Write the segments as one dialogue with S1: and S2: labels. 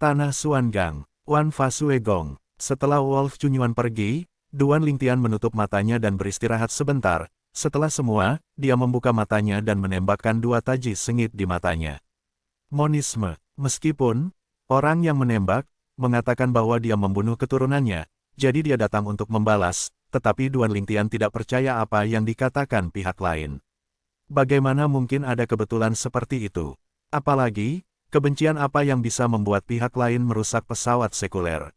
S1: Tanah Xuangang, Wan Fasuegong. Setelah Wolf Chunyuan pergi, Duan Lingtian menutup matanya dan beristirahat sebentar. Setelah semua, dia membuka matanya dan menembakkan 2 taji sengit di matanya. Monisme. Meskipun orang yang menembak mengatakan bahwa dia membunuh keturunannya, jadi dia datang untuk membalas, tetapi Duan Lingtian tidak percaya apa yang dikatakan pihak lain. Bagaimana mungkin ada kebetulan seperti itu? Apalagi, kebencian apa yang bisa membuat pihak lain merusak pesawat sekuler?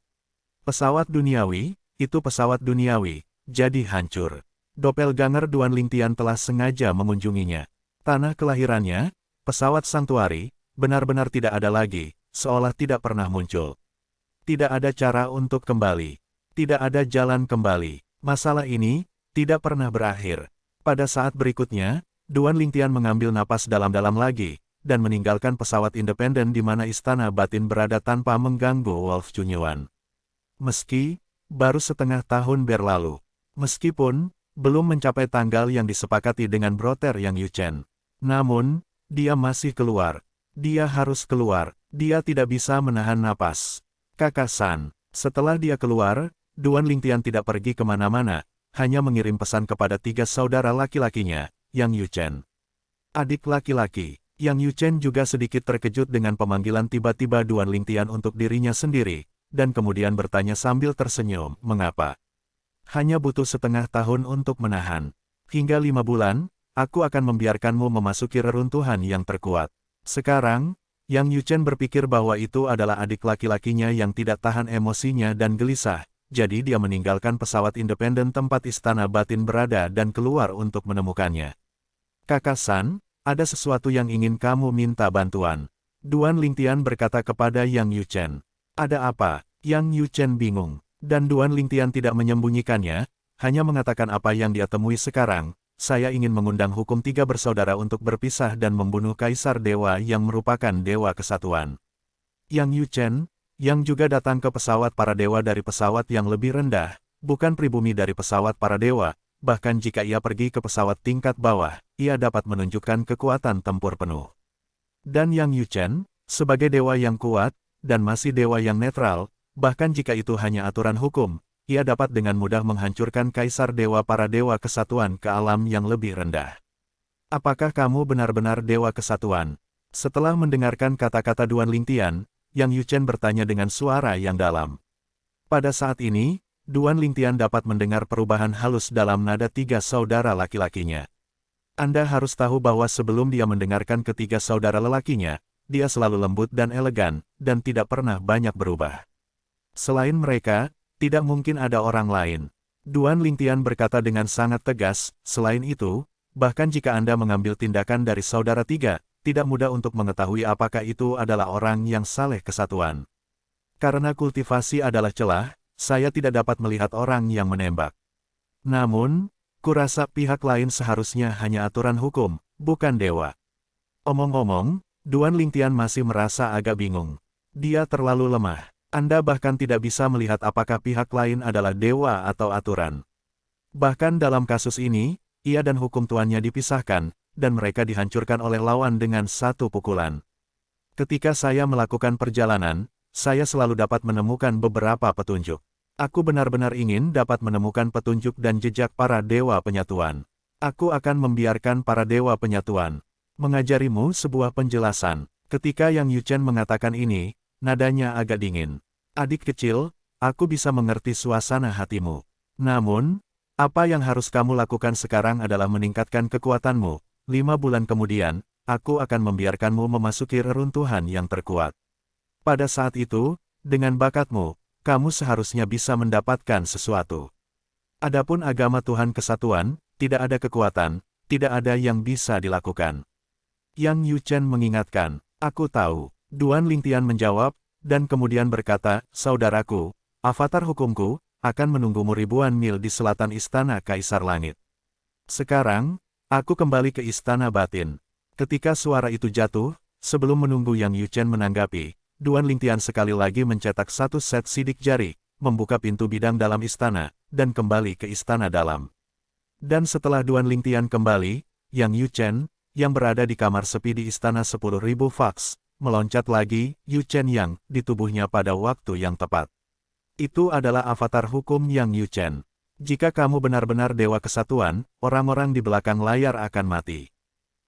S1: Pesawat duniawi, itu pesawat duniawi, jadi hancur. Doppelganger Duan Lingtian telah sengaja mengunjunginya. Tanah kelahirannya, pesawat Sanctuary, benar-benar tidak ada lagi, seolah tidak pernah muncul. Tidak ada cara untuk kembali. Tidak ada jalan kembali. Masalah ini tidak pernah berakhir. Pada saat berikutnya, Duan Lingtian mengambil napas dalam-dalam lagi, dan meninggalkan pesawat independen di mana istana batin berada tanpa mengganggu Wolf Chunyuan. Meski baru setengah tahun berlalu, meskipun belum mencapai tanggal yang disepakati dengan broter Yang Yuchen, namun dia masih keluar. Dia harus keluar. Dia tidak bisa menahan napas. Kakak San. Setelah dia keluar, Duan Lingtian tidak pergi kemana-mana, hanya mengirim pesan kepada 3 saudara laki-lakinya, Yang Yuchen. Adik laki-laki, Yang Yuchen juga sedikit terkejut dengan pemanggilan tiba-tiba Duan Lingtian untuk dirinya sendiri, dan kemudian bertanya sambil tersenyum, mengapa? Hanya butuh setengah tahun untuk menahan. Hingga 5 bulan, aku akan membiarkanmu memasuki reruntuhan yang terkuat. Sekarang, Yang Yuchen berpikir bahwa itu adalah adik laki-lakinya yang tidak tahan emosinya dan gelisah, jadi dia meninggalkan pesawat independen tempat istana batin berada dan keluar untuk menemukannya. Kakak San, ada sesuatu yang ingin kamu minta bantuan. Duan Lingtian berkata kepada Yang Yuchen. Ada apa? Yang Yuchen bingung, dan Duan Lingtian tidak menyembunyikannya, hanya mengatakan apa yang dia temui sekarang. Saya ingin mengundang hukum 3 bersaudara untuk berpisah dan membunuh Kaisar Dewa yang merupakan Dewa Kesatuan. Yang Yuchen, yang juga datang ke pesawat para dewa dari pesawat yang lebih rendah, bukan pribumi dari pesawat para dewa, bahkan jika ia pergi ke pesawat tingkat bawah, ia dapat menunjukkan kekuatan tempur penuh. Dan Yang Yuchen, sebagai dewa yang kuat, dan masih dewa yang netral, bahkan jika itu hanya aturan hukum, ia dapat dengan mudah menghancurkan Kaisar Dewa para Dewa Kesatuan ke alam yang lebih rendah. Apakah kamu benar-benar Dewa Kesatuan? Setelah mendengarkan kata-kata Duan Lingtian, Yang Yuchen bertanya dengan suara yang dalam. Pada saat ini, Duan Lingtian dapat mendengar perubahan halus dalam nada 3 saudara laki-lakinya. Anda harus tahu bahwa sebelum dia mendengarkan ketiga saudara lelakinya, dia selalu lembut dan elegan, dan tidak pernah banyak berubah. Selain mereka, tidak mungkin ada orang lain. Duan Lingtian berkata dengan sangat tegas, selain itu, bahkan jika Anda mengambil tindakan dari saudara 3, tidak mudah untuk mengetahui apakah itu adalah orang yang saleh kesatuan. Karena kultivasi adalah celah, saya tidak dapat melihat orang yang menembak. Namun, kurasa pihak lain seharusnya hanya aturan hukum, bukan dewa. Omong-omong, Duan Lingtian masih merasa agak bingung. Dia terlalu lemah. Anda bahkan tidak bisa melihat apakah pihak lain adalah dewa atau aturan. Bahkan dalam kasus ini, ia dan hukum tuannya dipisahkan, dan mereka dihancurkan oleh lawan dengan 1 pukulan. Ketika saya melakukan perjalanan, saya selalu dapat menemukan beberapa petunjuk. Aku benar-benar ingin dapat menemukan petunjuk dan jejak para dewa penyatuan. Aku akan membiarkan para dewa penyatuan mengajarimu sebuah penjelasan. Ketika Yang Yuchen mengatakan ini, nadanya agak dingin. Adik kecil, aku bisa mengerti suasana hatimu. Namun, apa yang harus kamu lakukan sekarang adalah meningkatkan kekuatanmu. 5 bulan kemudian, aku akan membiarkanmu memasuki reruntuhan yang terkuat. Pada saat itu, dengan bakatmu, kamu seharusnya bisa mendapatkan sesuatu. Adapun agama Tuhan Kesatuan, tidak ada kekuatan, tidak ada yang bisa dilakukan. Yang Yuchen mengingatkan, aku tahu. Duan Lingtian menjawab, dan kemudian berkata, saudaraku, avatar hukumku, akan menunggumu ribuan mil di selatan istana Kaisar Langit. Sekarang, aku kembali ke istana batin. Ketika suara itu jatuh, sebelum menunggu Yang Yuchen menanggapi, Duan Lingtian sekali lagi mencetak 1 set sidik jari, membuka pintu bidang dalam istana, dan kembali ke istana dalam. Dan setelah Duan Lingtian kembali, Yang Yuchen, yang berada di kamar sepi di istana 10.000 Faks, meloncat lagi, Yu Chen yang di tubuhnya pada waktu yang tepat. Itu adalah avatar hukum Yang Yu Chen. Jika kamu benar-benar Dewa Kesatuan, orang-orang di belakang layar akan mati.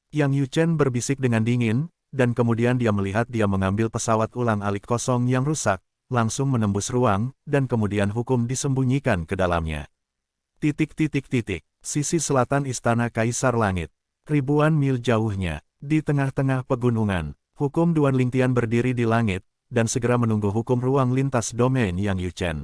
S1: Yang Yu Chen berbisik dengan dingin, dan kemudian dia melihat dia mengambil pesawat ulang-alik kosong yang rusak, langsung menembus ruang, dan kemudian hukum disembunyikan ke dalamnya. Sisi selatan Istana Kaisar Langit. Ribuan mil jauhnya, di tengah-tengah pegunungan, hukum Duan Lingtian berdiri di langit, dan segera menunggu hukum ruang lintas domain Yang Yu Chen.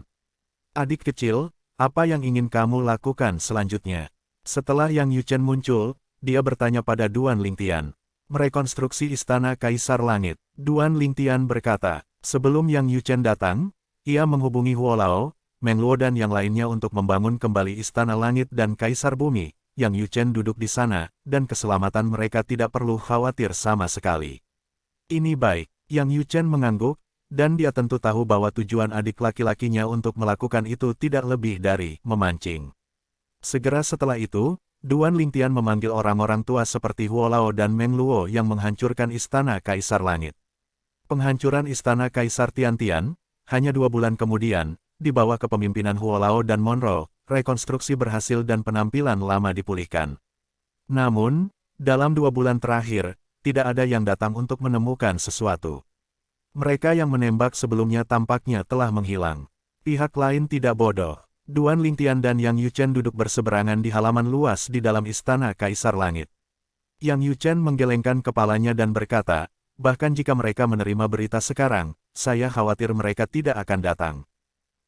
S1: Adik kecil, apa yang ingin kamu lakukan selanjutnya? Setelah Yang Yu Chen muncul, dia bertanya pada Duan Lingtian. Merekonstruksi Istana Kaisar Langit. Duan Lingtian berkata, sebelum Yang Yu Chen datang, ia menghubungi Huo Lao, Meng Luo dan yang lainnya untuk membangun kembali Istana Langit dan Kaisar Bumi. Yang Yu Chen duduk di sana, dan keselamatan mereka tidak perlu khawatir sama sekali. Ini baik, Yang Yu Chen mengangguk, dan dia tentu tahu bahwa tujuan adik laki-lakinya untuk melakukan itu tidak lebih dari memancing. Segera setelah itu, Duan Lingtian memanggil orang-orang tua seperti Huo Lao dan Meng Luo yang menghancurkan Istana Kaisar Langit. Penghancuran Istana Kaisar Tiantian, hanya 2 bulan kemudian, di bawah kepemimpinan Huo Lao dan Monroe, rekonstruksi berhasil dan penampilan lama dipulihkan. Namun, dalam 2 bulan terakhir, tidak ada yang datang untuk menemukan sesuatu. Mereka yang menembak sebelumnya tampaknya telah menghilang. Pihak lain tidak bodoh. Duan Lingtian dan Yang Yu Chen duduk berseberangan di halaman luas di dalam Istana Kaisar Langit. Yang Yu Chen menggelengkan kepalanya dan berkata, bahkan jika mereka menerima berita sekarang, saya khawatir mereka tidak akan datang.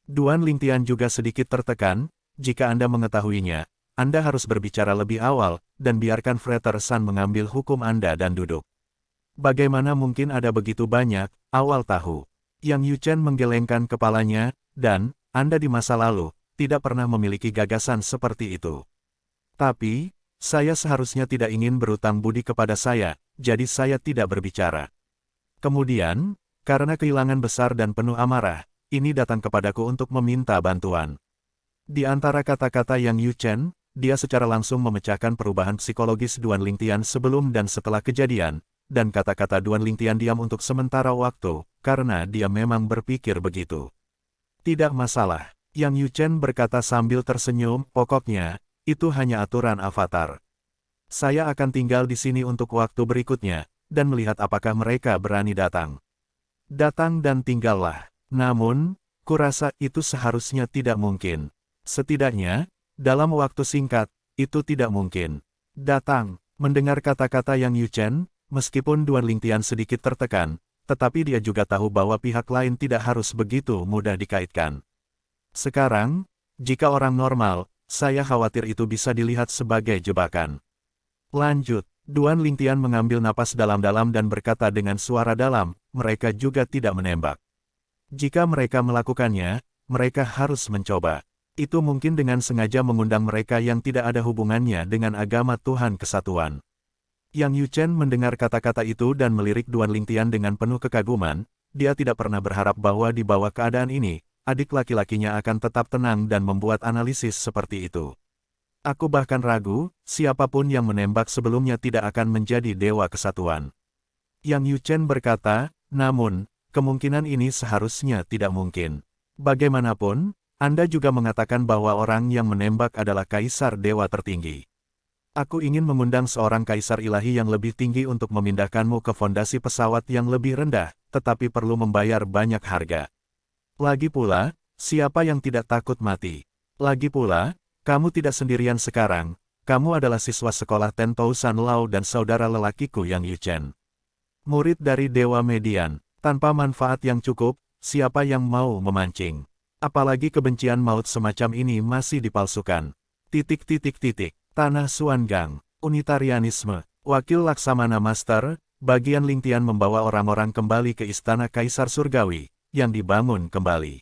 S1: Duan Lingtian juga sedikit tertekan, jika Anda mengetahuinya, Anda harus berbicara lebih awal, dan biarkan Frater San mengambil hukum Anda dan duduk. Bagaimana mungkin ada begitu banyak, awal tahu. Yang Yu Chen menggelengkan kepalanya, dan, Anda di masa lalu, tidak pernah memiliki gagasan seperti itu. Tapi, saya seharusnya tidak ingin berutang budi kepada saya, jadi saya tidak berbicara. Kemudian, karena kehilangan besar dan penuh amarah, ini datang kepadaku untuk meminta bantuan. Di antara kata-kata Yang Yu Chen, dia secara langsung memecahkan perubahan psikologis Duan Lingtian sebelum dan setelah kejadian, dan kata-kata Duan Lingtian diam untuk sementara waktu, karena dia memang berpikir begitu. Tidak masalah, Yang Yu Chen berkata sambil tersenyum, pokoknya, itu hanya aturan avatar. Saya akan tinggal di sini untuk waktu berikutnya, dan melihat apakah mereka berani datang. Datang dan tinggallah. Namun, kurasa itu seharusnya tidak mungkin. Setidaknya, dalam waktu singkat, itu tidak mungkin. Datang, mendengar kata-kata Yang Yu Chen, meskipun Duan Lingtian sedikit tertekan, tetapi dia juga tahu bahwa pihak lain tidak harus begitu mudah dikaitkan. Sekarang, jika orang normal, saya khawatir itu bisa dilihat sebagai jebakan. Lanjut, Duan Lingtian mengambil napas dalam-dalam dan berkata dengan suara dalam, mereka juga tidak menembak. Jika mereka melakukannya, mereka harus mencoba. Itu mungkin dengan sengaja mengundang mereka yang tidak ada hubungannya dengan agama Tuhan Kesatuan. Yang Yu Chen mendengar kata-kata itu dan melirik Duan Lingtian dengan penuh kekaguman, dia tidak pernah berharap bahwa di bawah keadaan ini, adik laki-lakinya akan tetap tenang dan membuat analisis seperti itu. Aku bahkan ragu, siapapun yang menembak sebelumnya tidak akan menjadi Dewa Kesatuan. Yang Yu Chen berkata, namun, kemungkinan ini seharusnya tidak mungkin. Bagaimanapun, Anda juga mengatakan bahwa orang yang menembak adalah Kaisar Dewa tertinggi. Aku ingin mengundang seorang Kaisar Ilahi yang lebih tinggi untuk memindahkanmu ke fondasi pesawat yang lebih rendah, tetapi perlu membayar banyak harga. Lagi pula, siapa yang tidak takut mati? Lagi pula, kamu tidak sendirian sekarang, kamu adalah siswa sekolah Tentousan Lao dan saudara lelakiku Yang Yu Chen. Murid dari Dewa Median. Tanpa manfaat yang cukup, siapa yang mau memancing? Apalagi kebencian maut semacam ini masih dipalsukan. Tanah Xuangang, Unitarianisme, Wakil Laksamana Master, bagian Lingtian membawa orang-orang kembali ke Istana Kaisar Surgawi, yang dibangun kembali.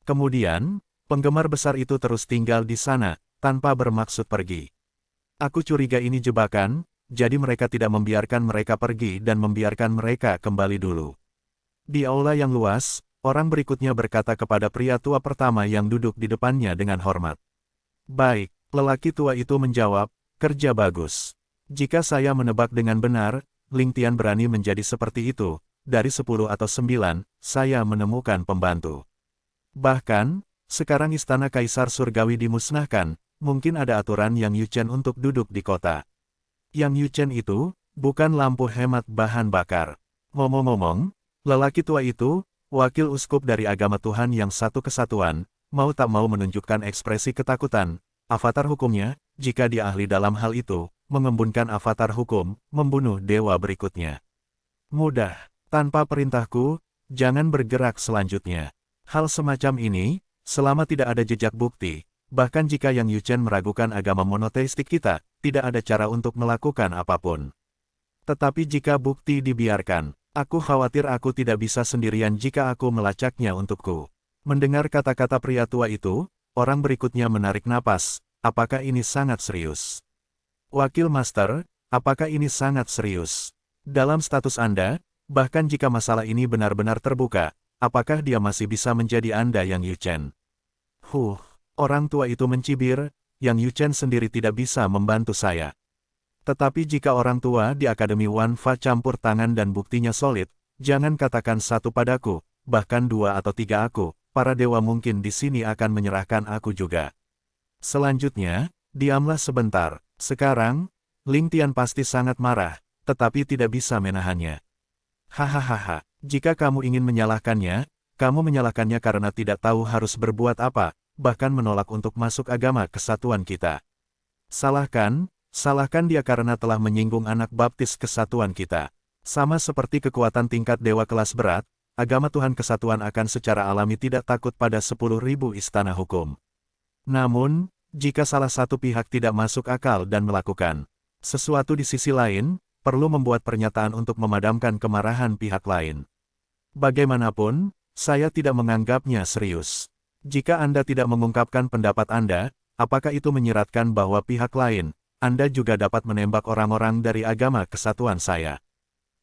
S1: Kemudian, penggemar besar itu terus tinggal di sana, tanpa bermaksud pergi. Aku curiga ini jebakan, jadi mereka tidak membiarkan mereka pergi dan membiarkan mereka kembali dulu. Di aula yang luas, orang berikutnya berkata kepada pria tua pertama yang duduk di depannya dengan hormat. Baik, lelaki tua itu menjawab, kerja bagus. Jika saya menebak dengan benar, Lingtian berani menjadi seperti itu, dari 10 atau 9, saya menemukan pembantu. Bahkan, sekarang istana Kaisar Surgawi dimusnahkan, mungkin ada aturan Yang Yuchen untuk duduk di kota. Yang Yuchen itu, bukan lampu hemat bahan bakar. Ngomong-ngomong, lelaki tua itu, wakil uskup dari agama Tuhan yang satu kesatuan, mau tak mau menunjukkan ekspresi ketakutan. Avatar hukumnya, jika dia ahli dalam hal itu, mengembunkan avatar hukum, membunuh dewa berikutnya. Mudah, tanpa perintahku, jangan bergerak selanjutnya. Hal semacam ini, selama tidak ada jejak bukti, bahkan jika Yang Yuchen meragukan agama monoteistik kita, tidak ada cara untuk melakukan apapun. Tetapi jika bukti dibiarkan, aku khawatir aku tidak bisa sendirian jika aku melacaknya untukku. Mendengar kata-kata pria tua itu, orang berikutnya menarik napas. Apakah ini sangat serius? Wakil Master, apakah ini sangat serius? Dalam status Anda, bahkan jika masalah ini benar-benar terbuka, apakah dia masih bisa menjadi Anda Yang Yuchen? Orang tua itu mencibir, Yang Yuchen sendiri tidak bisa membantu saya. Tetapi jika orang tua di Akademi Wanfa campur tangan dan buktinya solid, jangan katakan satu padaku, bahkan 2 atau 3 aku, para dewa mungkin di sini akan menyerahkan aku juga. Selanjutnya, diamlah sebentar. Sekarang, Ling Tian pasti sangat marah, tetapi tidak bisa menahannya. Hahaha, jika kamu ingin menyalahkannya, kamu menyalahkannya karena tidak tahu harus berbuat apa, bahkan menolak untuk masuk agama kesatuan kita. Salahkan dia karena telah menyinggung anak baptis kesatuan kita. Sama seperti kekuatan tingkat dewa kelas berat, agama Tuhan kesatuan akan secara alami tidak takut pada 10.000 istana hukum. Namun, jika salah satu pihak tidak masuk akal dan melakukan sesuatu di sisi lain, perlu membuat pernyataan untuk memadamkan kemarahan pihak lain. Bagaimanapun, saya tidak menganggapnya serius. Jika Anda tidak mengungkapkan pendapat Anda, apakah itu menyiratkan bahwa pihak lain, Anda juga dapat menembak orang-orang dari agama kesatuan saya?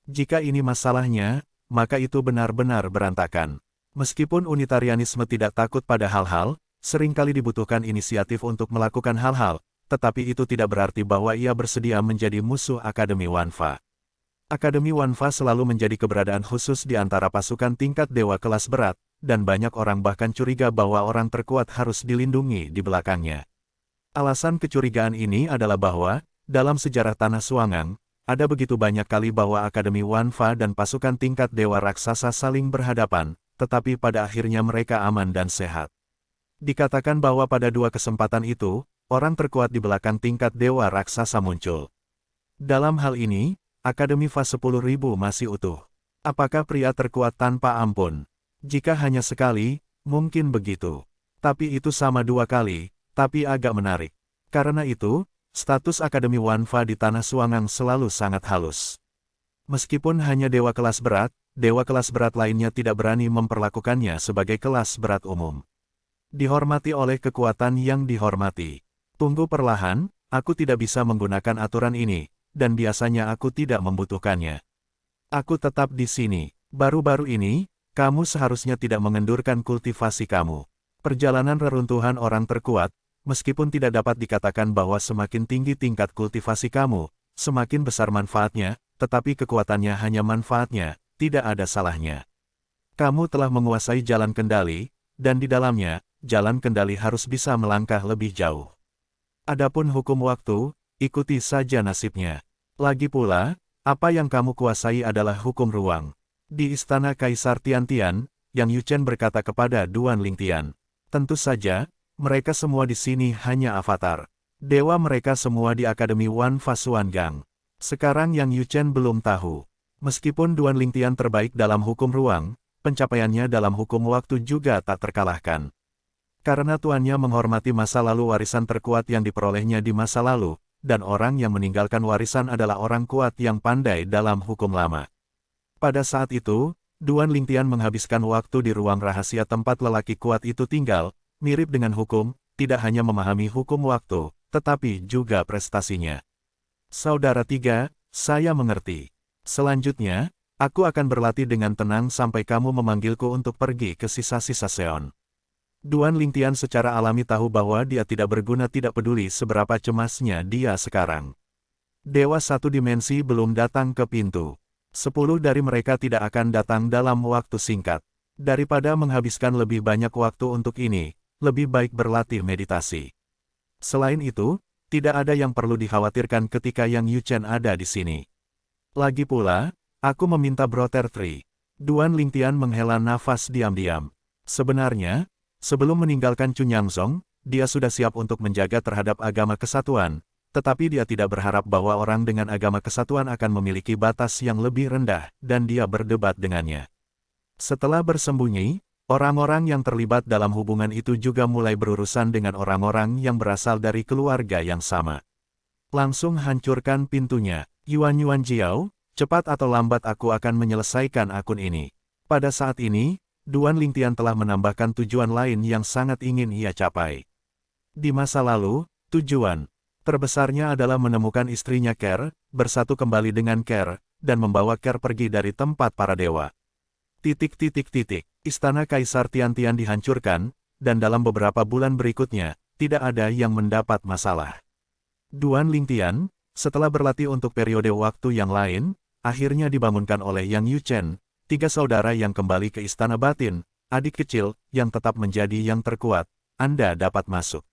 S1: Jika ini masalahnya, maka itu benar-benar berantakan. Meskipun unitarianisme tidak takut pada hal-hal, seringkali dibutuhkan inisiatif untuk melakukan hal-hal, tetapi itu tidak berarti bahwa ia bersedia menjadi musuh Akademi Wanfa. Akademi Wanfa selalu menjadi keberadaan khusus di antara pasukan tingkat dewa kelas berat, dan banyak orang bahkan curiga bahwa orang terkuat harus dilindungi di belakangnya. Alasan kecurigaan ini adalah bahwa, dalam sejarah Tanah Suangang, ada begitu banyak kali bahwa Akademi Wanfa dan pasukan tingkat dewa raksasa saling berhadapan, tetapi pada akhirnya mereka aman dan sehat. Dikatakan bahwa pada 2 kesempatan itu, orang terkuat di belakang tingkat dewa raksasa muncul. Dalam hal ini, Akademi Fa 10.000 masih utuh. Apakah pria terkuat tanpa ampun? Jika hanya sekali, mungkin begitu. Tapi itu sama 2 kali, tapi agak menarik. Karena itu, status Akademi Wanfa di Tanah Suangang selalu sangat halus. Meskipun hanya dewa kelas berat lainnya tidak berani memperlakukannya sebagai kelas berat umum. Dihormati oleh kekuatan yang dihormati. Tunggu perlahan, aku tidak bisa menggunakan aturan ini, dan biasanya aku tidak membutuhkannya. Aku tetap di sini. Baru-baru ini, kamu seharusnya tidak mengendurkan kultivasi kamu. Perjalanan reruntuhan orang terkuat, meskipun tidak dapat dikatakan bahwa semakin tinggi tingkat kultivasi kamu, semakin besar manfaatnya, tetapi kekuatannya hanya manfaatnya, tidak ada salahnya. Kamu telah menguasai jalan kendali, dan di dalamnya, jalan kendali harus bisa melangkah lebih jauh. Adapun hukum waktu, ikuti saja nasibnya. Lagi pula, apa yang kamu kuasai adalah hukum ruang. Di istana Kaisar Tiantian, Yang Yuchen berkata kepada Duan Lingtian, tentu saja, mereka semua di sini hanya avatar. Dewa mereka semua di Akademi Wanfa Suangang. Sekarang Yang Yuchen belum tahu. Meskipun Duan Lingtian terbaik dalam hukum ruang, pencapaiannya dalam hukum waktu juga tak terkalahkan. Karena tuannya menghormati masa lalu warisan terkuat yang diperolehnya di masa lalu, dan orang yang meninggalkan warisan adalah orang kuat yang pandai dalam hukum lama. Pada saat itu, Duan Lingtian menghabiskan waktu di ruang rahasia tempat lelaki kuat itu tinggal, mirip dengan hukum, tidak hanya memahami hukum waktu, tetapi juga prestasinya. Saudara 3, saya mengerti. Selanjutnya, aku akan berlatih dengan tenang sampai kamu memanggilku untuk pergi ke sisa-sisa Seon. Duan Lingtian secara alami tahu bahwa dia tidak berguna, tidak peduli seberapa cemasnya dia sekarang. Dewa satu dimensi belum datang ke pintu. 10 dari mereka tidak akan datang dalam waktu singkat. Daripada menghabiskan lebih banyak waktu untuk ini, lebih baik berlatih meditasi. Selain itu, tidak ada yang perlu dikhawatirkan ketika Yang Yuchen ada di sini. Lagi pula, aku meminta Brother Tri. Duan Lingtian menghela nafas diam-diam. Sebenarnya, sebelum meninggalkan Cunyangzong, dia sudah siap untuk menjaga terhadap agama kesatuan, tetapi dia tidak berharap bahwa orang dengan agama kesatuan akan memiliki batas yang lebih rendah, dan dia berdebat dengannya. Setelah bersembunyi, orang-orang yang terlibat dalam hubungan itu juga mulai berurusan dengan orang-orang yang berasal dari keluarga yang sama. Langsung hancurkan pintunya, Yuan Jiao, cepat atau lambat aku akan menyelesaikan akun ini. Pada saat ini, Duan Lingtian telah menambahkan tujuan lain yang sangat ingin ia capai. Di masa lalu, tujuan terbesarnya adalah menemukan istrinya Ker, bersatu kembali dengan Ker, dan membawa Ker pergi dari tempat para dewa. Istana Kaisar Tiantian dihancurkan, dan dalam beberapa bulan berikutnya, tidak ada yang mendapat masalah. Duan Lingtian, setelah berlatih untuk periode waktu yang lain, akhirnya dibangunkan oleh Yang Yuchen, 3 saudara yang kembali ke Istana Batin, adik kecil, yang tetap menjadi yang terkuat. Anda dapat masuk.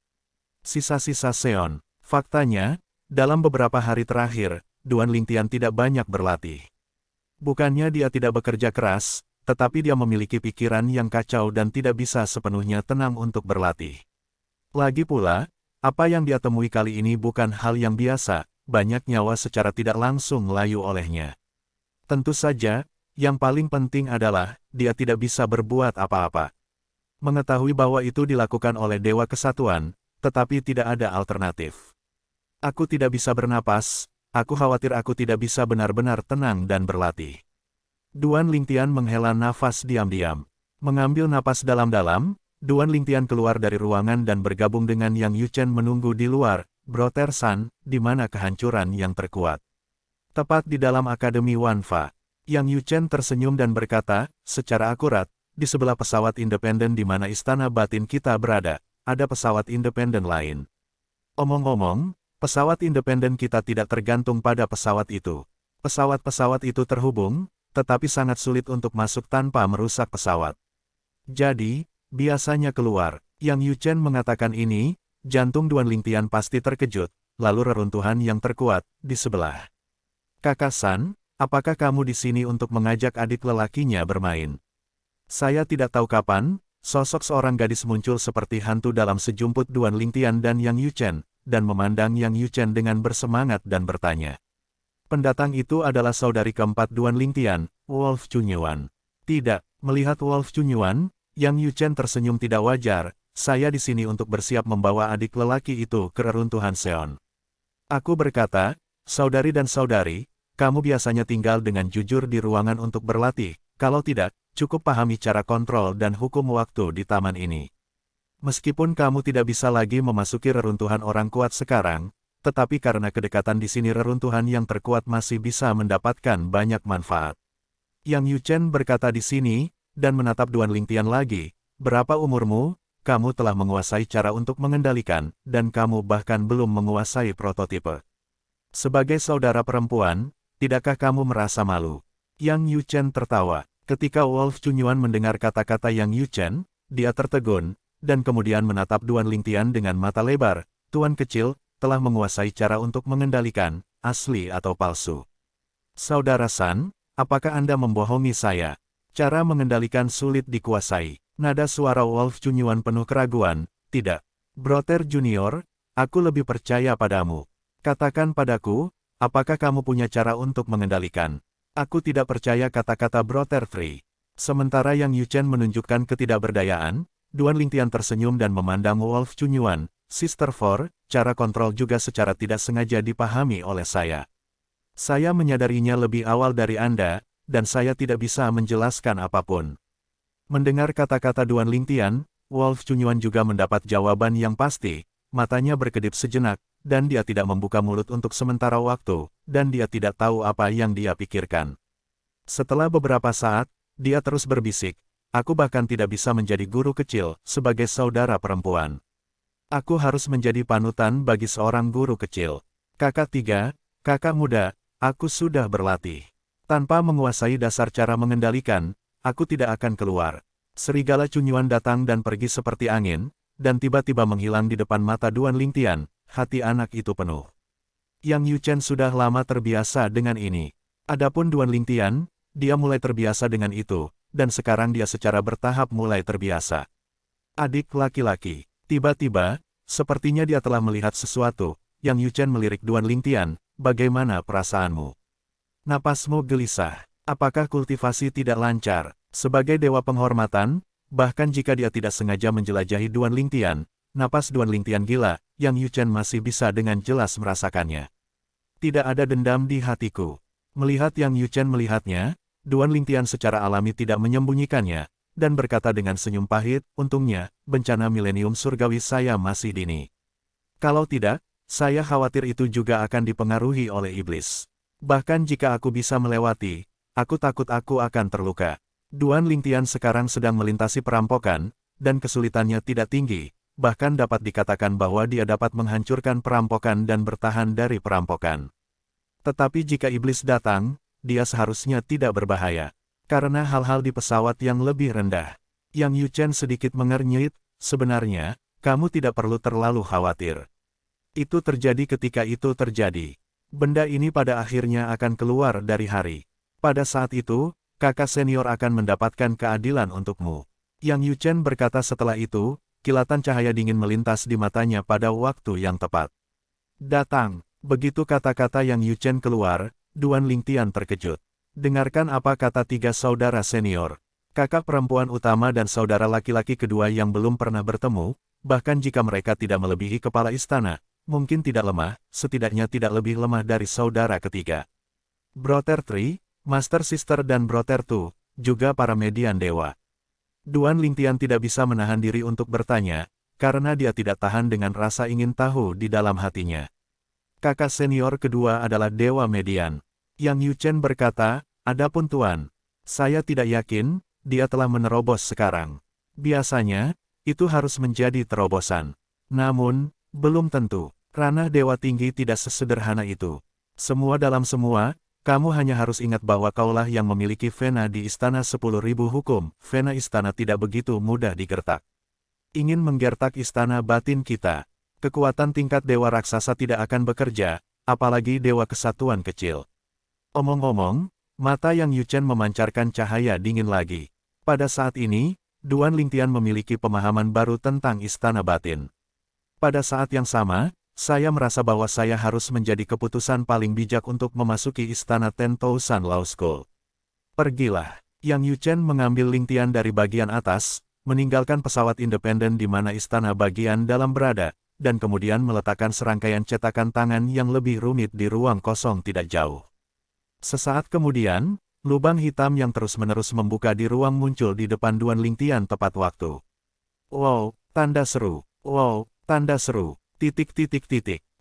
S1: Sisa-sisa Seon. Faktanya, dalam beberapa hari terakhir, Duan Lingtian tidak banyak berlatih. Bukannya dia tidak bekerja keras, tetapi dia memiliki pikiran yang kacau dan tidak bisa sepenuhnya tenang untuk berlatih. Lagi pula, apa yang dia temui kali ini bukan hal yang biasa, banyak nyawa secara tidak langsung layu olehnya. Tentu saja, yang paling penting adalah, dia tidak bisa berbuat apa-apa. Mengetahui bahwa itu dilakukan oleh Dewa Kesatuan, tetapi tidak ada alternatif. Aku tidak bisa bernapas, aku khawatir aku tidak bisa benar-benar tenang dan berlatih. Duan Lingtian menghela nafas diam-diam. Mengambil napas dalam-dalam, Duan Lingtian keluar dari ruangan dan bergabung dengan Yang Yuchen menunggu di luar, Brother San, di mana kehancuran yang terkuat. Tepat di dalam Akademi Wanfa, Yang Yuchen tersenyum dan berkata, secara akurat, di sebelah pesawat independen di mana Istana Batin kita berada, ada pesawat independen lain. Omong-omong, pesawat independen kita tidak tergantung pada pesawat itu. Pesawat-pesawat itu terhubung, tetapi sangat sulit untuk masuk tanpa merusak pesawat. Jadi, biasanya keluar. Yang Yuchen mengatakan ini, jantung Duan Lingtian pasti terkejut, lalu reruntuhan yang terkuat, di sebelah. Kakak San, apakah kamu di sini untuk mengajak adik lelakinya bermain? Saya tidak tahu kapan, sosok seorang gadis muncul seperti hantu dalam sejumput Duan Lingtian dan Yang Yuchen, dan memandang Yang Yuchen dengan bersemangat dan bertanya. Pendatang itu adalah saudari keempat Duan Lingtian, Wolf Chunyuan. Tidak, melihat Wolf Chunyuan, Yang Yuchen tersenyum tidak wajar, saya di sini untuk bersiap membawa adik lelaki itu ke reruntuhan Seon. Aku berkata, saudari dan saudari, kamu biasanya tinggal dengan jujur di ruangan untuk berlatih, kalau tidak, cukup pahami cara kontrol dan hukum waktu di taman ini. Meskipun kamu tidak bisa lagi memasuki reruntuhan orang kuat sekarang, tetapi karena kedekatan di sini reruntuhan yang terkuat masih bisa mendapatkan banyak manfaat. Yang Yuchen berkata di sini, dan menatap Duan Lingtian lagi, berapa umurmu? Kamu telah menguasai cara untuk mengendalikan, dan kamu bahkan belum menguasai prototipe. Sebagai saudara perempuan, tidakkah kamu merasa malu? Yang Yuchen tertawa. Ketika Wolf Chunyuan mendengar kata-kata Yang Yuchen, dia tertegun, dan kemudian menatap Duan Lingtian dengan mata lebar. Tuan kecil, telah menguasai cara untuk mengendalikan, asli atau palsu. Saudara San, apakah Anda membohongi saya? Cara mengendalikan sulit dikuasai. Nada suara Wolf Chunyuan penuh keraguan. Tidak. Brother Junior, aku lebih percaya padamu. Katakan padaku, apakah kamu punya cara untuk mengendalikan? Aku tidak percaya kata-kata Brother Tri. Sementara Yang Yuchen menunjukkan ketidakberdayaan, Duan Lingtian tersenyum dan memandang Wolf Chunyuan. Sister Four, cara kontrol juga secara tidak sengaja dipahami oleh saya. Saya menyadarinya lebih awal dari Anda, dan saya tidak bisa menjelaskan apapun. Mendengar kata-kata Duan Lingtian, Wolf Chunyuan juga mendapat jawaban yang pasti, matanya berkedip sejenak, dan dia tidak membuka mulut untuk sementara waktu, dan dia tidak tahu apa yang dia pikirkan. Setelah beberapa saat, dia terus berbisik, aku bahkan tidak bisa menjadi guru kecil, sebagai saudara perempuan. Aku harus menjadi panutan bagi seorang guru kecil. Kakak tiga, kakak muda, aku sudah berlatih. Tanpa menguasai dasar cara mengendalikan, aku tidak akan keluar. Serigala Cunyuan datang dan pergi seperti angin, dan tiba-tiba menghilang di depan mata Duan Lingtian. Hati anak itu penuh. Yang Yu Chen sudah lama terbiasa dengan ini. Adapun Duan Lingtian, dia mulai terbiasa dengan itu, dan sekarang dia secara bertahap mulai terbiasa. Adik laki-laki, tiba-tiba, sepertinya dia telah melihat sesuatu. Yang Yu Chen melirik Duan Lingtian, bagaimana perasaanmu? Napasmu gelisah. Apakah kultivasi tidak lancar? Sebagai dewa penghormatan, bahkan jika dia tidak sengaja menjelajahi Duan Lingtian, napas Duan Lingtian gila, Yang Yu Chen masih bisa dengan jelas merasakannya. Tidak ada dendam di hatiku. Melihat Yang Yu Chen melihatnya, Duan Lingtian secara alami tidak menyembunyikannya, dan berkata dengan senyum pahit, untungnya, bencana milenium surgawi saya masih dini. Kalau tidak, saya khawatir itu juga akan dipengaruhi oleh iblis. Bahkan jika aku bisa melewati, aku takut aku akan terluka. Duan Lingtian sekarang sedang melintasi perampokan, dan kesulitannya tidak tinggi, bahkan dapat dikatakan bahwa dia dapat menghancurkan perampokan dan bertahan dari perampokan. Tetapi jika iblis datang, dia seharusnya tidak berbahaya. Karena hal-hal di pesawat yang lebih rendah. Yang Yu Chen sedikit mengernyit, sebenarnya, kamu tidak perlu terlalu khawatir. Itu terjadi ketika itu terjadi. Benda ini pada akhirnya akan keluar dari hari. Pada saat itu, kakak senior akan mendapatkan keadilan untukmu. Yang Yu Chen berkata setelah itu, kilatan cahaya dingin melintas di matanya pada waktu yang tepat. Datang. Begitu kata-kata Yang Yu Chen keluar, Duan Lingtian terkejut. Dengarkan apa kata tiga saudara senior. Kakak perempuan utama dan saudara laki-laki kedua yang belum pernah bertemu, bahkan jika mereka tidak melebihi kepala istana, mungkin tidak lemah, setidaknya tidak lebih lemah dari saudara ketiga. Brother 3, Master Sister dan Brother 2, juga para median dewa. Duan Lingtian tidak bisa menahan diri untuk bertanya, karena dia tidak tahan dengan rasa ingin tahu di dalam hatinya. Kakak senior kedua adalah dewa median. Yang Yu Chen berkata, adapun Tuan, saya tidak yakin, dia telah menerobos sekarang. Biasanya, itu harus menjadi terobosan. Namun, belum tentu. Ranah Dewa Tinggi tidak sesederhana itu. Semua dalam semua, kamu hanya harus ingat bahwa kaulah yang memiliki vena di Istana 10.000 Hukum. Vena istana tidak begitu mudah digertak. Ingin menggertak istana batin kita. Kekuatan tingkat Dewa Raksasa tidak akan bekerja, apalagi Dewa Kesatuan kecil. Omong-omong, mata Yang Yu Chen memancarkan cahaya dingin lagi. Pada saat ini, Duan Lingtian memiliki pemahaman baru tentang istana batin. Pada saat yang sama, saya merasa bahwa saya harus menjadi keputusan paling bijak untuk memasuki istana Tentousan Law School. Pergilah. Yang Yu Chen mengambil Lingtian dari bagian atas, meninggalkan pesawat independen di mana istana bagian dalam berada, dan kemudian meletakkan serangkaian cetakan tangan yang lebih rumit di ruang kosong tidak jauh. Sesaat kemudian, lubang hitam yang terus-menerus membuka di ruang muncul di depan Duan Lingtian tepat waktu. Wow, tanda seru. Wow, tanda seru. Titik.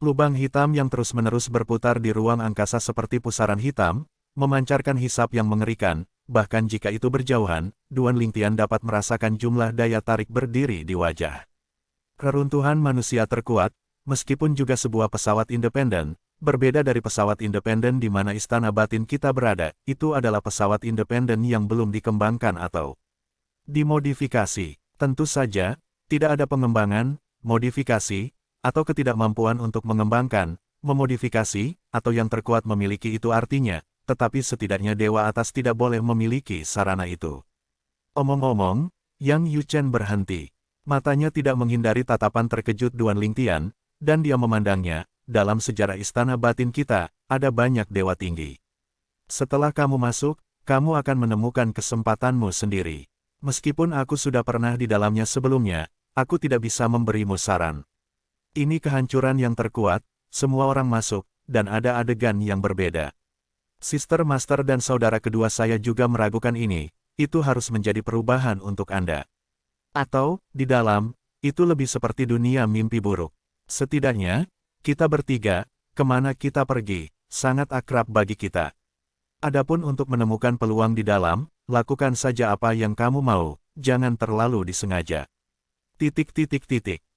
S1: Lubang hitam yang terus-menerus berputar di ruang angkasa seperti pusaran hitam, memancarkan hisap yang mengerikan, bahkan jika itu berjauhan, Duan Lingtian dapat merasakan jumlah daya tarik berdiri di wajah. Reruntuhan manusia terkuat, meskipun juga sebuah pesawat independen, berbeda dari pesawat independen di mana istana batin kita berada, itu adalah pesawat independen yang belum dikembangkan atau dimodifikasi. Tentu saja, tidak ada pengembangan, modifikasi, atau ketidakmampuan untuk mengembangkan, memodifikasi, atau yang terkuat memiliki itu artinya, tetapi setidaknya Dewa Atas tidak boleh memiliki sarana itu. Omong-omong, Yang Yu Chen berhenti. Matanya tidak menghindari tatapan terkejut Duan Lingtian, dan dia memandangnya. Dalam sejarah istana batin kita, ada banyak dewa tinggi. Setelah kamu masuk, kamu akan menemukan kesempatanmu sendiri. Meskipun aku sudah pernah di dalamnya sebelumnya, aku tidak bisa memberimu saran. Ini kehancuran yang terkuat, semua orang masuk, dan ada adegan yang berbeda. Sister Master dan saudara kedua saya juga meragukan ini, itu harus menjadi perubahan untuk Anda. Atau, di dalam, itu lebih seperti dunia mimpi buruk. Setidaknya, kita bertiga, kemana kita pergi, sangat akrab bagi kita. Adapun untuk menemukan peluang di dalam, lakukan saja apa yang kamu mau, jangan terlalu disengaja.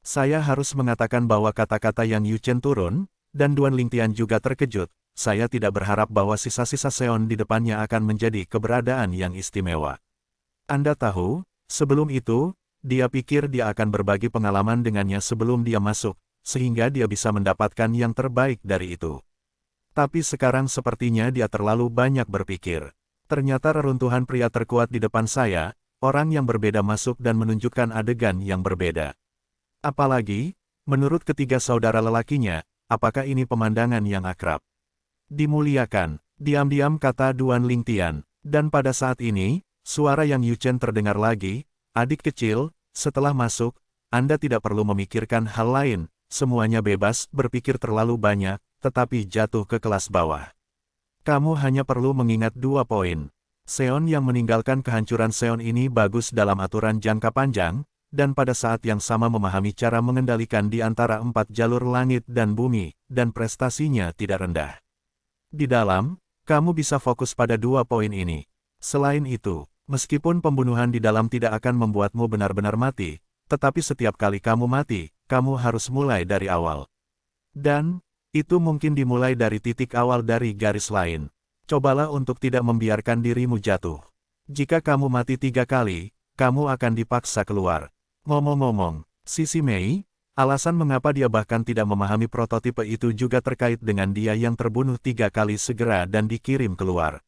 S1: Saya harus mengatakan bahwa kata-kata Yang Yu Chen turun, dan Duan Lingtian juga terkejut, saya tidak berharap bahwa sisa-sisa Seon di depannya akan menjadi keberadaan yang istimewa. Anda tahu, sebelum itu, dia pikir dia akan berbagi pengalaman dengannya sebelum dia masuk, sehingga dia bisa mendapatkan yang terbaik dari itu. Tapi sekarang sepertinya dia terlalu banyak berpikir. Ternyata reruntuhan pria terkuat di depan saya, orang yang berbeda masuk dan menunjukkan adegan yang berbeda. Apalagi, menurut ketiga saudara lelakinya, apakah ini pemandangan yang akrab? Dimuliakan, diam-diam kata Duan Lingtian, dan pada saat ini, suara Yang Yuchen terdengar lagi, adik kecil, setelah masuk, Anda tidak perlu memikirkan hal lain, semuanya bebas berpikir terlalu banyak, tetapi jatuh ke kelas bawah. Kamu hanya perlu mengingat 2 poin. Seon yang meninggalkan kehancuran Seon ini bagus dalam aturan jangka panjang, dan pada saat yang sama memahami cara mengendalikan di antara 4 jalur langit dan bumi, dan prestasinya tidak rendah. Di dalam, kamu bisa fokus pada 2 poin ini. Selain itu, meskipun pembunuhan di dalam tidak akan membuatmu benar-benar mati, tetapi setiap kali kamu mati, kamu harus mulai dari awal. Dan, itu mungkin dimulai dari titik awal dari garis lain. Cobalah untuk tidak membiarkan dirimu jatuh. Jika kamu mati 3 kali, kamu akan dipaksa keluar. Ngomong-ngomong, Sisi Mei, alasan mengapa dia bahkan tidak memahami prototipe itu juga terkait dengan dia yang terbunuh 3 kali segera dan dikirim keluar.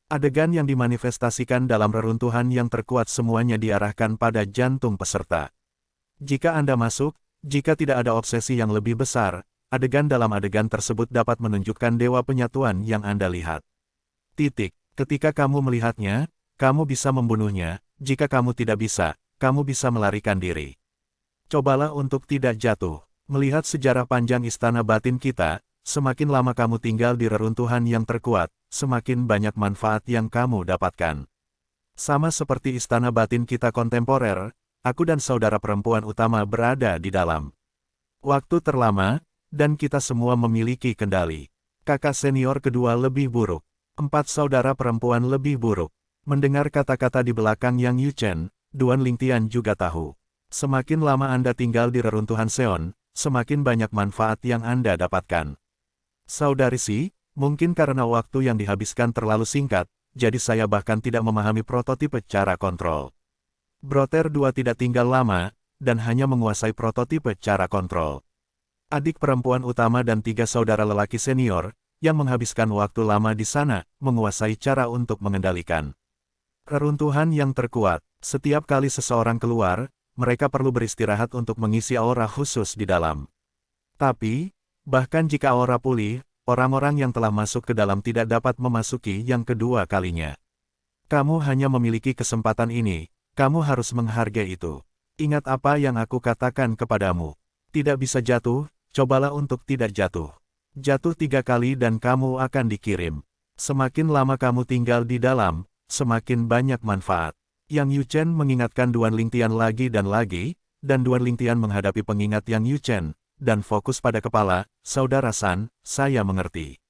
S1: Adegan yang dimanifestasikan dalam reruntuhan yang terkuat semuanya diarahkan pada jantung peserta. Jika Anda masuk, jika tidak ada obsesi yang lebih besar, adegan dalam adegan tersebut dapat menunjukkan dewa penyatuan yang Anda lihat. Ketika kamu melihatnya, kamu bisa membunuhnya, jika kamu tidak bisa, kamu bisa melarikan diri. Cobalah untuk tidak jatuh. Melihat sejarah panjang istana batin kita, semakin lama kamu tinggal di reruntuhan yang terkuat, semakin banyak manfaat yang kamu dapatkan. Sama seperti istana batin kita kontemporer, aku dan saudara perempuan utama berada di dalam. Waktu terlama, dan kita semua memiliki kendali. Kakak senior kedua lebih buruk. 4 saudara perempuan lebih buruk. Mendengar kata-kata di belakang Yang Yuchen, Duan Lingtian juga tahu. Semakin lama Anda tinggal di reruntuhan Seon, semakin banyak manfaat yang Anda dapatkan. Saudari Si, mungkin karena waktu yang dihabiskan terlalu singkat, jadi saya bahkan tidak memahami prototipe cara kontrol. Brother 2 tidak tinggal lama, dan hanya menguasai prototipe cara kontrol. Adik perempuan utama dan 3 saudara lelaki senior, yang menghabiskan waktu lama di sana, menguasai cara untuk mengendalikan reruntuhan yang terkuat. Setiap kali seseorang keluar, mereka perlu beristirahat untuk mengisi aura khusus di dalam. Tapi, bahkan jika aura pulih, orang-orang yang telah masuk ke dalam tidak dapat memasuki yang kedua kalinya. Kamu hanya memiliki kesempatan ini, kamu harus menghargai itu. Ingat apa yang aku katakan kepadamu. Tidak bisa jatuh, cobalah untuk tidak jatuh. Jatuh 3 kali dan kamu akan dikirim. Semakin lama kamu tinggal di dalam, semakin banyak manfaat. Yang Yuchen mengingatkan Duan Lingtian lagi, dan Duan Lingtian menghadapi pengingat Yang Yuchen, dan fokus pada kepala, Saudara San, saya mengerti.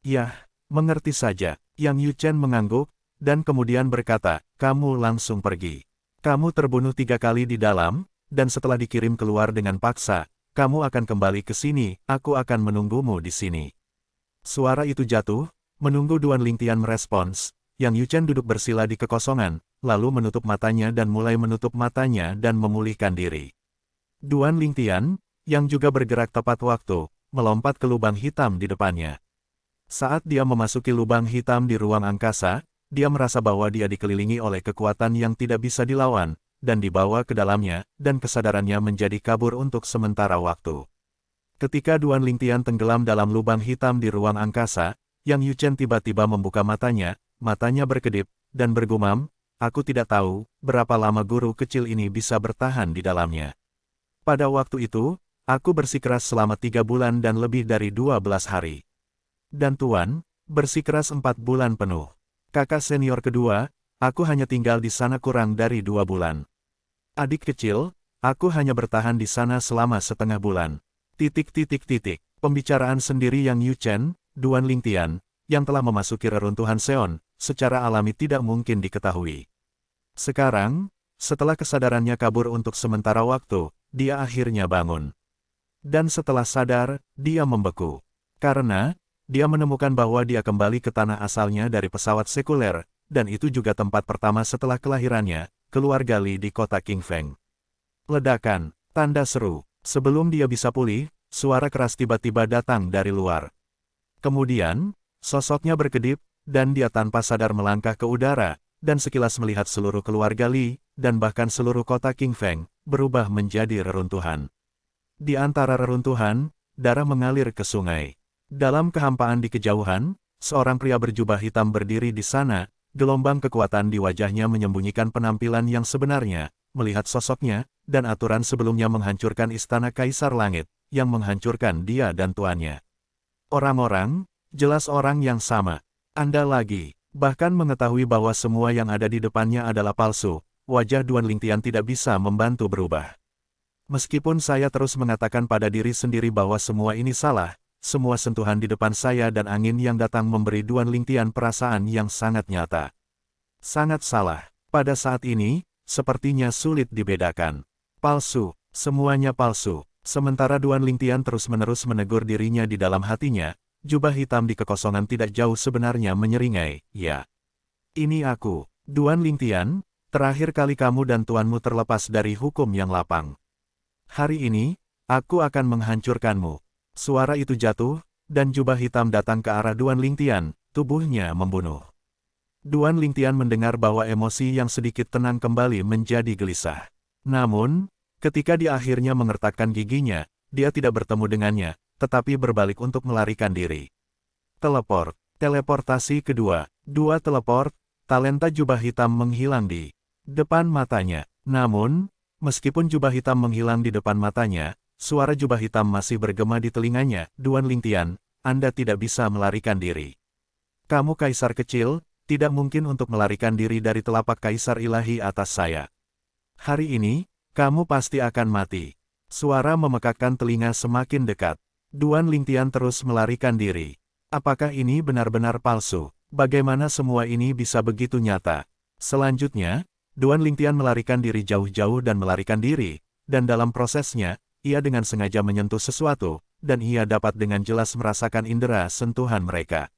S1: Yah, mengerti saja. Yang Yuchen mengangguk, dan kemudian berkata, kamu langsung pergi. Kamu terbunuh 3 kali di dalam, dan setelah dikirim keluar dengan paksa, kamu akan kembali ke sini, aku akan menunggumu di sini. Suara itu jatuh, menunggu Duan Lingtian merespons. Yang Yuchen duduk bersila di kekosongan, lalu menutup matanya dan mulai menutup matanya dan memulihkan diri. Duan Lingtian, yang juga bergerak tepat waktu, melompat ke lubang hitam di depannya. Saat dia memasuki lubang hitam di ruang angkasa, dia merasa bahwa dia dikelilingi oleh kekuatan yang tidak bisa dilawan, dan dibawa ke dalamnya, dan kesadarannya menjadi kabur untuk sementara waktu. Ketika Duan Lingtian tenggelam dalam lubang hitam di ruang angkasa, Yang Yuchen tiba-tiba membuka matanya berkedip, dan bergumam, aku tidak tahu, berapa lama guru kecil ini bisa bertahan di dalamnya. Pada waktu itu, aku bersikeras selama 3 bulan dan lebih dari 12 hari. Dan Tuan, bersikeras 4 bulan penuh. Kakak senior kedua, aku hanya tinggal di sana kurang dari 2 bulan. Adik kecil, aku hanya bertahan di sana selama setengah bulan. Pembicaraan sendiri Yang Yuchen, Duan Lingtian, yang telah memasuki reruntuhan Seon, secara alami tidak mungkin diketahui. Sekarang, setelah kesadarannya kabur untuk sementara waktu, dia akhirnya bangun. Dan setelah sadar, dia membeku. Karena, dia menemukan bahwa dia kembali ke tanah asalnya dari pesawat sekuler, dan itu juga tempat pertama setelah kelahirannya, keluarga Li di kota Qingfeng. Ledakan, tanda seru. Sebelum dia bisa pulih, suara keras tiba-tiba datang dari luar. Kemudian, sosoknya berkedip, dan dia tanpa sadar melangkah ke udara, dan sekilas melihat seluruh keluarga Li, dan bahkan seluruh kota Qingfeng, berubah menjadi reruntuhan. Di antara reruntuhan, darah mengalir ke sungai. Dalam kehampaan di kejauhan, seorang pria berjubah hitam berdiri di sana, gelombang kekuatan di wajahnya menyembunyikan penampilan yang sebenarnya. Melihat sosoknya, dan aturan sebelumnya menghancurkan istana Kaisar Langit, yang menghancurkan dia dan tuannya. Orang-orang, jelas orang yang sama. Anda lagi, bahkan mengetahui bahwa semua yang ada di depannya adalah palsu, wajah Duan Lingtian tidak bisa membantu berubah. Meskipun saya terus mengatakan pada diri sendiri bahwa semua ini salah, semua sentuhan di depan saya dan angin yang datang memberi Duan Lingtian perasaan yang sangat nyata. Sangat salah. Pada saat ini, sepertinya sulit dibedakan. Palsu, semuanya palsu. Sementara Duan Lingtian terus-menerus menegur dirinya di dalam hatinya, jubah hitam di kekosongan tidak jauh sebenarnya menyeringai, ya. Ini aku, Duan Lingtian, terakhir kali kamu dan tuanmu terlepas dari hukum yang lapang. Hari ini, aku akan menghancurkanmu. Suara itu jatuh, dan jubah hitam datang ke arah Duan Lingtian, tubuhnya membunuh. Duan Lingtian mendengar bahwa emosi yang sedikit tenang kembali menjadi gelisah. Namun, ketika dia akhirnya mengertakkan giginya, dia tidak bertemu dengannya, tetapi berbalik untuk melarikan diri. Teleport, teleportasi kedua, dua teleport, talenta jubah hitam menghilang di depan matanya. Namun, meskipun jubah hitam menghilang di depan matanya, suara jubah hitam masih bergema di telinganya. Duan Lingtian, Anda tidak bisa melarikan diri. Kamu kaisar kecil, tidak mungkin untuk melarikan diri dari telapak kaisar ilahi atas saya. Hari ini, kamu pasti akan mati. Suara memekakkan telinga semakin dekat. Duan Lingtian terus melarikan diri. Apakah ini benar-benar palsu? Bagaimana semua ini bisa begitu nyata? Selanjutnya, Duan Lingtian melarikan diri jauh-jauh dan melarikan diri, dan dalam prosesnya, ia dengan sengaja menyentuh sesuatu, dan ia dapat dengan jelas merasakan indera sentuhan mereka.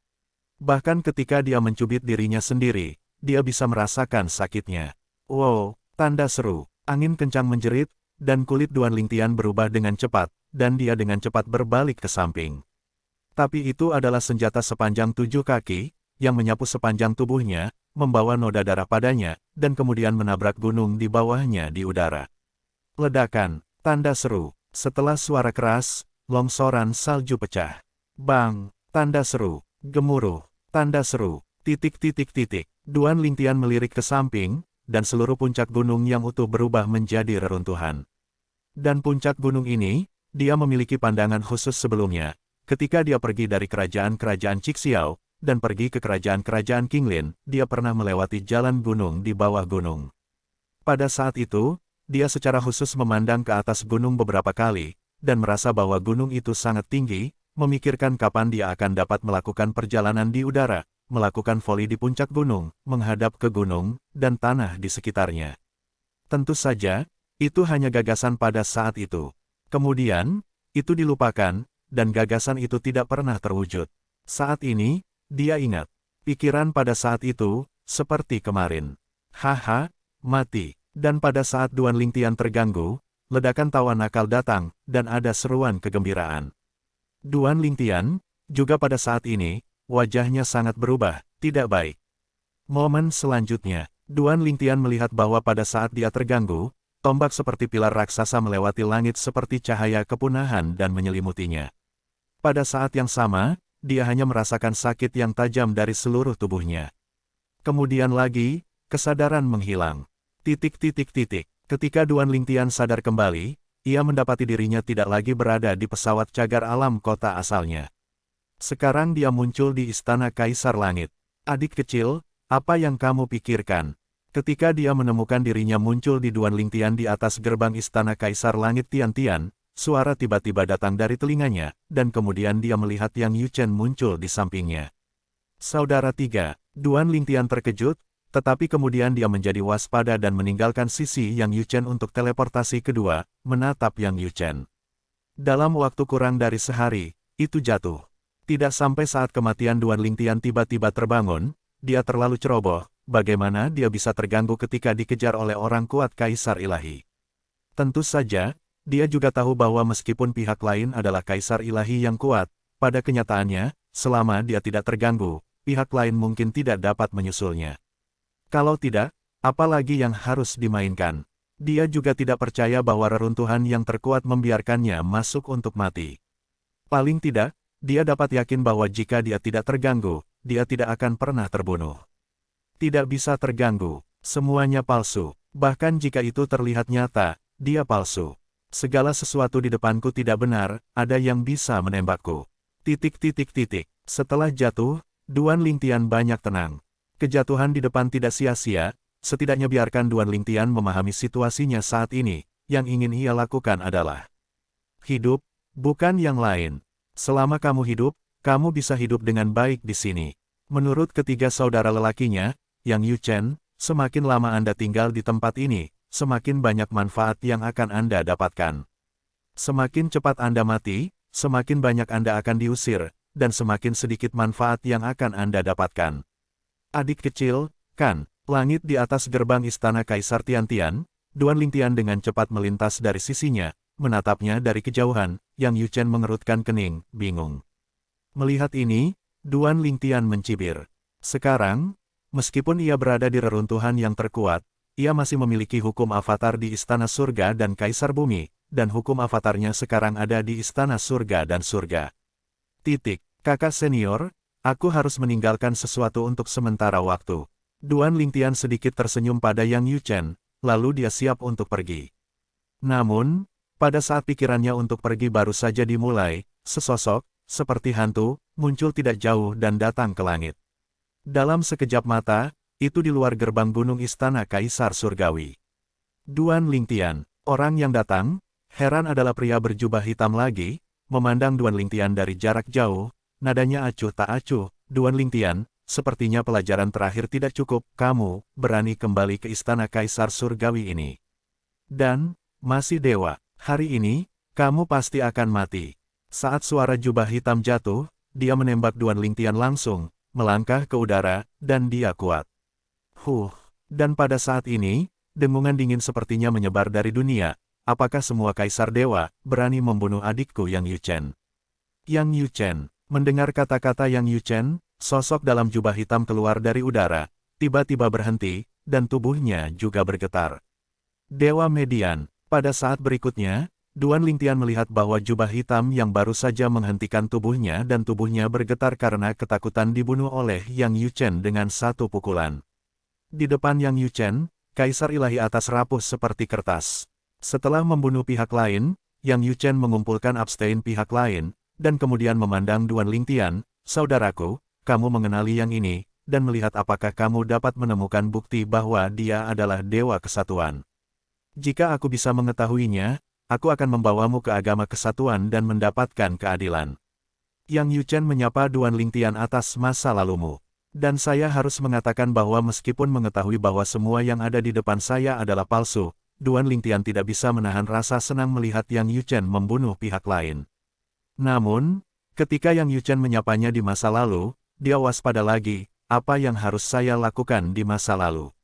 S1: Bahkan ketika dia mencubit dirinya sendiri, dia bisa merasakan sakitnya. Wow, tanda seru. Angin kencang menjerit, dan kulit Duan Lingtian berubah dengan cepat, dan dia dengan cepat berbalik ke samping. Tapi itu adalah senjata sepanjang 7 kaki, yang menyapu sepanjang tubuhnya, membawa noda darah padanya, dan kemudian menabrak gunung di bawahnya di udara. Ledakan, tanda seru. Setelah suara keras, longsoran salju pecah. Bang, tanda seru. Gemuruh. Tanda seru, titik. Duan Lingtian melirik ke samping, dan seluruh puncak gunung yang utuh berubah menjadi reruntuhan. Dan puncak gunung ini, dia memiliki pandangan khusus sebelumnya, ketika dia pergi dari kerajaan-kerajaan Cixiao, dan pergi ke kerajaan-kerajaan Qinglin, dia pernah melewati jalan gunung di bawah gunung. Pada saat itu, dia secara khusus memandang ke atas gunung beberapa kali, dan merasa bahwa gunung itu sangat tinggi, memikirkan kapan dia akan dapat melakukan perjalanan di udara, melakukan voli di puncak gunung, menghadap ke gunung, dan tanah di sekitarnya. Tentu saja, itu hanya gagasan pada saat itu. Kemudian, itu dilupakan, dan gagasan itu tidak pernah terwujud. Saat ini, dia ingat. Pikiran pada saat itu, seperti kemarin. Haha, mati. Dan pada saat Duan Lingtian terganggu, ledakan tawa nakal datang, dan ada seruan kegembiraan. Duan Lingtian, juga pada saat ini, wajahnya sangat berubah, tidak baik. Momen selanjutnya, Duan Lingtian melihat bahwa pada saat dia terganggu, tombak seperti pilar raksasa melewati langit seperti cahaya kepunahan dan menyelimutinya. Pada saat yang sama, dia hanya merasakan sakit yang tajam dari seluruh tubuhnya. Kemudian lagi, kesadaran menghilang. Ketika Duan Lingtian sadar kembali, ia mendapati dirinya tidak lagi berada di pesawat cagar alam kota asalnya. Sekarang dia muncul di istana Kaisar Langit. Adik kecil, apa yang kamu pikirkan? Ketika dia menemukan dirinya muncul di Duan Lingtian di atas gerbang istana Kaisar Langit Tian-Tian, suara tiba-tiba datang dari telinganya, dan kemudian dia melihat Yang Yuchen muncul di sampingnya. Saudara tiga, Duan Lingtian terkejut, tetapi kemudian dia menjadi waspada dan meninggalkan sisi Yang Yuchen untuk teleportasi kedua, menatap Yang Yuchen. Dalam waktu kurang dari sehari, itu jatuh. Tidak sampai saat kematian Duan Lingtian tiba-tiba terbangun, dia terlalu ceroboh, bagaimana dia bisa terganggu ketika dikejar oleh orang kuat Kaisar Ilahi. Tentu saja, dia juga tahu bahwa meskipun pihak lain adalah Kaisar Ilahi yang kuat, pada kenyataannya, selama dia tidak terganggu, pihak lain mungkin tidak dapat menyusulnya. Kalau tidak, apalagi yang harus dimainkan? Dia juga tidak percaya bahwa reruntuhan yang terkuat membiarkannya masuk untuk mati. Paling tidak, dia dapat yakin bahwa jika dia tidak terganggu, dia tidak akan pernah terbunuh. Tidak bisa terganggu, semuanya palsu, bahkan jika itu terlihat nyata, dia palsu. Segala sesuatu di depanku tidak benar, ada yang bisa menembakku. Setelah jatuh, Duan Lingtian banyak tenang. Kejatuhan di depan tidak sia-sia, setidaknya biarkan Duan Lingtian memahami situasinya saat ini, yang ingin ia lakukan adalah hidup, bukan yang lain. Selama kamu hidup, kamu bisa hidup dengan baik di sini. Menurut ketiga saudara lelakinya, Yang Yu Chen, semakin lama Anda tinggal di tempat ini, semakin banyak manfaat yang akan Anda dapatkan. Semakin cepat Anda mati, semakin banyak Anda akan diusir, dan semakin sedikit manfaat yang akan Anda dapatkan. Adik kecil, kan? Langit di atas gerbang istana Kaisar Tiantian, Duan Lingtian dengan cepat melintas dari sisinya, menatapnya dari kejauhan. Yang Yu Chen mengerutkan kening, bingung. Melihat ini, Duan Lingtian mencibir. Sekarang, meskipun ia berada di reruntuhan yang terkuat, ia masih memiliki hukum avatar di Istana Surga dan Kaisar Bumi, dan hukum avatarnya sekarang ada di Istana Surga dan Surga. Kakak senior, aku harus meninggalkan sesuatu untuk sementara waktu. Duan Lingtian sedikit tersenyum pada Yang Yu Chen, lalu dia siap untuk pergi. Namun, pada saat pikirannya untuk pergi baru saja dimulai, sesosok, seperti hantu, muncul tidak jauh dan datang ke langit. Dalam sekejap mata, itu di luar gerbang gunung istana Kaisar Surgawi. Duan Lingtian, orang yang datang, heran adalah pria berjubah hitam lagi, memandang Duan Lingtian dari jarak jauh, nadanya acuh tak acuh. Duan Lingtian, sepertinya pelajaran terakhir tidak cukup, kamu berani kembali ke istana Kaisar Surgawi ini. Dan, masih dewa. Hari ini, kamu pasti akan mati. Saat suara jubah hitam jatuh, dia menembak Duan Lingtian langsung, melangkah ke udara, dan dia kuat. Dan pada saat ini, dengungan dingin sepertinya menyebar dari dunia. Apakah semua kaisar dewa berani membunuh adikku Yang Yu Chen? Yang Yu Chen, mendengar kata-kata Yang Yu Chen, sosok dalam jubah hitam keluar dari udara, tiba-tiba berhenti, dan tubuhnya juga bergetar. Dewa Median. Pada saat berikutnya, Duan Lingtian melihat bahwa jubah hitam yang baru saja menghentikan tubuhnya dan tubuhnya bergetar karena ketakutan dibunuh oleh Yang Yu Chen dengan satu pukulan. Di depan Yang Yu Chen, Kaisar Ilahi atas rapuh seperti kertas. Setelah membunuh pihak lain, Yang Yu Chen mengumpulkan abstain pihak lain, dan kemudian memandang Duan Lingtian, saudaraku, kamu mengenali yang ini, dan melihat apakah kamu dapat menemukan bukti bahwa dia adalah Dewa Kesatuan. Jika aku bisa mengetahuinya, aku akan membawamu ke agama kesatuan dan mendapatkan keadilan. Yang Yu Chen menyapa Duan Lingtian atas masa lalumu. Dan saya harus mengatakan bahwa meskipun mengetahui bahwa semua yang ada di depan saya adalah palsu, Duan Lingtian tidak bisa menahan rasa senang melihat Yang Yu Chen membunuh pihak lain. Namun, ketika Yang Yu Chen menyapanya di masa lalu, dia waspada lagi, apa yang harus saya lakukan di masa lalu?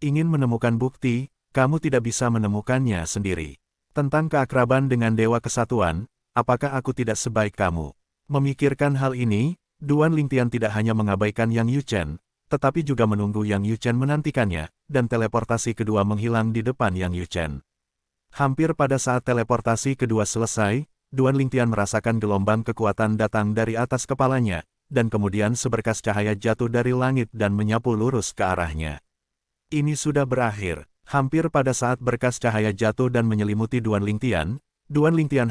S1: Ingin menemukan bukti, kamu tidak bisa menemukannya sendiri. Tentang keakraban dengan Dewa Kesatuan, apakah aku tidak sebaik kamu? Memikirkan hal ini, Duan Lingtian tidak hanya mengabaikan Yang Yu Chen, tetapi juga menunggu Yang Yu Chen menantikannya, dan teleportasi kedua menghilang di depan Yang Yu Chen. Hampir pada saat teleportasi kedua selesai, Duan Lingtian merasakan gelombang kekuatan datang dari atas kepalanya, dan kemudian seberkas cahaya jatuh dari langit dan menyapu lurus ke arahnya. Ini sudah berakhir. Hampir pada saat berkas cahaya jatuh dan menyelimuti Duan Lingtian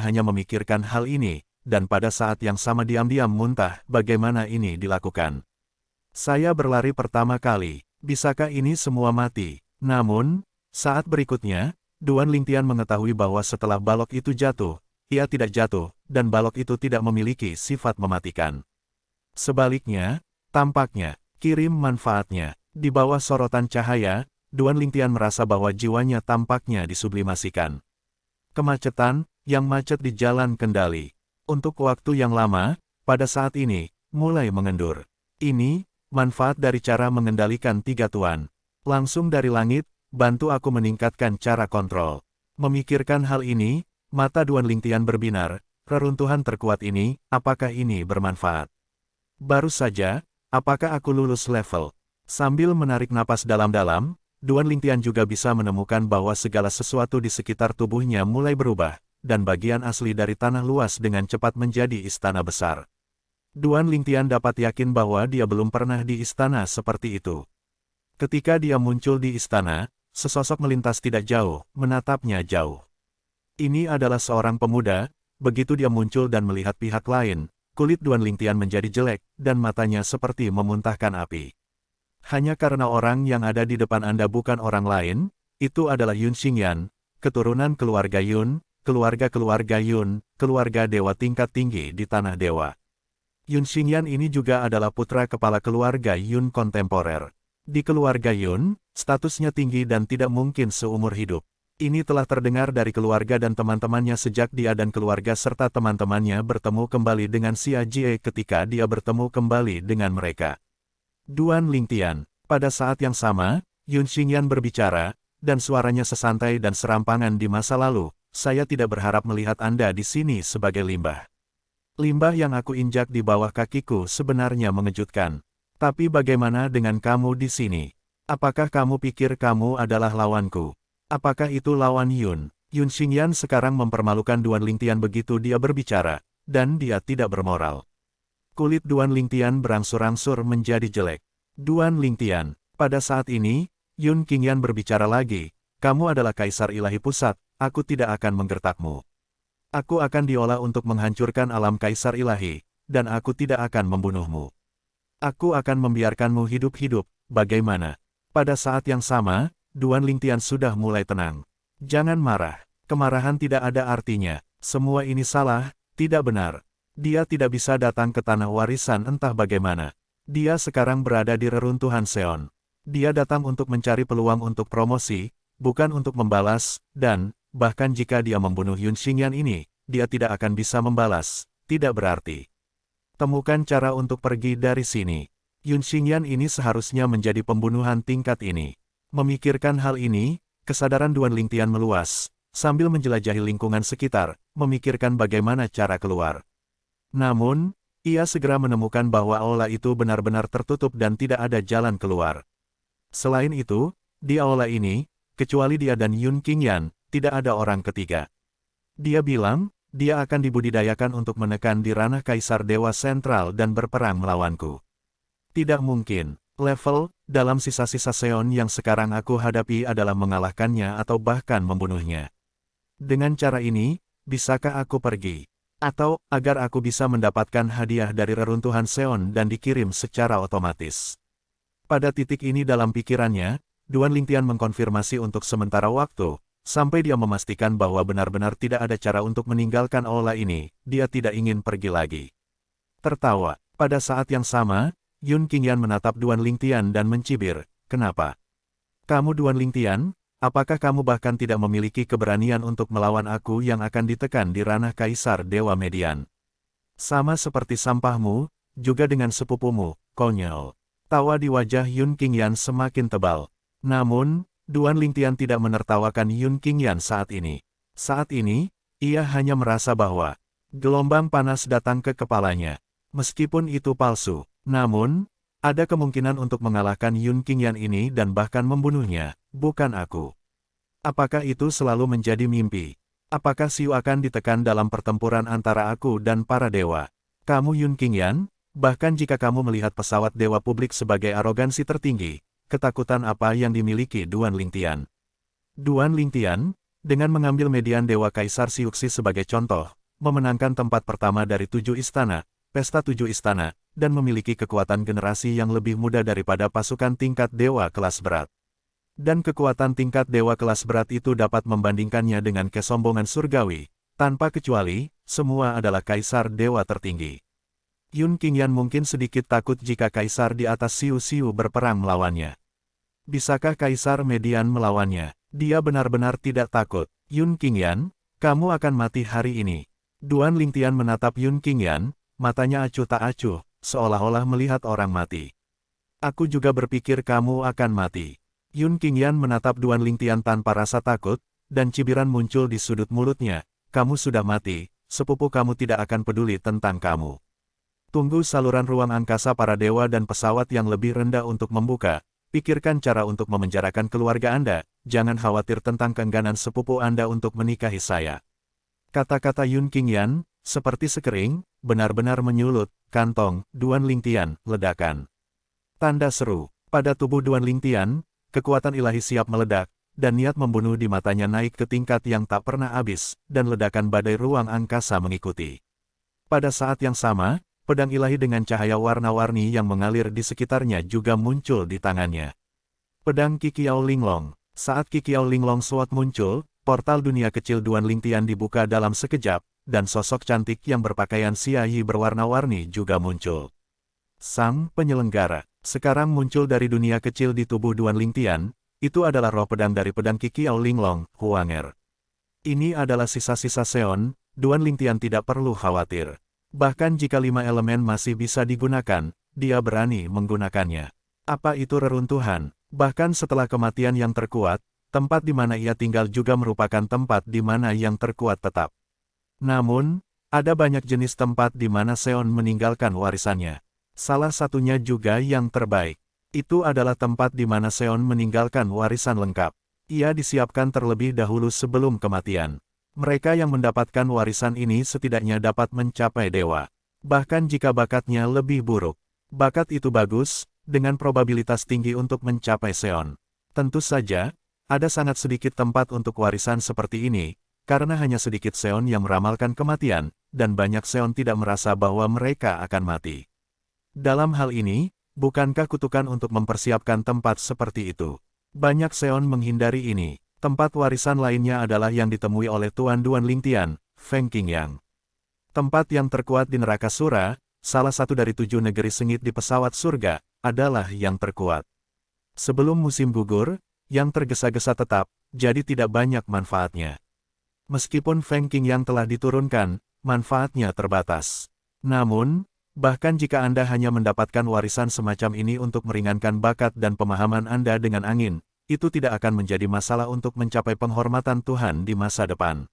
S1: hanya memikirkan hal ini, dan pada saat yang sama diam-diam muntah bagaimana ini dilakukan. Saya berlari pertama kali, bisakah ini semua mati? Namun, saat berikutnya, Duan Lingtian mengetahui bahwa setelah balok itu jatuh, ia tidak jatuh, dan balok itu tidak memiliki sifat mematikan. Sebaliknya, tampaknya, kirim manfaatnya, di bawah sorotan cahaya, Duan Lingtian merasa bahwa jiwanya tampaknya disublimasikan. Kemacetan, yang macet di jalan kendali. Untuk waktu yang lama, pada saat ini, mulai mengendur. Ini, manfaat dari cara mengendalikan tiga tuan. Langsung dari langit, bantu aku meningkatkan cara kontrol. Memikirkan hal ini, mata Duan Lingtian berbinar, reruntuhan terkuat ini, apakah ini bermanfaat? Baru saja, apakah aku lulus level? Sambil menarik napas dalam-dalam, Duan Lingtian juga bisa menemukan bahwa segala sesuatu di sekitar tubuhnya mulai berubah, dan bagian asli dari tanah luas dengan cepat menjadi istana besar. Duan Lingtian dapat yakin bahwa dia belum pernah di istana seperti itu. Ketika dia muncul di istana, sesosok melintas tidak jauh, menatapnya jauh. Ini adalah seorang pemuda, begitu dia muncul dan melihat pihak lain, kulit Duan Lingtian menjadi jelek, dan matanya seperti memuntahkan api. Hanya karena orang yang ada di depan Anda bukan orang lain, itu adalah Yun Xingyan, keturunan keluarga Yun, keluarga Yun, keluarga dewa tingkat tinggi di Tanah Dewa. Yun Xingyan ini juga adalah putra kepala keluarga Yun kontemporer. Di keluarga Yun, statusnya tinggi dan tidak mungkin seumur hidup. Ini telah terdengar dari keluarga dan teman-temannya sejak dia dan keluarga serta teman-temannya bertemu kembali dengan Xia Jie ketika dia bertemu kembali dengan mereka. Duan Lingtian, pada saat yang sama, Yun Xingyan berbicara, dan suaranya sesantai dan serampangan di masa lalu, saya tidak berharap melihat Anda di sini sebagai limbah. Limbah yang aku injak di bawah kakiku sebenarnya mengejutkan. Tapi bagaimana dengan kamu di sini? Apakah kamu pikir kamu adalah lawanku? Apakah itu lawan Yun? Yun Xingyan sekarang mempermalukan Duan Lingtian begitu dia berbicara, dan dia tidak bermoral. Kulit Duan Lingtian berangsur-angsur menjadi jelek. Duan Lingtian, pada saat ini, Yun Qingyan berbicara lagi, kamu adalah kaisar ilahi pusat, aku tidak akan menggertakmu. Aku akan diolah untuk menghancurkan alam kaisar ilahi, dan aku tidak akan membunuhmu. Aku akan membiarkanmu hidup-hidup, bagaimana? Pada saat yang sama, Duan Lingtian sudah mulai tenang. Jangan marah, kemarahan tidak ada artinya, semua ini salah, tidak benar. Dia tidak bisa datang ke tanah warisan entah bagaimana. Dia sekarang berada di reruntuhan Seon. Dia datang untuk mencari peluang untuk promosi, bukan untuk membalas, dan, bahkan jika dia membunuh Yun Xingyan ini, dia tidak akan bisa membalas, tidak berarti. Temukan cara untuk pergi dari sini. Yun Xingyan ini seharusnya menjadi pembunuhan tingkat ini. Memikirkan hal ini, kesadaran Duan Lingtian meluas, sambil menjelajahi lingkungan sekitar, memikirkan bagaimana cara keluar. Namun, ia segera menemukan bahwa aula itu benar-benar tertutup dan tidak ada jalan keluar. Selain itu, di aula ini, kecuali dia dan Yun Qingyan, tidak ada orang ketiga. Dia bilang, dia akan dibudidayakan untuk menekan di ranah Kaisar Dewa Sentral dan berperang melawanku. Tidak mungkin, level, dalam sisa-sisa Seon yang sekarang aku hadapi adalah mengalahkannya atau bahkan membunuhnya. Dengan cara ini, bisakah aku pergi? Atau, agar aku bisa mendapatkan hadiah dari reruntuhan Seon dan dikirim secara otomatis. Pada titik ini dalam pikirannya, Duan Lingtian mengkonfirmasi untuk sementara waktu, sampai dia memastikan bahwa benar-benar tidak ada cara untuk meninggalkan aula ini, dia tidak ingin pergi lagi. Tertawa, pada saat yang sama, Yun Qingyan menatap Duan Lingtian dan mencibir, kenapa? Kamu Duan Lingtian, apakah kamu bahkan tidak memiliki keberanian untuk melawan aku yang akan ditekan di ranah Kaisar Dewa Median? Sama seperti sampahmu, juga dengan sepupumu, konyol. Tawa di wajah Yun Qingyan semakin tebal. Namun, Duan Lingtian tidak menertawakan Yun Qingyan saat ini. Saat ini, ia hanya merasa bahwa gelombang panas datang ke kepalanya. Meskipun itu palsu, namun, ada kemungkinan untuk mengalahkan Yun Qingyan ini dan bahkan membunuhnya, bukan aku. Apakah itu selalu menjadi mimpi? Apakah Xiu akan ditekan dalam pertempuran antara aku dan para dewa? Kamu Yun Qingyan, bahkan jika kamu melihat pesawat dewa publik sebagai arogansi tertinggi, ketakutan apa yang dimiliki Duan Lingtian? Duan Lingtian, dengan mengambil median Dewa Kaisar Siuxi sebagai contoh, memenangkan tempat pertama dari 7 istana, pesta 7 istana, dan memiliki kekuatan generasi yang lebih muda daripada pasukan tingkat dewa kelas berat. Dan kekuatan tingkat dewa kelas berat itu dapat membandingkannya dengan kesombongan surgawi, tanpa kecuali, semua adalah kaisar dewa tertinggi. Yun Qingyan mungkin sedikit takut jika kaisar di atas Siu-Siu berperang melawannya. Bisakah kaisar Median melawannya? Dia benar-benar tidak takut. Yun Qingyan, kamu akan mati hari ini. Duan Lingtian menatap Yun Qingyan, matanya acuh tak acuh, seolah-olah melihat orang mati. Aku juga berpikir kamu akan mati. Yun Qingyan menatap Duan Lingtian tanpa rasa takut, dan cibiran muncul di sudut mulutnya. Kamu sudah mati, sepupu kamu tidak akan peduli tentang kamu. Tunggu saluran ruang angkasa para dewa dan pesawat yang lebih rendah untuk membuka. Pikirkan cara untuk memenjarakan keluarga Anda, jangan khawatir tentang keengganan sepupu Anda untuk menikahi saya. Kata-kata Yun Qingyan, seperti sekering, benar-benar menyulut, kantong, Duan Lingtian, ledakan. Tanda seru, pada tubuh Duan Lingtian, kekuatan ilahi siap meledak, dan niat membunuh di matanya naik ke tingkat yang tak pernah habis, dan ledakan badai ruang angkasa mengikuti. Pada saat yang sama, pedang ilahi dengan cahaya warna-warni yang mengalir di sekitarnya juga muncul di tangannya. Pedang Qiqiao Linglong. Saat Qiqiao Linglong Sword muncul, portal dunia kecil Duan Lingtian dibuka dalam sekejap, dan sosok cantik yang berpakaian siayi berwarna-warni juga muncul. Sang penyelenggara, sekarang muncul dari dunia kecil di tubuh Duan Lingtian, itu adalah roh pedang dari pedang Qiqiao Linglong, Huanger. Ini adalah sisa-sisa Seon, Duan Lingtian tidak perlu khawatir. Bahkan jika 5 elemen masih bisa digunakan, dia berani menggunakannya. Apa itu reruntuhan? Bahkan setelah kematian yang terkuat, tempat di mana ia tinggal juga merupakan tempat di mana yang terkuat tetap. Namun, ada banyak jenis tempat di mana Seon meninggalkan warisannya. Salah satunya juga yang terbaik. Itu adalah tempat di mana Seon meninggalkan warisan lengkap. Ia disiapkan terlebih dahulu sebelum kematian. Mereka yang mendapatkan warisan ini setidaknya dapat mencapai dewa. Bahkan jika bakatnya lebih buruk. Bakat itu bagus, dengan probabilitas tinggi untuk mencapai Seon. Tentu saja, ada sangat sedikit tempat untuk warisan seperti ini, karena hanya sedikit Seon yang meramalkan kematian, dan banyak Seon tidak merasa bahwa mereka akan mati. Dalam hal ini, bukankah kutukan untuk mempersiapkan tempat seperti itu? Banyak Seon menghindari ini. Tempat warisan lainnya adalah yang ditemui oleh Tuan Duan Lingtian, Feng Qingyang. Tempat yang terkuat di neraka Sura, salah satu dari 7 negeri sengit di pesawat surga, adalah yang terkuat. Sebelum musim gugur, yang tergesa-gesa tetap, jadi tidak banyak manfaatnya. Meskipun Feng Qingyang telah diturunkan, manfaatnya terbatas. Namun, bahkan jika Anda hanya mendapatkan warisan semacam ini untuk meringankan bakat dan pemahaman Anda dengan angin, itu tidak akan menjadi masalah untuk mencapai penghormatan Tuhan di masa depan.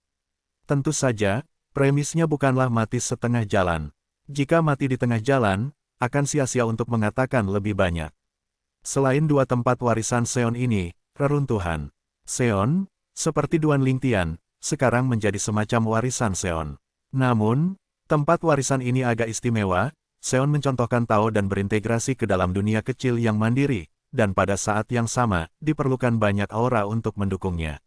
S1: Tentu saja, premisnya bukanlah mati setengah jalan. Jika mati di tengah jalan, akan sia-sia untuk mengatakan lebih banyak. Selain 2 tempat warisan Seon ini, reruntuhan Seon, seperti Duan Lingtian, sekarang menjadi semacam warisan Seon. Namun, tempat warisan ini agak istimewa. Seon mencontohkan Tao dan berintegrasi ke dalam dunia kecil yang mandiri, dan pada saat yang sama, diperlukan banyak aura untuk mendukungnya.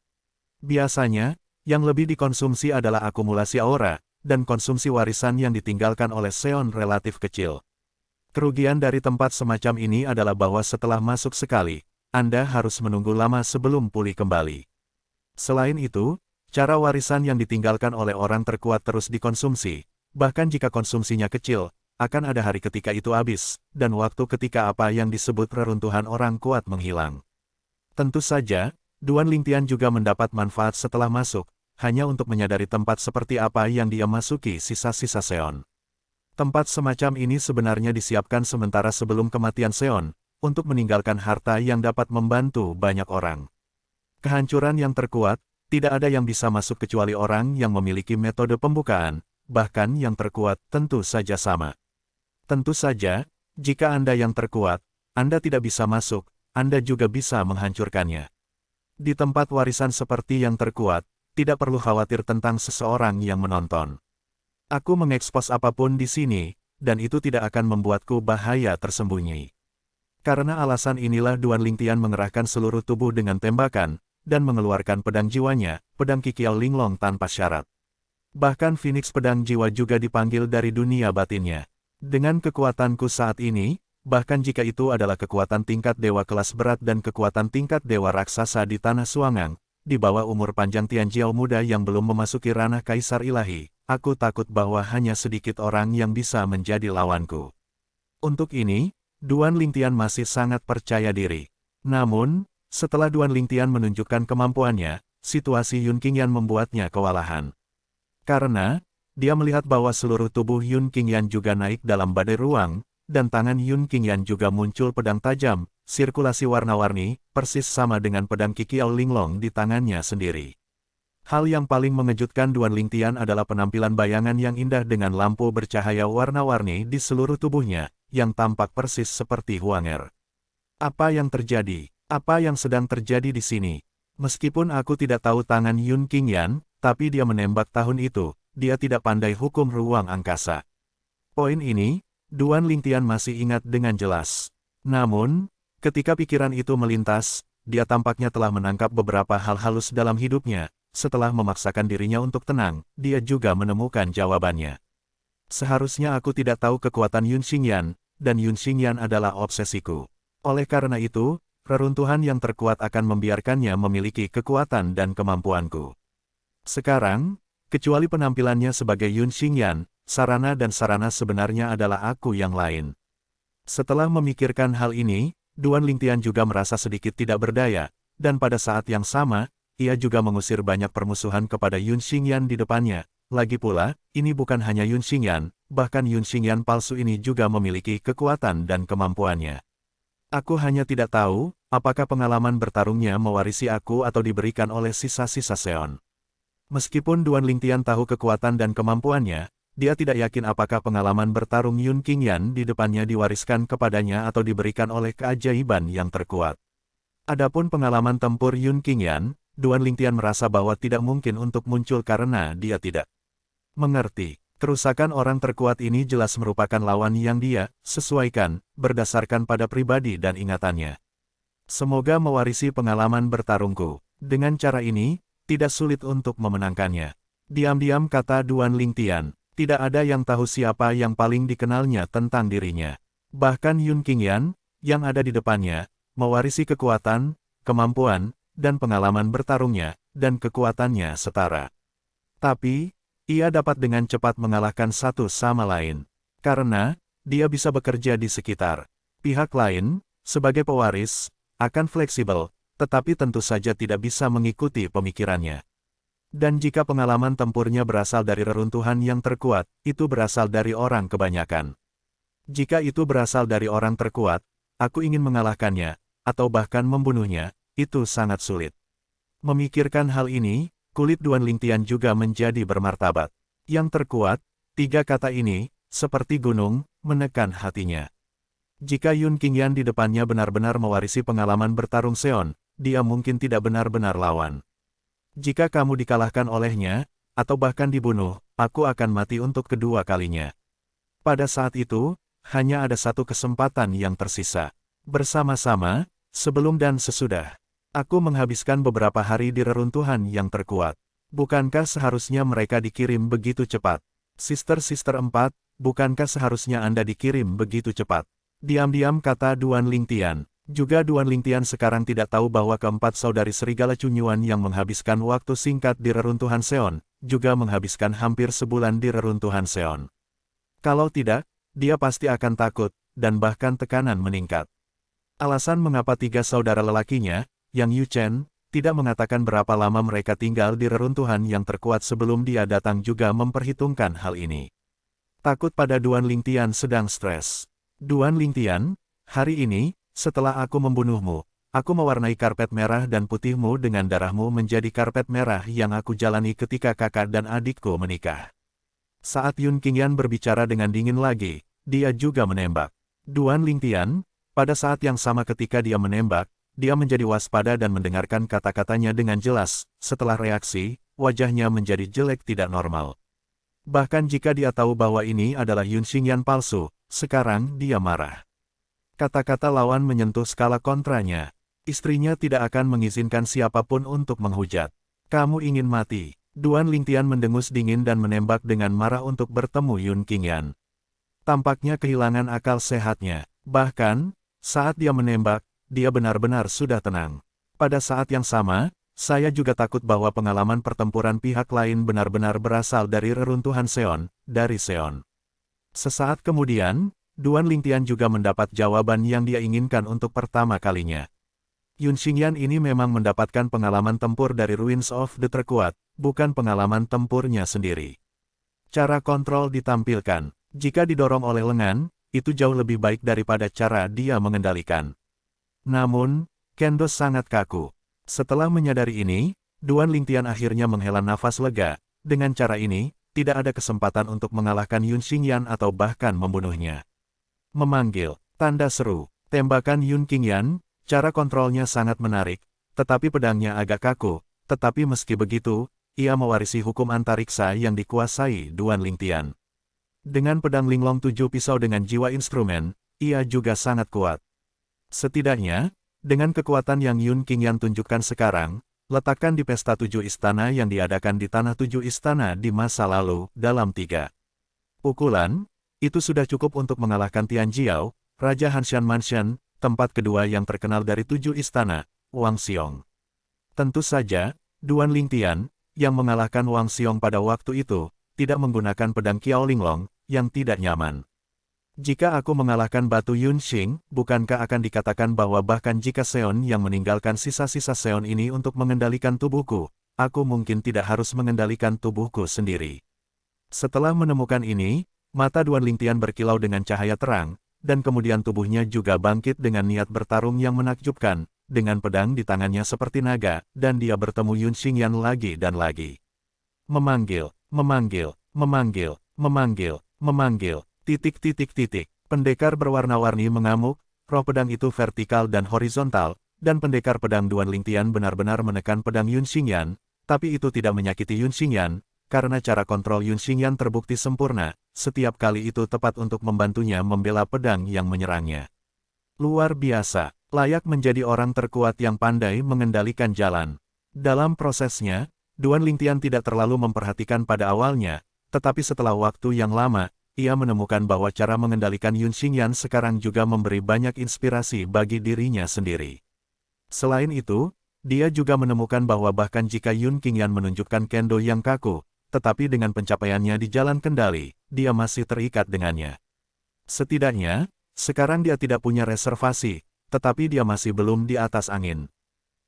S1: Biasanya, yang lebih dikonsumsi adalah akumulasi aura, dan konsumsi warisan yang ditinggalkan oleh Seon relatif kecil. Kerugian dari tempat semacam ini adalah bahwa setelah masuk sekali, Anda harus menunggu lama sebelum pulih kembali. Selain itu, cara warisan yang ditinggalkan oleh orang terkuat terus dikonsumsi, bahkan jika konsumsinya kecil, akan ada hari ketika itu habis, dan waktu ketika apa yang disebut reruntuhan orang kuat menghilang. Tentu saja, Duan Lingtian juga mendapat manfaat setelah masuk, hanya untuk menyadari tempat seperti apa yang dia masuki sisa-sisa Seon. Tempat semacam ini sebenarnya disiapkan sementara sebelum kematian Seon, untuk meninggalkan harta yang dapat membantu banyak orang. Kehancuran yang terkuat, tidak ada yang bisa masuk kecuali orang yang memiliki metode pembukaan, bahkan yang terkuat tentu saja sama. Tentu saja, jika Anda yang terkuat, Anda tidak bisa masuk, Anda juga bisa menghancurkannya. Di tempat warisan seperti yang terkuat, tidak perlu khawatir tentang seseorang yang menonton. Aku mengekspos apapun di sini, dan itu tidak akan membuatku bahaya tersembunyi. Karena alasan inilah Duan Lingtian mengerahkan seluruh tubuh dengan tembakan, dan mengeluarkan pedang jiwanya, pedang Qiqiao Linglong tanpa syarat. Bahkan Phoenix pedang jiwa juga dipanggil dari dunia batinnya. Dengan kekuatanku saat ini, bahkan jika itu adalah kekuatan tingkat dewa kelas berat dan kekuatan tingkat dewa raksasa di Tanah Suangang, di bawah umur panjang Tianjiao muda yang belum memasuki ranah kaisar ilahi, aku takut bahwa hanya sedikit orang yang bisa menjadi lawanku. Untuk ini, Duan Lingtian masih sangat percaya diri. Namun, setelah Duan Lingtian menunjukkan kemampuannya, situasi Yun Qingyan membuatnya kewalahan. Karena, dia melihat bahwa seluruh tubuh Yun Qingyan juga naik dalam badai ruang, dan tangan Yun Qingyan juga muncul pedang tajam, sirkulasi warna-warni, persis sama dengan pedang Qiqiao Linglong di tangannya sendiri. Hal yang paling mengejutkan Duan Lingtian adalah penampilan bayangan yang indah dengan lampu bercahaya warna-warni di seluruh tubuhnya, yang tampak persis seperti Huanger. Apa yang terjadi? Apa yang sedang terjadi di sini? Meskipun aku tidak tahu tangan Yun Qingyan, tapi dia menembak tahun itu, dia tidak pandai hukum ruang angkasa. Poin ini, Duan Lingtian masih ingat dengan jelas. Namun, ketika pikiran itu melintas, dia tampaknya telah menangkap beberapa hal halus dalam hidupnya. Setelah memaksakan dirinya untuk tenang, dia juga menemukan jawabannya. Seharusnya aku tidak tahu kekuatan Yun Xingyan, dan Yun Xingyan adalah obsesiku. Oleh karena itu, reruntuhan yang terkuat akan membiarkannya memiliki kekuatan dan kemampuanku. Sekarang, kecuali penampilannya sebagai Yun Xingyan, sarana dan sarana sebenarnya adalah aku yang lain. Setelah memikirkan hal ini, Duan Lingtian juga merasa sedikit tidak berdaya, dan pada saat yang sama, ia juga mengusir banyak permusuhan kepada Yun Xingyan di depannya. Lagi pula, ini bukan hanya Yun Xingyan, bahkan Yun Xingyan palsu ini juga memiliki kekuatan dan kemampuannya. Aku hanya tidak tahu, apakah pengalaman bertarungnya mewarisi aku atau diberikan oleh sisa-sisa Seon. Meskipun Duan Lingtian tahu kekuatan dan kemampuannya, dia tidak yakin apakah pengalaman bertarung Yun Qingyan di depannya diwariskan kepadanya atau diberikan oleh keajaiban yang terkuat. Adapun pengalaman tempur Yun Qingyan, Duan Lingtian merasa bahwa tidak mungkin untuk muncul karena dia tidak mengerti. Kerusakan orang terkuat ini jelas merupakan lawan yang dia sesuaikan, berdasarkan pada pribadi dan ingatannya. Semoga mewarisi pengalaman bertarungku. Dengan cara ini, tidak sulit untuk memenangkannya. Diam-diam kata Duan Lingtian, tidak ada yang tahu siapa yang paling dikenalnya tentang dirinya. Bahkan Yun Qingyan, yang ada di depannya, mewarisi kekuatan, kemampuan, dan pengalaman bertarungnya, dan kekuatannya setara. Tapi, ia dapat dengan cepat mengalahkan satu sama lain. Karena, dia bisa bekerja di sekitar pihak lain, sebagai pewaris, akan fleksibel, tetapi tentu saja tidak bisa mengikuti pemikirannya. Dan jika pengalaman tempurnya berasal dari reruntuhan yang terkuat, itu berasal dari orang kebanyakan. Jika itu berasal dari orang terkuat, aku ingin mengalahkannya, atau bahkan membunuhnya, itu sangat sulit. Memikirkan hal ini, kulit Duan Lingtian juga menjadi bermartabat. Yang terkuat, tiga kata ini, seperti gunung, menekan hatinya. Jika Yun Qingyan di depannya benar-benar mewarisi pengalaman bertarung Seon, dia mungkin tidak benar-benar lawan. Jika kamu dikalahkan olehnya, atau bahkan dibunuh, aku akan mati untuk kedua kalinya. Pada saat itu, hanya ada satu kesempatan yang tersisa. Bersama-sama, sebelum dan sesudah. Aku menghabiskan beberapa hari di reruntuhan yang terkuat. Bukankah seharusnya mereka dikirim begitu cepat? Sister-sister 4, bukankah seharusnya Anda dikirim begitu cepat? Diam-diam kata Duan Lingtian. Juga Duan Lingtian sekarang tidak tahu bahwa keempat saudari serigala Cunyuan yang menghabiskan waktu singkat di reruntuhan Seon, juga menghabiskan hampir sebulan di reruntuhan Seon. Kalau tidak, dia pasti akan takut, dan bahkan tekanan meningkat. Alasan mengapa tiga saudara lelakinya, Yang Yu Chen, tidak mengatakan berapa lama mereka tinggal di reruntuhan yang terkuat sebelum dia datang juga memperhitungkan hal ini. Takut pada Duan Lingtian sedang stres. Duan Lingtian, hari ini, setelah aku membunuhmu, aku mewarnai karpet merah dan putihmu dengan darahmu menjadi karpet merah yang aku jalani ketika kakak dan adikku menikah. Saat Yun Qingyan berbicara dengan dingin lagi, dia juga menembak. Duan Lingtian, pada saat yang sama ketika dia menembak, dia menjadi waspada dan mendengarkan kata-katanya dengan jelas. Setelah reaksi, wajahnya menjadi jelek tidak normal. Bahkan jika dia tahu bahwa ini adalah Yun Xingyan palsu, sekarang dia marah. Kata-kata lawan menyentuh skala kontranya. Istrinya tidak akan mengizinkan siapapun untuk menghujat. Kamu ingin mati. Duan Lingtian mendengus dingin dan menembak dengan marah untuk bertemu Yun Qingyan. Tampaknya kehilangan akal sehatnya. Bahkan, saat dia menembak, dia benar-benar sudah tenang. Pada saat yang sama, saya juga takut bahwa pengalaman pertempuran pihak lain benar-benar berasal dari reruntuhan Seon, dari Seon. Sesaat kemudian, Duan Lingtian juga mendapat jawaban yang dia inginkan untuk pertama kalinya. Yun Xingyan ini memang mendapatkan pengalaman tempur dari Ruins of the terkuat, bukan pengalaman tempurnya sendiri. Cara kontrol ditampilkan. Jika didorong oleh lengan, itu jauh lebih baik daripada cara dia mengendalikan. Namun, Kendo sangat kaku. Setelah menyadari ini, Duan Lingtian akhirnya menghela nafas lega. Dengan cara ini, tidak ada kesempatan untuk mengalahkan Yun Xingyan atau bahkan membunuhnya. Memanggil, tanda seru, tembakan Yun Qingyan, cara kontrolnya sangat menarik, tetapi pedangnya agak kaku, tetapi meski begitu, ia mewarisi hukum antariksa yang dikuasai Duan Lingtian. Dengan pedang Linglong 7 pisau dengan jiwa instrumen, ia juga sangat kuat. Setidaknya, dengan kekuatan yang Yun Qingyan tunjukkan sekarang, letakkan di pesta 7 istana yang diadakan di Tanah 7 Istana di masa lalu, dalam 3 pukulan, itu sudah cukup untuk mengalahkan Tian Jiao, Raja Hanshan Mansion, tempat kedua yang terkenal dari 7 istana, Wang Xiong. Tentu saja, Duan Lingtian, yang mengalahkan Wang Xiong pada waktu itu, tidak menggunakan pedang Qiao Linglong, yang tidak nyaman. Jika aku mengalahkan batu Yun Xing, bukankah akan dikatakan bahwa bahkan jika Seon yang meninggalkan sisa-sisa Seon ini untuk mengendalikan tubuhku, aku mungkin tidak harus mengendalikan tubuhku sendiri. Setelah menemukan ini, mata Duan Lingtian berkilau dengan cahaya terang, dan kemudian tubuhnya juga bangkit dengan niat bertarung yang menakjubkan, dengan pedang di tangannya seperti naga, dan dia bertemu Yun Xingyan lagi dan lagi. Memanggil, memanggil, memanggil, memanggil, memanggil, titik. Pendekar berwarna-warni mengamuk, roh pedang itu vertikal dan horizontal, dan pendekar pedang Duan Lingtian benar-benar menekan pedang Yun Xingyan, tapi itu tidak menyakiti Yun Xingyan, karena cara kontrol Yun Xingyan terbukti sempurna, setiap kali itu tepat untuk membantunya membela pedang yang menyerangnya. Luar biasa, layak menjadi orang terkuat yang pandai mengendalikan jalan. Dalam prosesnya, Duan Lingtian tidak terlalu memperhatikan pada awalnya, tetapi setelah waktu yang lama, ia menemukan bahwa cara mengendalikan Yun Xingyan sekarang juga memberi banyak inspirasi bagi dirinya sendiri. Selain itu, dia juga menemukan bahwa bahkan jika Yun Qingyan menunjukkan kendo yang kaku, tetapi dengan pencapaiannya di jalan kendali, dia masih terikat dengannya. Setidaknya, sekarang dia tidak punya reservasi, tetapi dia masih belum di atas angin.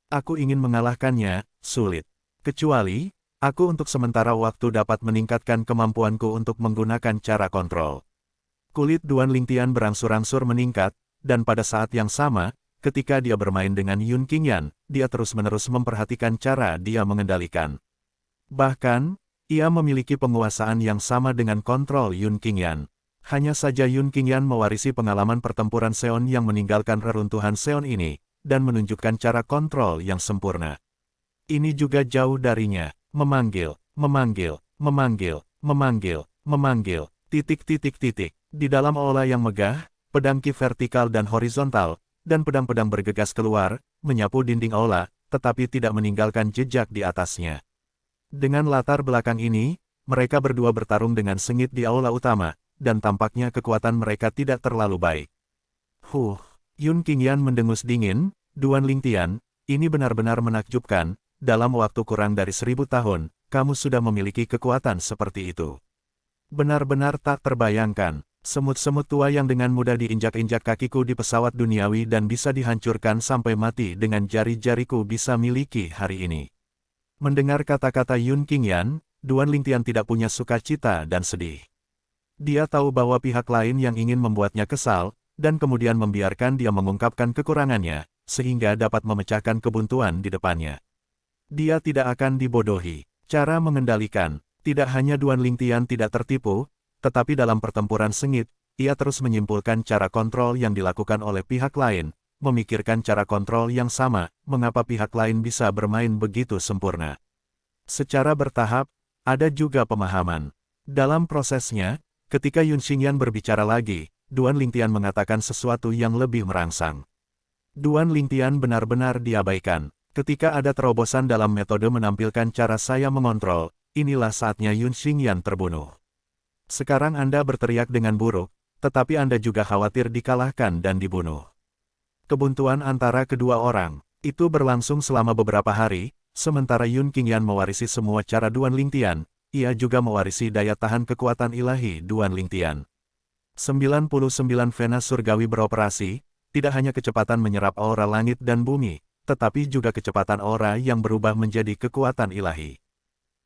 S1: Aku ingin mengalahkannya, sulit. Kecuali, aku untuk sementara waktu dapat meningkatkan kemampuanku untuk menggunakan cara kontrol. Kulit Duan Lingtian berangsur-angsur meningkat, dan pada saat yang sama, ketika dia bermain dengan Yun Qingyan, dia terus-menerus memperhatikan cara dia mengendalikan. Bahkan, ia memiliki penguasaan yang sama dengan kontrol Yun Qingyan. Hanya saja Yun Qingyan mewarisi pengalaman pertempuran Seon yang meninggalkan reruntuhan Seon ini, dan menunjukkan cara kontrol yang sempurna. Ini juga jauh darinya. Memanggil, memanggil, memanggil, memanggil, memanggil, titik. Di dalam aula yang megah, pedang ki vertikal dan horizontal, dan pedang-pedang bergegas keluar, menyapu dinding aula, tetapi tidak meninggalkan jejak di atasnya. Dengan latar belakang ini, mereka berdua bertarung dengan sengit di aula utama, dan tampaknya kekuatan mereka tidak terlalu baik. Yun Qingyan mendengus dingin, Duan Lingtian, ini benar-benar menakjubkan. Dalam waktu kurang dari 1000 tahun, kamu sudah memiliki kekuatan seperti itu. Benar-benar tak terbayangkan, semut-semut tua yang dengan mudah diinjak-injak kakiku di pesawat duniawi dan bisa dihancurkan sampai mati dengan jari-jariku bisa miliki hari ini. Mendengar kata-kata Yun Qingyan, Duan Lingtian tidak punya sukacita dan sedih. Dia tahu bahwa pihak lain yang ingin membuatnya kesal, dan kemudian membiarkan dia mengungkapkan kekurangannya, sehingga dapat memecahkan kebuntuan di depannya. Dia tidak akan dibodohi. Cara mengendalikan, tidak hanya Duan Lingtian tidak tertipu, tetapi dalam pertempuran sengit, ia terus menyimpulkan cara kontrol yang dilakukan oleh pihak lain, memikirkan cara kontrol yang sama, mengapa pihak lain bisa bermain begitu sempurna. Secara bertahap, ada juga pemahaman. Dalam prosesnya, ketika Yun Xingyan berbicara lagi, Duan Lingtian mengatakan sesuatu yang lebih merangsang. Duan Lingtian benar-benar diabaikan. Ketika ada terobosan dalam metode menampilkan cara saya mengontrol, inilah saatnya Yun Xingyan terbunuh. Sekarang Anda berteriak dengan buruk, tetapi Anda juga khawatir dikalahkan dan dibunuh. Kebuntuan antara kedua orang, itu berlangsung selama beberapa hari, sementara Yun Qingyan mewarisi semua cara Duan Lingtian, ia juga mewarisi daya tahan kekuatan ilahi Duan Lingtian. 99 Vena surgawi beroperasi, tidak hanya kecepatan menyerap aura langit dan bumi, tetapi juga kecepatan aura yang berubah menjadi kekuatan ilahi.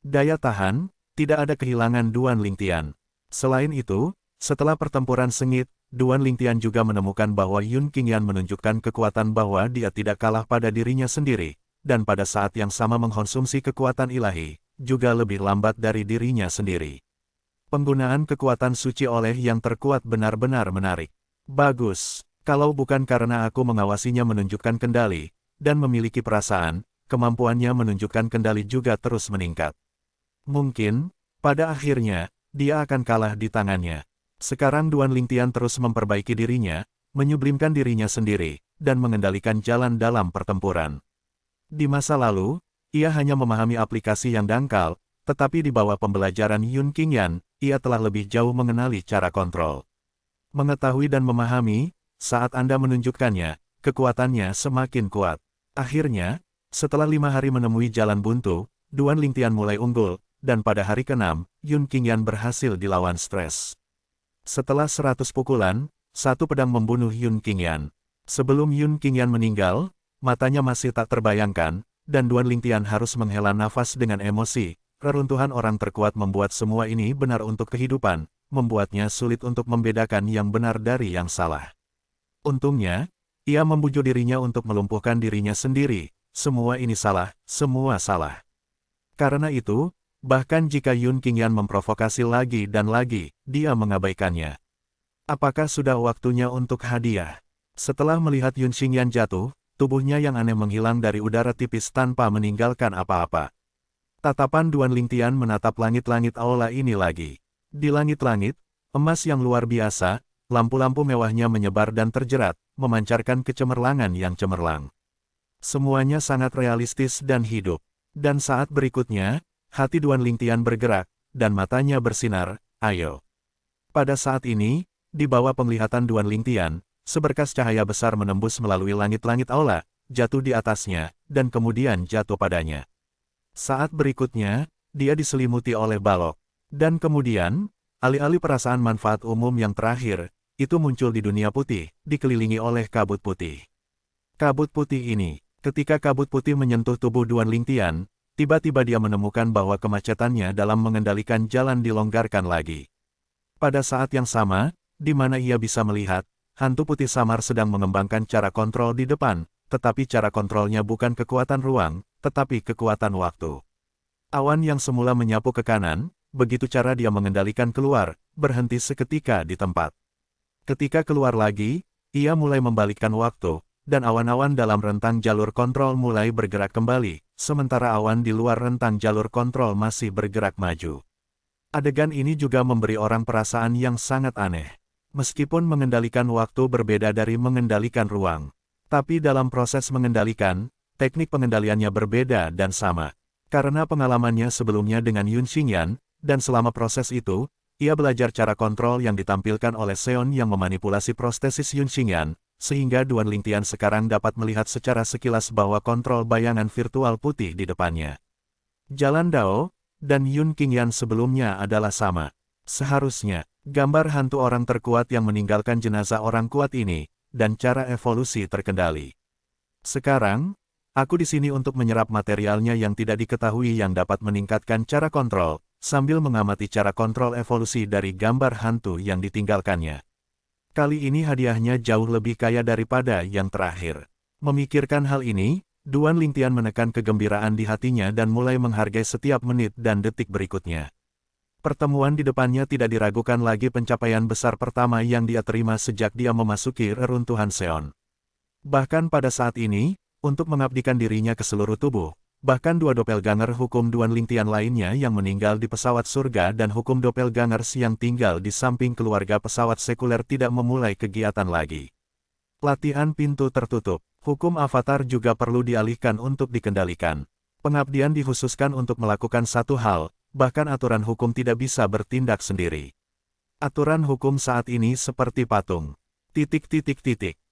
S1: Daya tahan, tidak ada kehilangan Duan Lingtian. Selain itu, setelah pertempuran sengit, Duan Lingtian juga menemukan bahwa Yun Qingyan menunjukkan kekuatan bahwa dia tidak kalah pada dirinya sendiri, dan pada saat yang sama mengkonsumsi kekuatan ilahi, juga lebih lambat dari dirinya sendiri. Penggunaan kekuatan suci oleh yang terkuat benar-benar menarik. Bagus, kalau bukan karena aku mengawasinya menunjukkan kendali, dan memiliki perasaan, kemampuannya menunjukkan kendali juga terus meningkat. Mungkin, pada akhirnya, dia akan kalah di tangannya. Sekarang Duan Lingtian terus memperbaiki dirinya, menyublimkan dirinya sendiri, dan mengendalikan jalan dalam pertempuran. Di masa lalu, ia hanya memahami aplikasi yang dangkal, tetapi di bawah pembelajaran Yun Qingyan, ia telah lebih jauh mengenali cara kontrol. Mengetahui dan memahami, saat Anda menunjukkannya, kekuatannya semakin kuat. Akhirnya, setelah 5 hari menemui jalan buntu, Duan Lingtian mulai unggul, dan pada hari ke-6, Yun Qingyan berhasil dilawan stres. Setelah 100 pukulan, satu pedang membunuh Yun Qingyan. Sebelum Yun Qingyan meninggal, matanya masih tak terbayangkan, dan Duan Lingtian harus menghela nafas dengan emosi. Reruntuhan orang terkuat membuat semua ini benar untuk kehidupan, membuatnya sulit untuk membedakan yang benar dari yang salah. Untungnya, ia membujuk dirinya untuk melumpuhkan dirinya sendiri. Semua ini salah, semua salah. Karena itu, bahkan jika Yun Qingyan memprovokasi lagi dan lagi, dia mengabaikannya. Apakah sudah waktunya untuk hadiah? Setelah melihat Yun Qingyan jatuh, tubuhnya yang aneh menghilang dari udara tipis tanpa meninggalkan apa-apa. Tatapan Duan Lingtian menatap langit-langit aula ini lagi. Di langit-langit, emas yang luar biasa, lampu-lampu mewahnya menyebar dan terjerat, memancarkan kecemerlangan yang cemerlang. Semuanya sangat realistis dan hidup. Dan saat berikutnya, hati Duan Lingtian bergerak, dan matanya bersinar, ayo. Pada saat ini, di bawah penglihatan Duan Lingtian, seberkas cahaya besar menembus melalui langit-langit aula, jatuh di atasnya, dan kemudian jatuh padanya. Saat berikutnya, dia diselimuti oleh balok. Dan kemudian, alih-alih perasaan manfaat umum yang terakhir, itu muncul di dunia putih, dikelilingi oleh kabut putih. Kabut putih ini, ketika kabut putih menyentuh tubuh Duan Lingtian, tiba-tiba dia menemukan bahwa kemacetannya dalam mengendalikan jalan dilonggarkan lagi. Pada saat yang sama, di mana ia bisa melihat, hantu putih samar sedang mengembangkan cara kontrol di depan, tetapi cara kontrolnya bukan kekuatan ruang, tetapi kekuatan waktu. Awan yang semula menyapu ke kanan, begitu cara dia mengendalikan keluar, berhenti seketika di tempat. Ketika keluar lagi, ia mulai membalikkan waktu, dan awan-awan dalam rentang jalur kontrol mulai bergerak kembali, sementara awan di luar rentang jalur kontrol masih bergerak maju. Adegan ini juga memberi orang perasaan yang sangat aneh. Meskipun mengendalikan waktu berbeda dari mengendalikan ruang. Tapi dalam proses mengendalikan, teknik pengendaliannya berbeda dan sama. Karena pengalamannya sebelumnya dengan Yun Qingyan, dan selama proses itu, ia belajar cara kontrol yang ditampilkan oleh Seon yang memanipulasi prostesis Yun Qingyan, sehingga Duan Lingtian sekarang dapat melihat secara sekilas bahwa kontrol bayangan virtual putih di depannya. Jalan Dao, dan Yun Qingyan sebelumnya adalah sama. Seharusnya, gambar hantu orang terkuat yang meninggalkan jenazah orang kuat ini, dan cara evolusi terkendali. Sekarang, aku di sini untuk menyerap materialnya yang tidak diketahui yang dapat meningkatkan cara kontrol, sambil mengamati cara kontrol evolusi dari gambar hantu yang ditinggalkannya. Kali ini hadiahnya jauh lebih kaya daripada yang terakhir. Memikirkan hal ini, Duan Lingtian menekan kegembiraan di hatinya dan mulai menghargai setiap menit dan detik berikutnya. Pertemuan di depannya tidak diragukan lagi pencapaian besar pertama yang dia terima sejak dia memasuki reruntuhan Seon. Bahkan pada saat ini, untuk mengabdikan dirinya ke seluruh tubuh, bahkan dua doppelganger hukum Duan Lingtian lainnya yang meninggal di pesawat surga dan hukum doppelgangers yang tinggal di samping keluarga pesawat sekuler tidak memulai kegiatan lagi. Latihan pintu tertutup, hukum avatar juga perlu dialihkan untuk dikendalikan. Pengabdian dikhususkan untuk melakukan satu hal, bahkan aturan hukum tidak bisa bertindak sendiri. Aturan hukum saat ini seperti patung.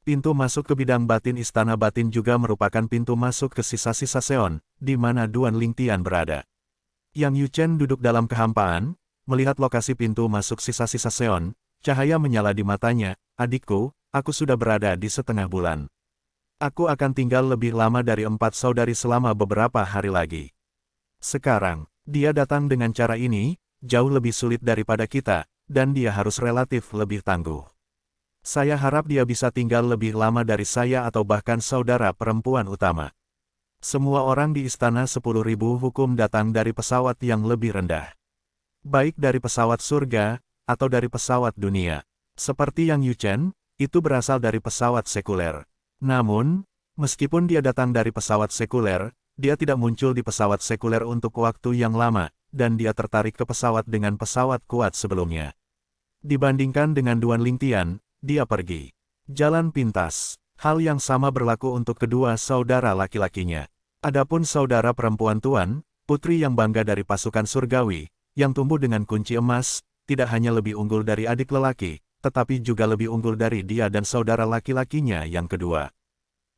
S1: Pintu masuk ke bidang batin Istana Batin juga merupakan pintu masuk ke sisa-sisa Seon, di mana Duan Lingtian berada. Yang Yu Chen duduk dalam kehampaan, melihat lokasi pintu masuk sisa-sisa Seon, cahaya menyala di matanya, adikku, aku sudah berada di setengah bulan. Aku akan tinggal lebih lama dari 4 saudari selama beberapa hari lagi. Sekarang, Dia datang dengan cara ini, jauh lebih sulit daripada kita, dan dia harus relatif lebih tangguh. Saya harap dia bisa tinggal lebih lama dari saya atau bahkan saudara perempuan utama. Semua orang di Istana 10.000 Hukum datang dari pesawat yang lebih rendah. Baik dari pesawat surga, atau dari pesawat dunia. Seperti yang Yu Chen, itu berasal dari pesawat sekuler. Namun, meskipun dia datang dari pesawat sekuler, dia tidak muncul di pesawat sekuler untuk waktu yang lama, dan dia tertarik ke pesawat dengan pesawat kuat sebelumnya. Dibandingkan dengan Duan Lingtian, dia pergi. Jalan pintas. Hal yang sama berlaku untuk kedua saudara laki-lakinya. Adapun saudara perempuan Tuan, putri yang bangga dari pasukan surgawi, yang tumbuh dengan kunci emas, tidak hanya lebih unggul dari adik lelaki, tetapi juga lebih unggul dari dia dan saudara laki-lakinya yang kedua.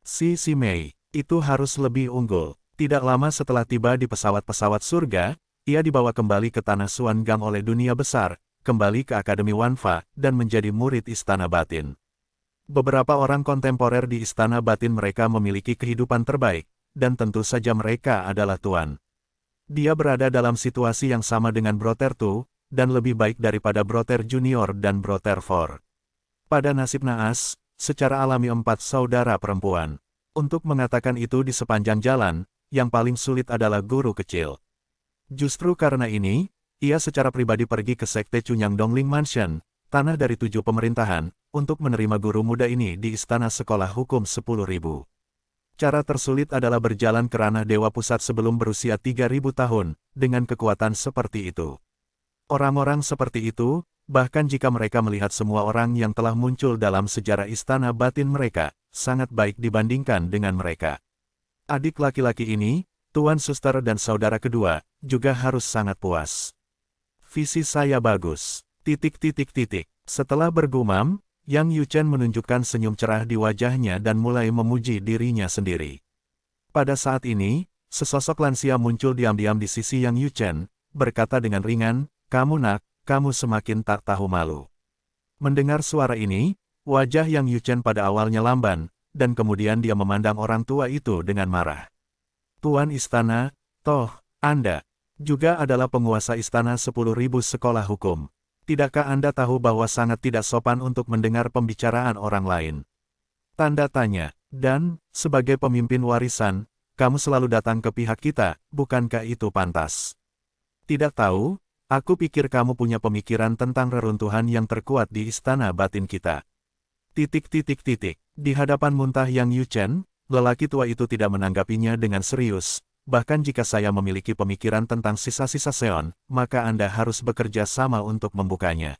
S1: Si Mei, itu harus lebih unggul. Tidak lama setelah tiba di pesawat-pesawat surga, ia dibawa kembali ke tanah Xuan Gang oleh dunia besar, kembali ke Akademi Wanfa, dan menjadi murid Istana Batin. Beberapa orang kontemporer di Istana Batin mereka memiliki kehidupan terbaik, dan tentu saja mereka adalah Tuan. Dia berada dalam situasi yang sama dengan Brother Tu, dan lebih baik daripada Brother Junior dan Brother Four. Pada nasib naas, secara alami 4 saudara perempuan. Untuk mengatakan itu di sepanjang jalan, yang paling sulit adalah guru kecil. Justru karena ini, ia secara pribadi pergi ke Sekte Chunyang Dongling Mansion, tanah dari 7 pemerintahan, untuk menerima guru muda ini di Istana Sekolah Hukum 10.000. Cara tersulit adalah berjalan ke ranah Dewa Pusat sebelum berusia 3.000 tahun, dengan kekuatan seperti itu. Orang-orang seperti itu, bahkan jika mereka melihat semua orang yang telah muncul dalam sejarah Istana Batin mereka, sangat baik dibandingkan dengan mereka. Adik laki-laki ini, Tuan Suster dan saudara kedua, juga harus sangat puas. Visi saya bagus. ... Setelah bergumam, Yang Yu Chen menunjukkan senyum cerah di wajahnya dan mulai memuji dirinya sendiri. Pada saat ini, sesosok lansia muncul diam-diam di sisi Yang Yu Chen, berkata dengan ringan, "Kamu nak, kamu semakin tak tahu malu." Mendengar suara ini, wajah Yang Yu Chen pada awalnya lamban, dan kemudian dia memandang orang tua itu dengan marah. "Tuan Istana, toh, Anda juga adalah penguasa Istana 10.000 Sekolah Hukum. Tidakkah Anda tahu bahwa sangat tidak sopan untuk mendengar pembicaraan orang lain?" Tanda tanya. "Dan, sebagai pemimpin warisan, kamu selalu datang ke pihak kita, bukankah itu pantas?" "Tidak tahu, aku pikir kamu punya pemikiran tentang reruntuhan yang terkuat di Istana Batin kita." Di hadapan muntah Yang Yu Chen, lelaki tua itu tidak menanggapinya dengan serius. "Bahkan jika saya memiliki pemikiran tentang sisa-sisa Seon, maka Anda harus bekerja sama untuk membukanya."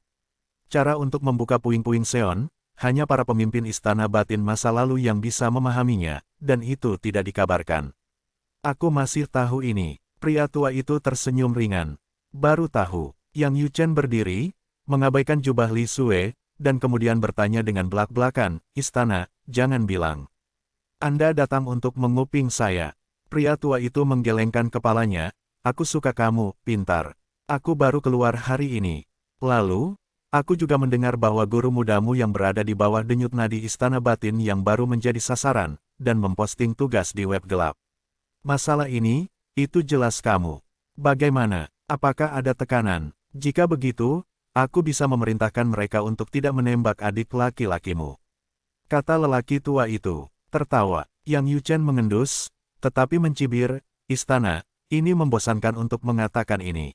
S1: Cara untuk membuka puing-puing Seon, hanya para pemimpin Istana Batin masa lalu yang bisa memahaminya, dan itu tidak dikabarkan. "Aku masih tahu ini." Pria tua itu tersenyum ringan. "Baru tahu." Yang Yu Chen berdiri, mengabaikan jubah Li Sue, dan kemudian bertanya dengan belak-belakan, "Istana, jangan bilang Anda datang untuk menguping saya." Pria tua itu menggelengkan kepalanya, "Aku suka kamu, pintar. Aku baru keluar hari ini. Lalu, aku juga mendengar bahwa guru mudamu yang berada di bawah denyut nadi Istana Batin yang baru menjadi sasaran, dan memposting tugas di web gelap. Masalah ini, itu jelas kamu. Bagaimana? Apakah ada tekanan? Jika begitu, aku bisa memerintahkan mereka untuk tidak menembak adik laki-lakimu." Kata lelaki tua itu. Tertawa. Yang Yu Chen mengendus, tetapi mencibir, "Istana, ini membosankan untuk mengatakan ini.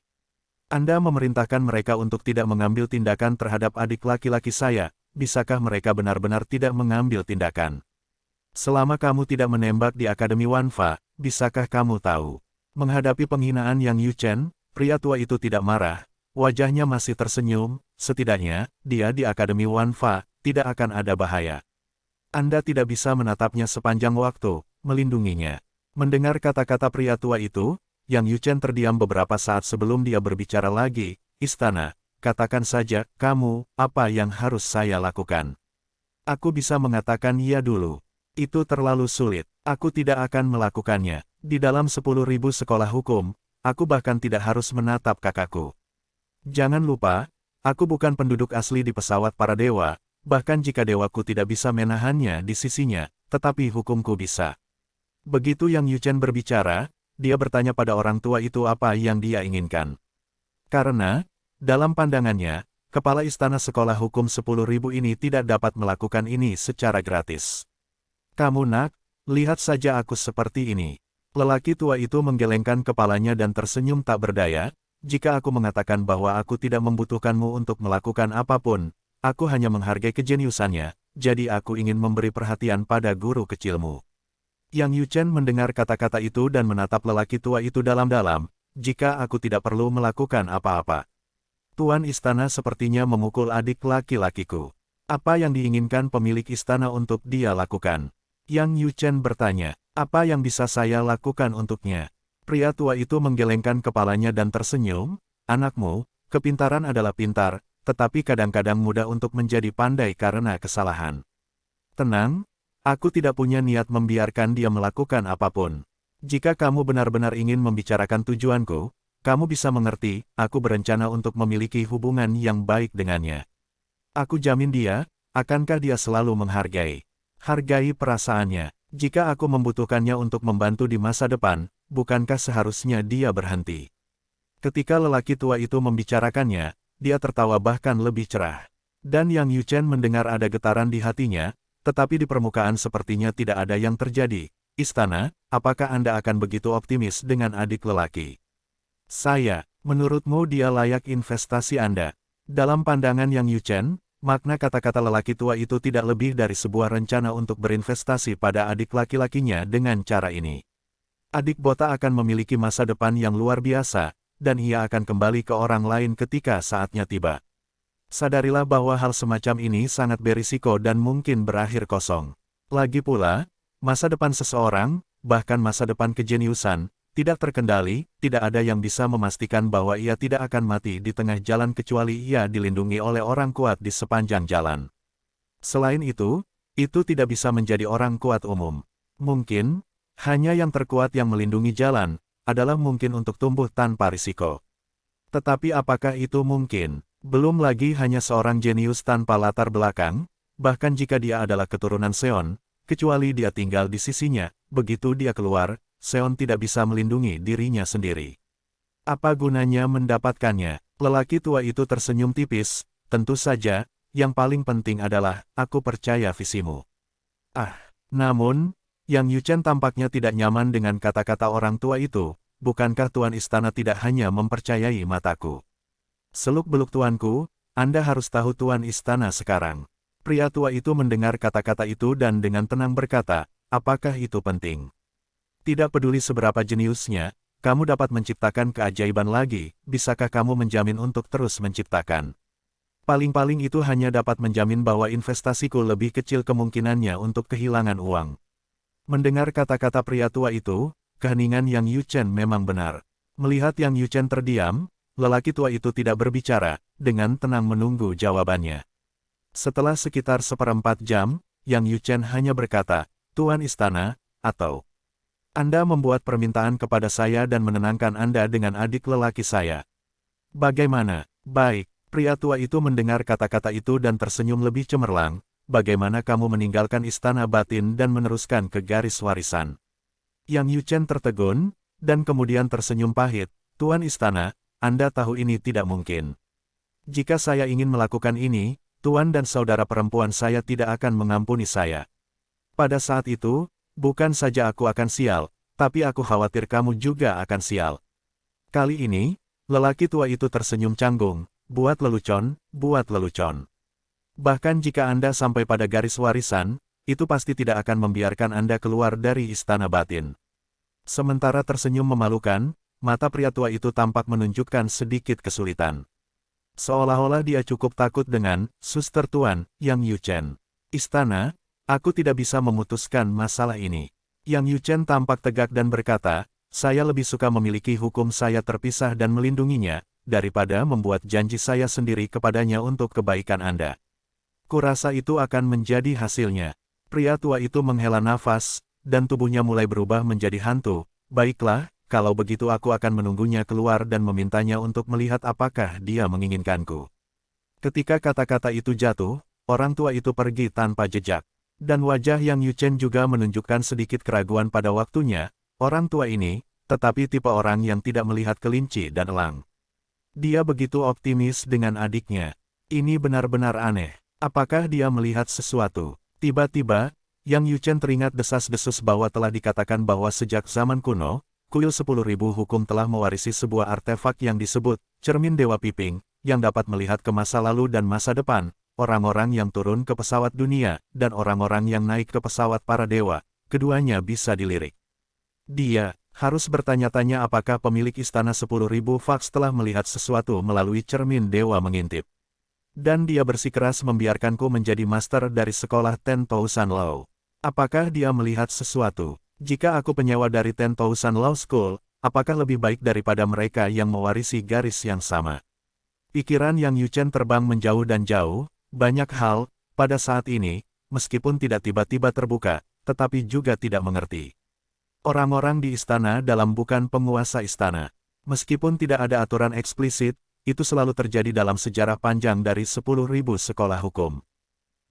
S1: Anda memerintahkan mereka untuk tidak mengambil tindakan terhadap adik laki-laki saya, bisakah mereka benar-benar tidak mengambil tindakan? Selama kamu tidak menembak di Akademi Wanfa, bisakah kamu tahu?" Menghadapi penghinaan Yang Yu Chen, pria tua itu tidak marah, wajahnya masih tersenyum, "Setidaknya, dia di Akademi Wanfa, tidak akan ada bahaya. Anda tidak bisa menatapnya sepanjang waktu, melindunginya." Mendengar kata-kata pria tua itu, Yang Yu Chen terdiam beberapa saat sebelum dia berbicara lagi. "Istana, katakan saja, kamu, apa yang harus saya lakukan? Aku bisa mengatakan iya dulu. Itu terlalu sulit. Aku tidak akan melakukannya. Di dalam 10.000 sekolah hukum, aku bahkan tidak harus menatap kakakku. Jangan lupa, aku bukan penduduk asli di pesawat para dewa, bahkan jika dewaku tidak bisa menahannya di sisinya, tetapi hukumku bisa." Begitu Yang Yu Chen berbicara, dia bertanya pada orang tua itu apa yang dia inginkan. Karena, dalam pandangannya, kepala istana sekolah hukum 10.000 ini tidak dapat melakukan ini secara gratis. Kamu nak, lihat saja aku seperti ini. Lelaki tua itu menggelengkan kepalanya dan tersenyum tak berdaya. Jika aku mengatakan bahwa aku tidak membutuhkanmu untuk melakukan apapun, aku hanya menghargai kejeniusannya, jadi aku ingin memberi perhatian pada guru kecilmu. Yang Yuchen mendengar kata-kata itu dan menatap lelaki tua itu dalam-dalam. Jika aku tidak perlu melakukan apa-apa. Tuan istana sepertinya memukul adik laki-lakiku. Apa yang diinginkan pemilik istana untuk dia lakukan? Yang Yuchen bertanya, apa yang bisa saya lakukan untuknya? Pria tua itu menggelengkan kepalanya dan tersenyum, anakmu, kepintaran adalah pintar, tetapi kadang-kadang mudah untuk menjadi pandai karena kesalahan. Tenang, aku tidak punya niat membiarkan dia melakukan apapun. Jika kamu benar-benar ingin membicarakan tujuanku, kamu bisa mengerti, aku berencana untuk memiliki hubungan yang baik dengannya. Aku jamin dia, akankah dia selalu menghargai? Hargai perasaannya. Jika aku membutuhkannya untuk membantu di masa depan, bukankah seharusnya dia berhenti? Ketika lelaki tua itu membicarakannya, dia tertawa bahkan lebih cerah. Dan Yang Yuchen mendengar ada getaran di hatinya, tetapi di permukaan sepertinya tidak ada yang terjadi. Istana, apakah Anda akan begitu optimis dengan adik lelaki? Saya, menurutmu dia layak investasi Anda? Dalam pandangan Yang Yuchen, makna kata-kata lelaki tua itu tidak lebih dari sebuah rencana untuk berinvestasi pada adik laki-lakinya dengan cara ini. Adik Bota akan memiliki masa depan yang luar biasa, dan ia akan kembali ke orang lain ketika saatnya tiba. Sadarilah bahwa hal semacam ini sangat berisiko dan mungkin berakhir kosong. Lagi pula, masa depan seseorang, bahkan masa depan kejeniusan, tidak terkendali, tidak ada yang bisa memastikan bahwa ia tidak akan mati di tengah jalan kecuali ia dilindungi oleh orang kuat di sepanjang jalan. Selain itu tidak bisa menjadi orang kuat umum. Mungkin, hanya yang terkuat yang melindungi jalan, adalah mungkin untuk tumbuh tanpa risiko. Tetapi apakah itu mungkin? Belum lagi hanya seorang jenius tanpa latar belakang, bahkan jika dia adalah keturunan Seon, kecuali dia tinggal di sisinya, begitu dia keluar, Seon tidak bisa melindungi dirinya sendiri. Apa gunanya mendapatkannya? Lelaki tua itu tersenyum tipis, tentu saja, yang paling penting adalah, aku percaya visimu. Namun, Yang Yuchen tampaknya tidak nyaman dengan kata-kata orang tua itu, bukankah Tuan Istana tidak hanya mempercayai mataku? Seluk-beluk tuanku, Anda harus tahu Tuan Istana sekarang. Pria tua itu mendengar kata-kata itu dan dengan tenang berkata, apakah itu penting? Tidak peduli seberapa jeniusnya, kamu dapat menciptakan keajaiban lagi, bisakah kamu menjamin untuk terus menciptakan? Paling-paling itu hanya dapat menjamin bahwa investasiku lebih kecil kemungkinannya untuk kehilangan uang. Mendengar kata-kata pria tua itu, keheningan Yang Yuchen memang benar. Melihat Yang Yuchen terdiam, lelaki tua itu tidak berbicara, dengan tenang menunggu jawabannya. Setelah sekitar 1/4 jam, Yang Yuchen hanya berkata, Tuan Istana, atau Anda membuat permintaan kepada saya dan menenangkan Anda dengan adik lelaki saya. Bagaimana? Baik, pria tua itu mendengar kata-kata itu dan tersenyum lebih cemerlang. Bagaimana kamu meninggalkan istana batin dan meneruskan ke garis warisan? Yang Yuchen tertegun, dan kemudian tersenyum pahit. Tuan Istana, Anda tahu ini tidak mungkin. Jika saya ingin melakukan ini, Tuan dan saudara perempuan saya tidak akan mengampuni saya. Pada saat itu, bukan saja aku akan sial, tapi aku khawatir kamu juga akan sial. Kali ini, lelaki tua itu tersenyum canggung, buat lelucon, buat lelucon. Bahkan jika Anda sampai pada garis warisan, itu pasti tidak akan membiarkan Anda keluar dari istana batin. Sementara tersenyum memalukan, mata pria tua itu tampak menunjukkan sedikit kesulitan. Seolah-olah dia cukup takut dengan, suster Tuan, Yang Yuchen. Istana, aku tidak bisa memutuskan masalah ini. Yang Yuchen tampak tegak dan berkata, saya lebih suka memiliki hukum saya terpisah dan melindunginya, daripada membuat janji saya sendiri kepadanya untuk kebaikan Anda. Kurasa itu akan menjadi hasilnya. Pria tua itu menghela nafas, dan tubuhnya mulai berubah menjadi hantu. Baiklah, kalau begitu aku akan menunggunya keluar dan memintanya untuk melihat apakah dia menginginkanku. Ketika kata-kata itu jatuh, orang tua itu pergi tanpa jejak. Dan wajah Yang Yuchen juga menunjukkan sedikit keraguan pada waktunya. Orang tua ini, tetapi tipe orang yang tidak melihat kelinci dan elang. Dia begitu optimis dengan adiknya. Ini benar-benar aneh. Apakah dia melihat sesuatu? Tiba-tiba, Yang Yuchen teringat desas-desus bahwa telah dikatakan bahwa sejak zaman kuno, kuil 10.000 hukum telah mewarisi sebuah artefak yang disebut cermin Dewa Piping, yang dapat melihat ke masa lalu dan masa depan, orang-orang yang turun ke pesawat dunia, dan orang-orang yang naik ke pesawat para dewa, keduanya bisa dilirik. Dia harus bertanya-tanya apakah pemilik istana 10.000 Fax telah melihat sesuatu melalui cermin dewa mengintip. Dan dia bersikeras membiarkanku menjadi master dari sekolah 10,000 Law. Apakah dia melihat sesuatu? Jika aku penyewa dari 10,000 Law School, apakah lebih baik daripada mereka yang mewarisi garis yang sama? Pikiran Yang Yuchen terbang menjauh dan jauh, banyak hal, pada saat ini, meskipun tidak tiba-tiba terbuka, tetapi juga tidak mengerti. Orang-orang di istana dalam bukan penguasa istana. Meskipun tidak ada aturan eksplisit, itu selalu terjadi dalam sejarah panjang dari 10.000 sekolah hukum.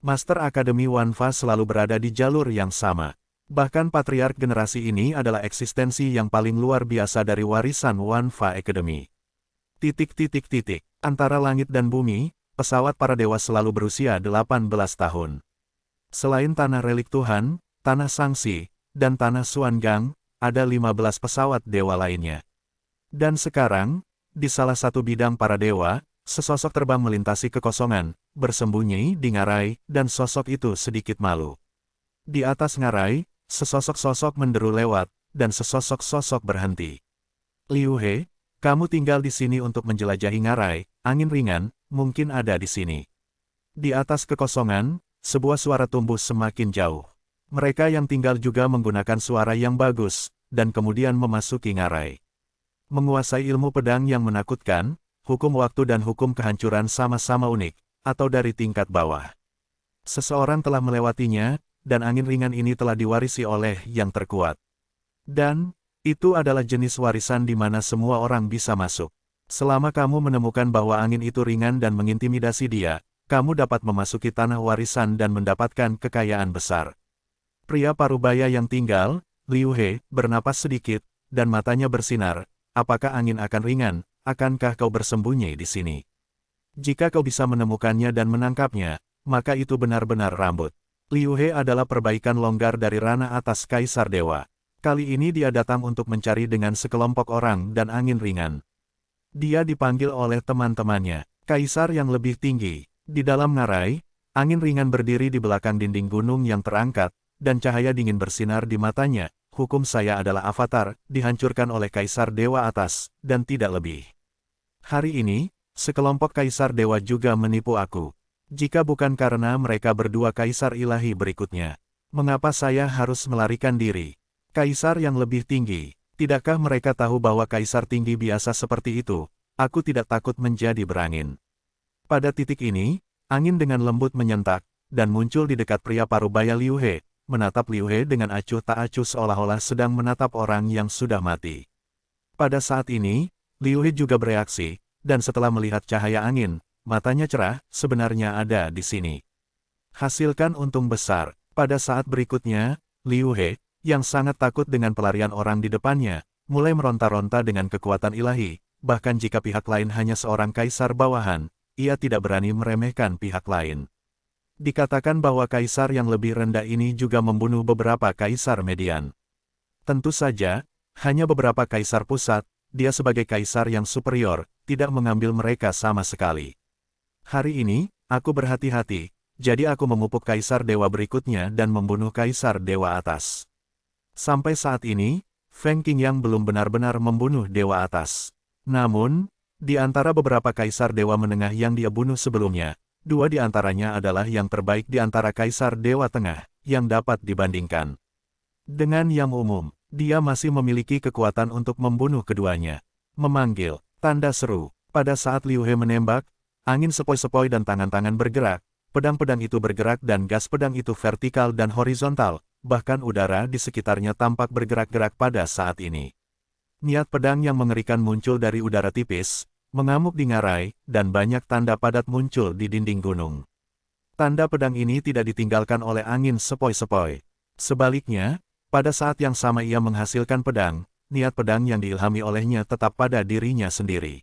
S1: Master Akademi Wanfa selalu berada di jalur yang sama. Bahkan patriark generasi ini adalah eksistensi yang paling luar biasa dari warisan Wanfa Academy. Antara langit dan bumi, pesawat para dewa selalu berusia 18 tahun. Selain tanah relik Tuhan, tanah Sangsi, dan tanah Xuangang, ada 15 pesawat dewa lainnya. Dan sekarang, di salah satu bidang para dewa, sesosok terbang melintasi kekosongan, bersembunyi di ngarai, dan sosok itu sedikit malu. Di atas ngarai, sesosok-sosok menderu lewat, dan sesosok-sosok berhenti. Liu He, kamu tinggal di sini untuk menjelajahi ngarai, angin ringan, mungkin ada di sini. Di atas kekosongan, sebuah suara tumbuh semakin jauh. Mereka yang tinggal juga menggunakan suara yang bagus, dan kemudian memasuki ngarai. Menguasai ilmu pedang yang menakutkan, hukum waktu dan hukum kehancuran sama-sama unik, atau dari tingkat bawah. Seseorang telah melewatinya, dan angin ringan ini telah diwarisi oleh yang terkuat. Dan, itu adalah jenis warisan di mana semua orang bisa masuk. Selama kamu menemukan bahwa angin itu ringan dan mengintimidasi dia, kamu dapat memasuki tanah warisan dan mendapatkan kekayaan besar. Pria parubaya yang tinggal, Liu He, bernapas sedikit, dan matanya bersinar. Apakah angin akan ringan? Akankah kau bersembunyi di sini? Jika kau bisa menemukannya dan menangkapnya, maka itu benar-benar rambut. Liu He adalah perbaikan longgar dari ranah atas Kaisar Dewa. Kali ini dia datang untuk mencari dengan sekelompok orang dan angin ringan. Dia dipanggil oleh teman-temannya, Kaisar yang lebih tinggi. Di dalam ngarai, angin ringan berdiri di belakang dinding gunung yang terangkat, dan cahaya dingin bersinar di matanya. Hukum saya adalah avatar, dihancurkan oleh Kaisar Dewa atas, dan tidak lebih. Hari ini, sekelompok Kaisar Dewa juga menipu aku. Jika bukan karena mereka berdua Kaisar Ilahi berikutnya, mengapa saya harus melarikan diri? Kaisar yang lebih tinggi, tidakkah mereka tahu bahwa Kaisar tinggi biasa seperti itu? Aku tidak takut menjadi berangin. Pada titik ini, angin dengan lembut menyentak, dan muncul di dekat pria parubaya Liu He, menatap Liu He dengan acuh tak acuh seolah-olah sedang menatap orang yang sudah mati. Pada saat ini, Liu He juga bereaksi, dan setelah melihat cahaya angin, matanya cerah, sebenarnya ada di sini. Hasilkan untung besar. Pada saat berikutnya, Liu He, yang sangat takut dengan pelarian orang di depannya, mulai meronta-ronta dengan kekuatan ilahi, bahkan jika pihak lain hanya seorang kaisar bawahan, ia tidak berani meremehkan pihak lain. Dikatakan bahwa kaisar yang lebih rendah ini juga membunuh beberapa kaisar median. Tentu saja, hanya beberapa kaisar pusat, dia sebagai kaisar yang superior, tidak mengambil mereka sama sekali. Hari ini, aku berhati-hati, jadi aku memupuk kaisar dewa berikutnya dan membunuh kaisar dewa atas. Sampai saat ini, Feng Qingyang belum benar-benar membunuh dewa atas. Namun, di antara beberapa kaisar dewa menengah yang dia bunuh sebelumnya, dua di antaranya adalah yang terbaik di antara Kaisar Dewa Tengah, yang dapat dibandingkan. Dengan yang umum, dia masih memiliki kekuatan untuk membunuh keduanya. Memanggil, tanda seru. Pada saat Liu He menembak, angin sepoi-sepoi dan tangan-tangan bergerak, pedang-pedang itu bergerak dan gas pedang itu vertikal dan horizontal, bahkan udara di sekitarnya tampak bergerak-gerak pada saat ini. Niat pedang yang mengerikan muncul dari udara tipis, mengamuk di ngarai, dan banyak tanda padat muncul di dinding gunung. Tanda pedang ini tidak ditinggalkan oleh angin sepoi-sepoi. Sebaliknya, pada saat yang sama ia menghasilkan pedang, niat pedang yang diilhami olehnya tetap pada dirinya sendiri.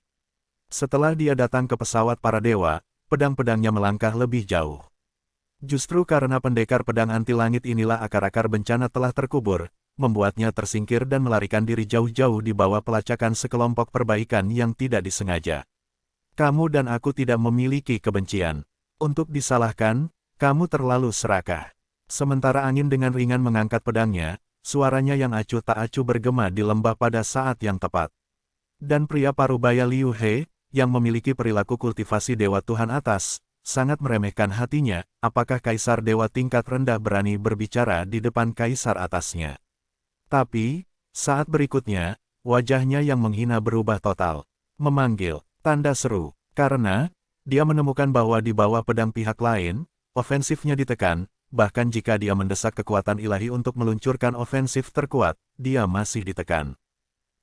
S1: Setelah dia datang ke pesawat para dewa, pedang-pedangnya melangkah lebih jauh. Justru karena pendekar pedang anti langit inilah akar-akar bencana telah terkubur, membuatnya tersingkir dan melarikan diri jauh-jauh di bawah pelacakan sekelompok perbaikan yang tidak disengaja. Kamu dan aku tidak memiliki kebencian. Untuk disalahkan, kamu terlalu serakah. Sementara angin dengan ringan mengangkat pedangnya, suaranya yang acuh tak acuh bergema di lembah pada saat yang tepat. Dan pria parubaya Liu He, yang memiliki perilaku kultivasi Dewa Tuhan atas, sangat meremehkan hatinya, apakah Kaisar Dewa tingkat rendah berani berbicara di depan Kaisar atasnya. Tapi, saat berikutnya, wajahnya yang menghina berubah total. Memanggil, tanda seru, karena, dia menemukan bahwa di bawah pedang pihak lain, ofensifnya ditekan, bahkan jika dia mendesak kekuatan ilahi untuk meluncurkan ofensif terkuat, dia masih ditekan.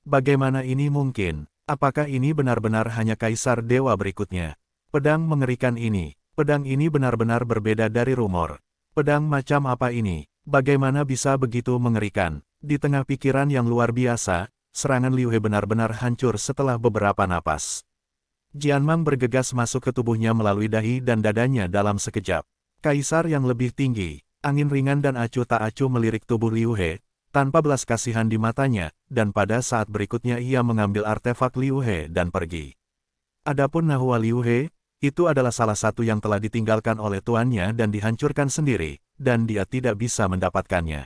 S1: Bagaimana ini mungkin? Apakah ini benar-benar hanya Kaisar Dewa berikutnya? Pedang mengerikan ini. Pedang ini benar-benar berbeda dari rumor. Pedang macam apa ini? Bagaimana bisa begitu mengerikan? Di tengah pikiran yang luar biasa, serangan Liu He benar-benar hancur setelah beberapa napas. Jianmang bergegas masuk ke tubuhnya melalui dahi dan dadanya dalam sekejap. Kaisar yang lebih tinggi, angin ringan dan acuh tak acuh melirik tubuh Liu He, tanpa belas kasihan di matanya, dan pada saat berikutnya ia mengambil artefak Liu He dan pergi. Adapun Nahua Liu He, itu adalah salah satu yang telah ditinggalkan oleh tuannya dan dihancurkan sendiri, dan dia tidak bisa mendapatkannya.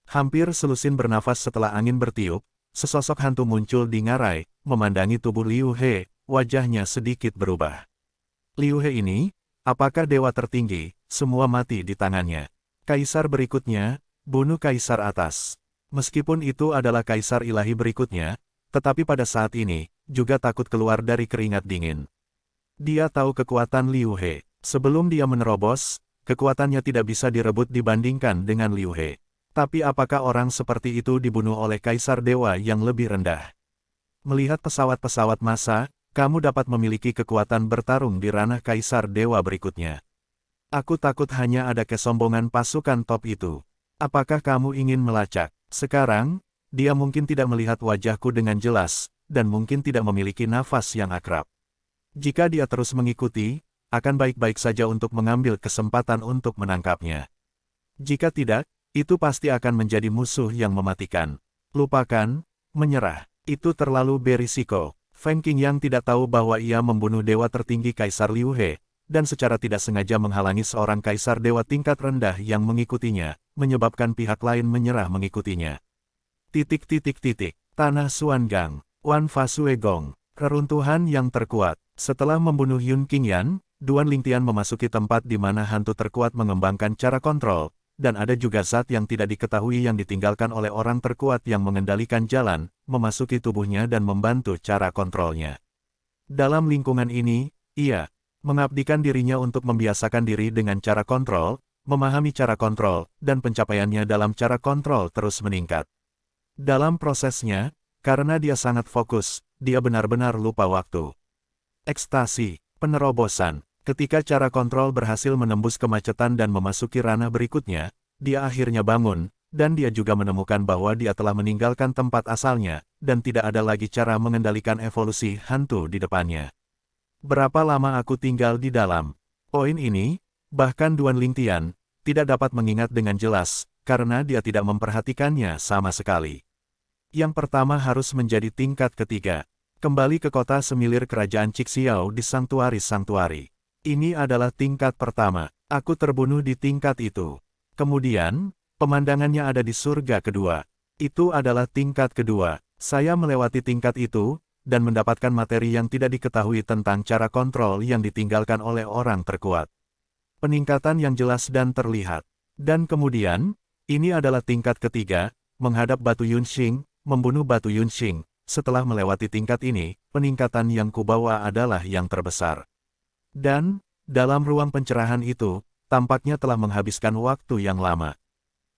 S1: Hampir selusin bernafas setelah angin bertiup, sesosok hantu muncul di ngarai, memandangi tubuh Liu He, wajahnya sedikit berubah. Liu He ini, apakah dewa tertinggi, semua mati di tangannya. Kaisar berikutnya, bunuh Kaisar atas. Meskipun itu adalah Kaisar ilahi berikutnya, tetapi pada saat ini, juga takut keluar dari keringat dingin. Dia tahu kekuatan Liu He. Sebelum dia menerobos, kekuatannya tidak bisa direbut dibandingkan dengan Liu He. Tapi apakah orang seperti itu dibunuh oleh Kaisar Dewa yang lebih rendah? Melihat pesawat-pesawat massa, kamu dapat memiliki kekuatan bertarung di ranah Kaisar Dewa berikutnya. Aku takut hanya ada kesombongan pasukan top itu. Apakah kamu ingin melacak? Sekarang, dia mungkin tidak melihat wajahku dengan jelas, dan mungkin tidak memiliki nafas yang akrab. Jika dia terus mengikuti, akan baik-baik saja untuk mengambil kesempatan untuk menangkapnya. Jika tidak, itu pasti akan menjadi musuh yang mematikan. Lupakan, menyerah. Itu terlalu berisiko. Feng Qingyang tidak tahu bahwa ia membunuh dewa tertinggi Kaisar Liu He, dan secara tidak sengaja menghalangi seorang Kaisar Dewa tingkat rendah yang mengikutinya, menyebabkan pihak lain menyerah mengikutinya. Tanah Xuangang, Wan Fasue Gong, reruntuhan yang terkuat. Setelah membunuh Yun Qingyan, Duan Lingtian memasuki tempat di mana hantu terkuat mengembangkan cara kontrol, dan ada juga zat yang tidak diketahui yang ditinggalkan oleh orang terkuat yang mengendalikan jalan, memasuki tubuhnya dan membantu cara kontrolnya. Dalam lingkungan ini, ia mengabdikan dirinya untuk membiasakan diri dengan cara kontrol, memahami cara kontrol, dan pencapaiannya dalam cara kontrol terus meningkat. Dalam prosesnya, karena dia sangat fokus, dia benar-benar lupa waktu. Ekstasi, penerobosan. Ketika cara kontrol berhasil menembus kemacetan dan memasuki ranah berikutnya, dia akhirnya bangun, dan dia juga menemukan bahwa dia telah meninggalkan tempat asalnya, dan tidak ada lagi cara mengendalikan evolusi hantu di depannya. Berapa lama aku tinggal di dalam? Poin ini, bahkan Duan Lingtian, tidak dapat mengingat dengan jelas, karena dia tidak memperhatikannya sama sekali. Yang pertama harus menjadi tingkat ketiga. Kembali ke kota semilir kerajaan Cixiao di Sanktuari. Ini adalah tingkat pertama. Aku terbunuh di tingkat itu. Kemudian, pemandangannya ada di surga kedua. Itu adalah tingkat kedua. Saya melewati tingkat itu, dan mendapatkan materi yang tidak diketahui tentang cara kontrol yang ditinggalkan oleh orang terkuat. Peningkatan yang jelas dan terlihat. Dan kemudian, ini adalah tingkat ketiga, menghadap Batu Yunxing, membunuh Batu Yunxing. Setelah melewati tingkat ini, peningkatan yang kubawa adalah yang terbesar. Dan, dalam ruang pencerahan itu, tampaknya telah menghabiskan waktu yang lama.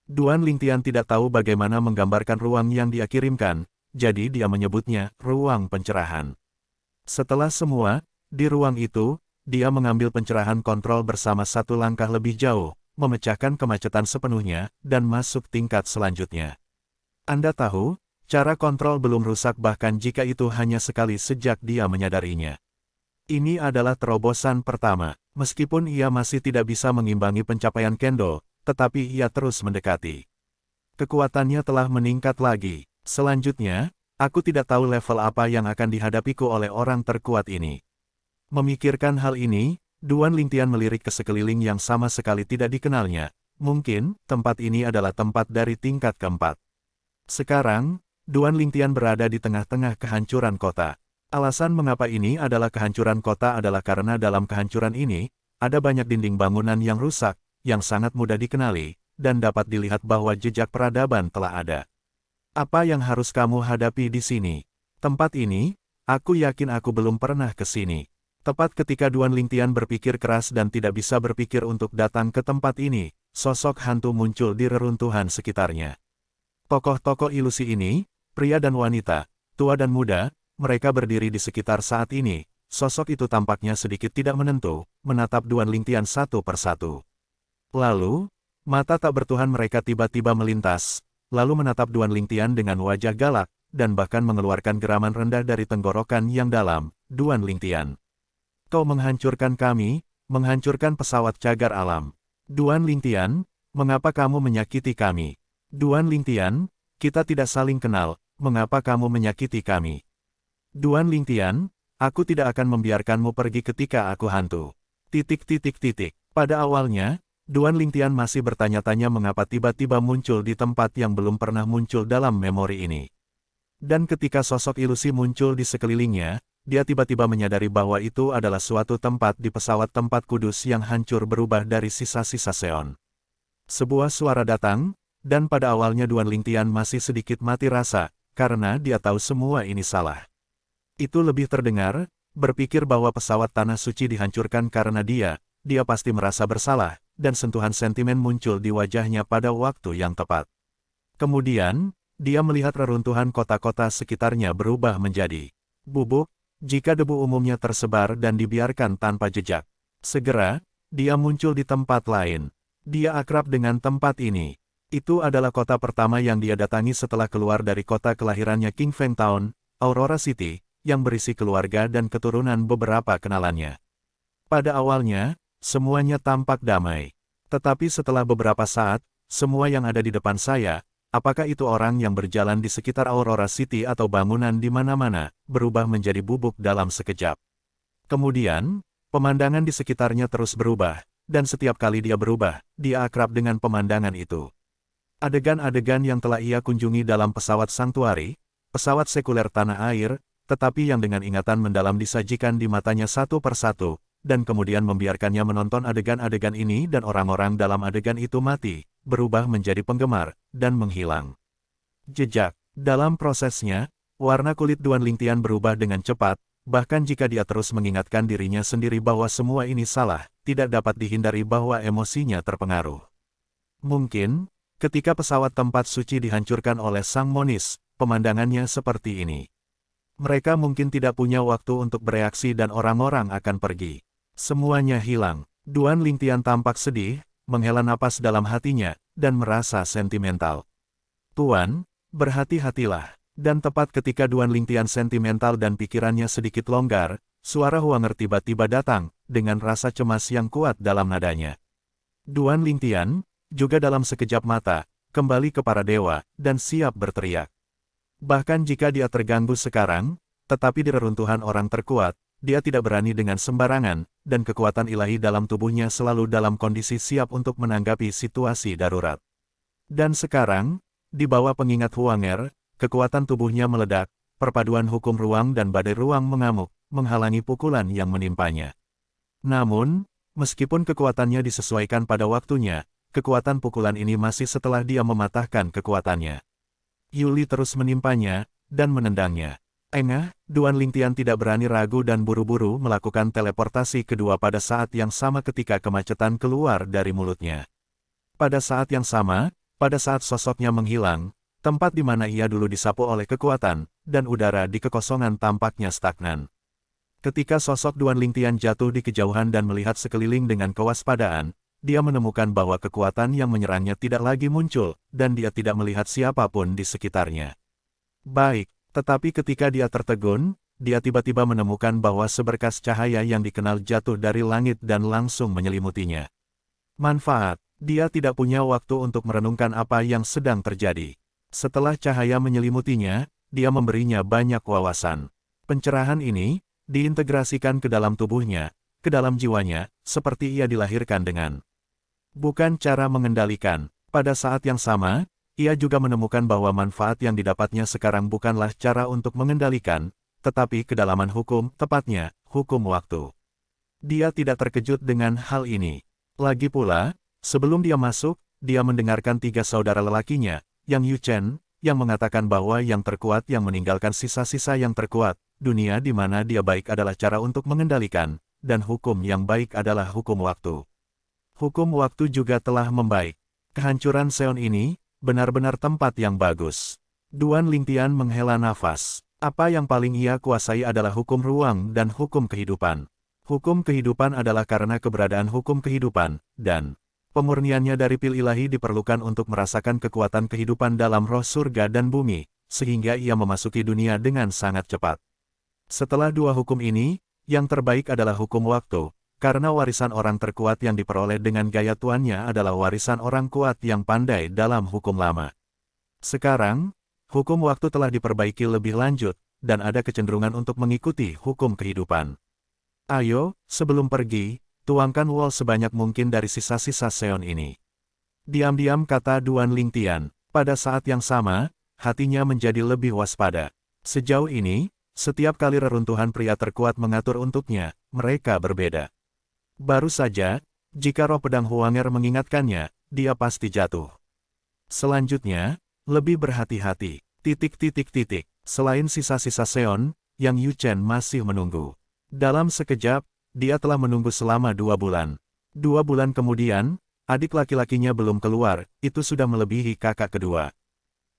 S1: Duan Lingtian tidak tahu bagaimana menggambarkan ruang yang dia kirimkan, jadi dia menyebutnya ruang pencerahan. Setelah semua, di ruang itu, dia mengambil pencerahan kontrol bersama satu langkah lebih jauh, memecahkan kemacetan sepenuhnya, dan masuk tingkat selanjutnya. Anda tahu, Cara kontrol belum rusak bahkan jika itu hanya sekali sejak dia menyadarinya. Ini adalah terobosan pertama. Meskipun ia masih tidak bisa mengimbangi pencapaian Kendo, tetapi ia terus mendekati. Kekuatannya telah meningkat lagi. Selanjutnya, aku tidak tahu level apa yang akan dihadapiku oleh orang terkuat ini. Memikirkan hal ini, Duan Lingtian melirik ke sekeliling yang sama sekali tidak dikenalnya. Mungkin, tempat ini adalah tempat dari tingkat keempat. Sekarang, Duan Lingtian berada di tengah-tengah kehancuran kota. Alasan mengapa ini adalah kehancuran kota adalah karena dalam kehancuran ini, ada banyak dinding bangunan yang rusak, yang sangat mudah dikenali, dan dapat dilihat bahwa jejak peradaban telah ada. Apa yang harus kamu hadapi di sini? Tempat ini, aku yakin aku belum pernah ke sini. Tepat ketika Duan Lingtian berpikir keras dan tidak bisa berpikir untuk datang ke tempat ini, sosok hantu muncul di reruntuhan sekitarnya. Tokoh-tokoh ilusi ini, pria dan wanita, tua dan muda, mereka berdiri di sekitar saat ini. Sosok itu tampaknya sedikit tidak menentu, menatap Duan Lingtian satu persatu. Lalu, mata tak bertuhan mereka tiba-tiba melintas, lalu menatap Duan Lingtian dengan wajah galak, dan bahkan mengeluarkan geraman rendah dari tenggorokan yang dalam. Duan Lingtian, kau menghancurkan kami, menghancurkan pesawat cagar alam. Duan Lingtian, mengapa kamu menyakiti kami? Duan Lingtian, kita tidak saling kenal. Mengapa kamu menyakiti kami? Duan Lingtian, aku tidak akan membiarkanmu pergi ketika aku hantu. Pada awalnya, Duan Lingtian masih bertanya-tanya mengapa tiba-tiba muncul di tempat yang belum pernah muncul dalam memori ini. Dan ketika sosok ilusi muncul di sekelilingnya, dia tiba-tiba menyadari bahwa itu adalah suatu tempat di pesawat tempat kudus yang hancur berubah dari sisa-sisa Seon. Sebuah suara datang, dan pada awalnya Duan Lingtian masih sedikit mati rasa, karena dia tahu semua ini salah. Itu lebih terdengar, berpikir bahwa pesawat tanah suci dihancurkan karena dia pasti merasa bersalah, dan sentuhan sentimen muncul di wajahnya pada waktu yang tepat. Kemudian, dia melihat reruntuhan kota-kota sekitarnya berubah menjadi bubuk, jika debu umumnya tersebar dan dibiarkan tanpa jejak. Segera, dia muncul di tempat lain. Dia akrab dengan tempat ini. Itu adalah kota pertama yang dia datangi setelah keluar dari kota kelahirannya King Feng Town, Aurora City, yang berisi keluarga dan keturunan beberapa kenalannya. Pada awalnya, semuanya tampak damai. Tetapi setelah beberapa saat, semua yang ada di depan saya, apakah itu orang yang berjalan di sekitar Aurora City atau bangunan di mana-mana, berubah menjadi bubuk dalam sekejap. Kemudian, pemandangan di sekitarnya terus berubah, dan setiap kali dia berubah, dia akrab dengan pemandangan itu. Adegan-adegan yang telah ia kunjungi dalam pesawat Sanctuary, pesawat sekuler tanah air, tetapi yang dengan ingatan mendalam disajikan di matanya satu persatu, dan kemudian membiarkannya menonton adegan-adegan ini dan orang-orang dalam adegan itu mati, berubah menjadi penggemar, dan menghilang. Jejak. Dalam prosesnya, warna kulit Duan Lingtian berubah dengan cepat, bahkan jika dia terus mengingatkan dirinya sendiri bahwa semua ini salah, tidak dapat dihindari bahwa emosinya terpengaruh. Mungkin, ketika pesawat tempat suci dihancurkan oleh Sang Monis, pemandangannya seperti ini. Mereka mungkin tidak punya waktu untuk bereaksi dan orang-orang akan pergi. Semuanya hilang. Duan Lingtian tampak sedih, menghela napas dalam hatinya, dan merasa sentimental. Tuan, berhati-hatilah. Dan tepat ketika Duan Lingtian sentimental dan pikirannya sedikit longgar, suara Huanger tiba-tiba datang, dengan rasa cemas yang kuat dalam nadanya. Duan Lingtian, juga dalam sekejap mata, kembali ke para dewa, dan siap berteriak. Bahkan jika dia terganggu sekarang, tetapi di reruntuhan orang terkuat, dia tidak berani dengan sembarangan, dan kekuatan ilahi dalam tubuhnya selalu dalam kondisi siap untuk menanggapi situasi darurat. Dan sekarang, di bawah pengingat Huanger, kekuatan tubuhnya meledak, perpaduan hukum ruang dan badai ruang mengamuk, menghalangi pukulan yang menimpanya. Namun, meskipun kekuatannya disesuaikan pada waktunya, kekuatan pukulan ini masih setelah dia mematahkan kekuatannya. Yuli terus menimpanya, dan menendangnya. Engah, Duan Lingtian tidak berani ragu dan buru-buru melakukan teleportasi kedua pada saat yang sama ketika kemacetan keluar dari mulutnya. Pada saat yang sama, pada saat sosoknya menghilang, tempat di mana ia dulu disapu oleh kekuatan, dan udara di kekosongan tampaknya stagnan. Ketika sosok Duan Lingtian jatuh di kejauhan dan melihat sekeliling dengan kewaspadaan, dia menemukan bahwa kekuatan yang menyerangnya tidak lagi muncul, dan dia tidak melihat siapapun di sekitarnya. Baik, tetapi ketika dia tertegun, dia tiba-tiba menemukan bahwa seberkas cahaya yang dikenal jatuh dari langit dan langsung menyelimutinya. Manfaat, dia tidak punya waktu untuk merenungkan apa yang sedang terjadi. Setelah cahaya menyelimutinya, dia memberinya banyak wawasan. Pencerahan ini diintegrasikan ke dalam tubuhnya, ke dalam jiwanya, seperti ia dilahirkan dengan. Bukan cara mengendalikan. Pada saat yang sama, ia juga menemukan bahwa manfaat yang didapatnya sekarang bukanlah cara untuk mengendalikan, tetapi kedalaman hukum, tepatnya, hukum waktu. Dia tidak terkejut dengan hal ini. Lagi pula, sebelum dia masuk, dia mendengarkan tiga saudara lelakinya, Yang Yuchen, yang mengatakan bahwa yang terkuat yang meninggalkan sisa-sisa yang terkuat, dunia di mana dia baik adalah cara untuk mengendalikan, dan hukum yang baik adalah hukum waktu. Hukum waktu juga telah membaik. Kehancuran Seon ini, benar-benar tempat yang bagus. Duan Lingtian menghela nafas. Apa yang paling ia kuasai adalah hukum ruang dan hukum kehidupan. Hukum kehidupan adalah karena keberadaan hukum kehidupan, dan pemurniannya dari pil ilahi diperlukan untuk merasakan kekuatan kehidupan dalam roh surga dan bumi, sehingga ia memasuki dunia dengan sangat cepat. Setelah dua hukum ini, yang terbaik adalah hukum waktu, karena warisan orang terkuat yang diperoleh dengan gaya tuannya adalah warisan orang kuat yang pandai dalam hukum lama. Sekarang, hukum waktu telah diperbaiki lebih lanjut, dan ada kecenderungan untuk mengikuti hukum kehidupan. Ayo, sebelum pergi, tuangkan wol sebanyak mungkin dari sisa-sisa Seon ini. Diam-diam kata Duan Lingtian. Pada saat yang sama, hatinya menjadi lebih waspada. Sejauh ini, setiap kali reruntuhan pria terkuat mengatur untuknya, mereka berbeda. Baru saja, jika roh pedang Huanger mengingatkannya, dia pasti jatuh. Selanjutnya, lebih berhati-hati. Selain sisa-sisa Seon, Yang Yuchen masih menunggu. Dalam sekejap, dia telah menunggu selama 2 bulan. 2 bulan kemudian, adik laki-lakinya belum keluar, itu sudah melebihi kakak kedua.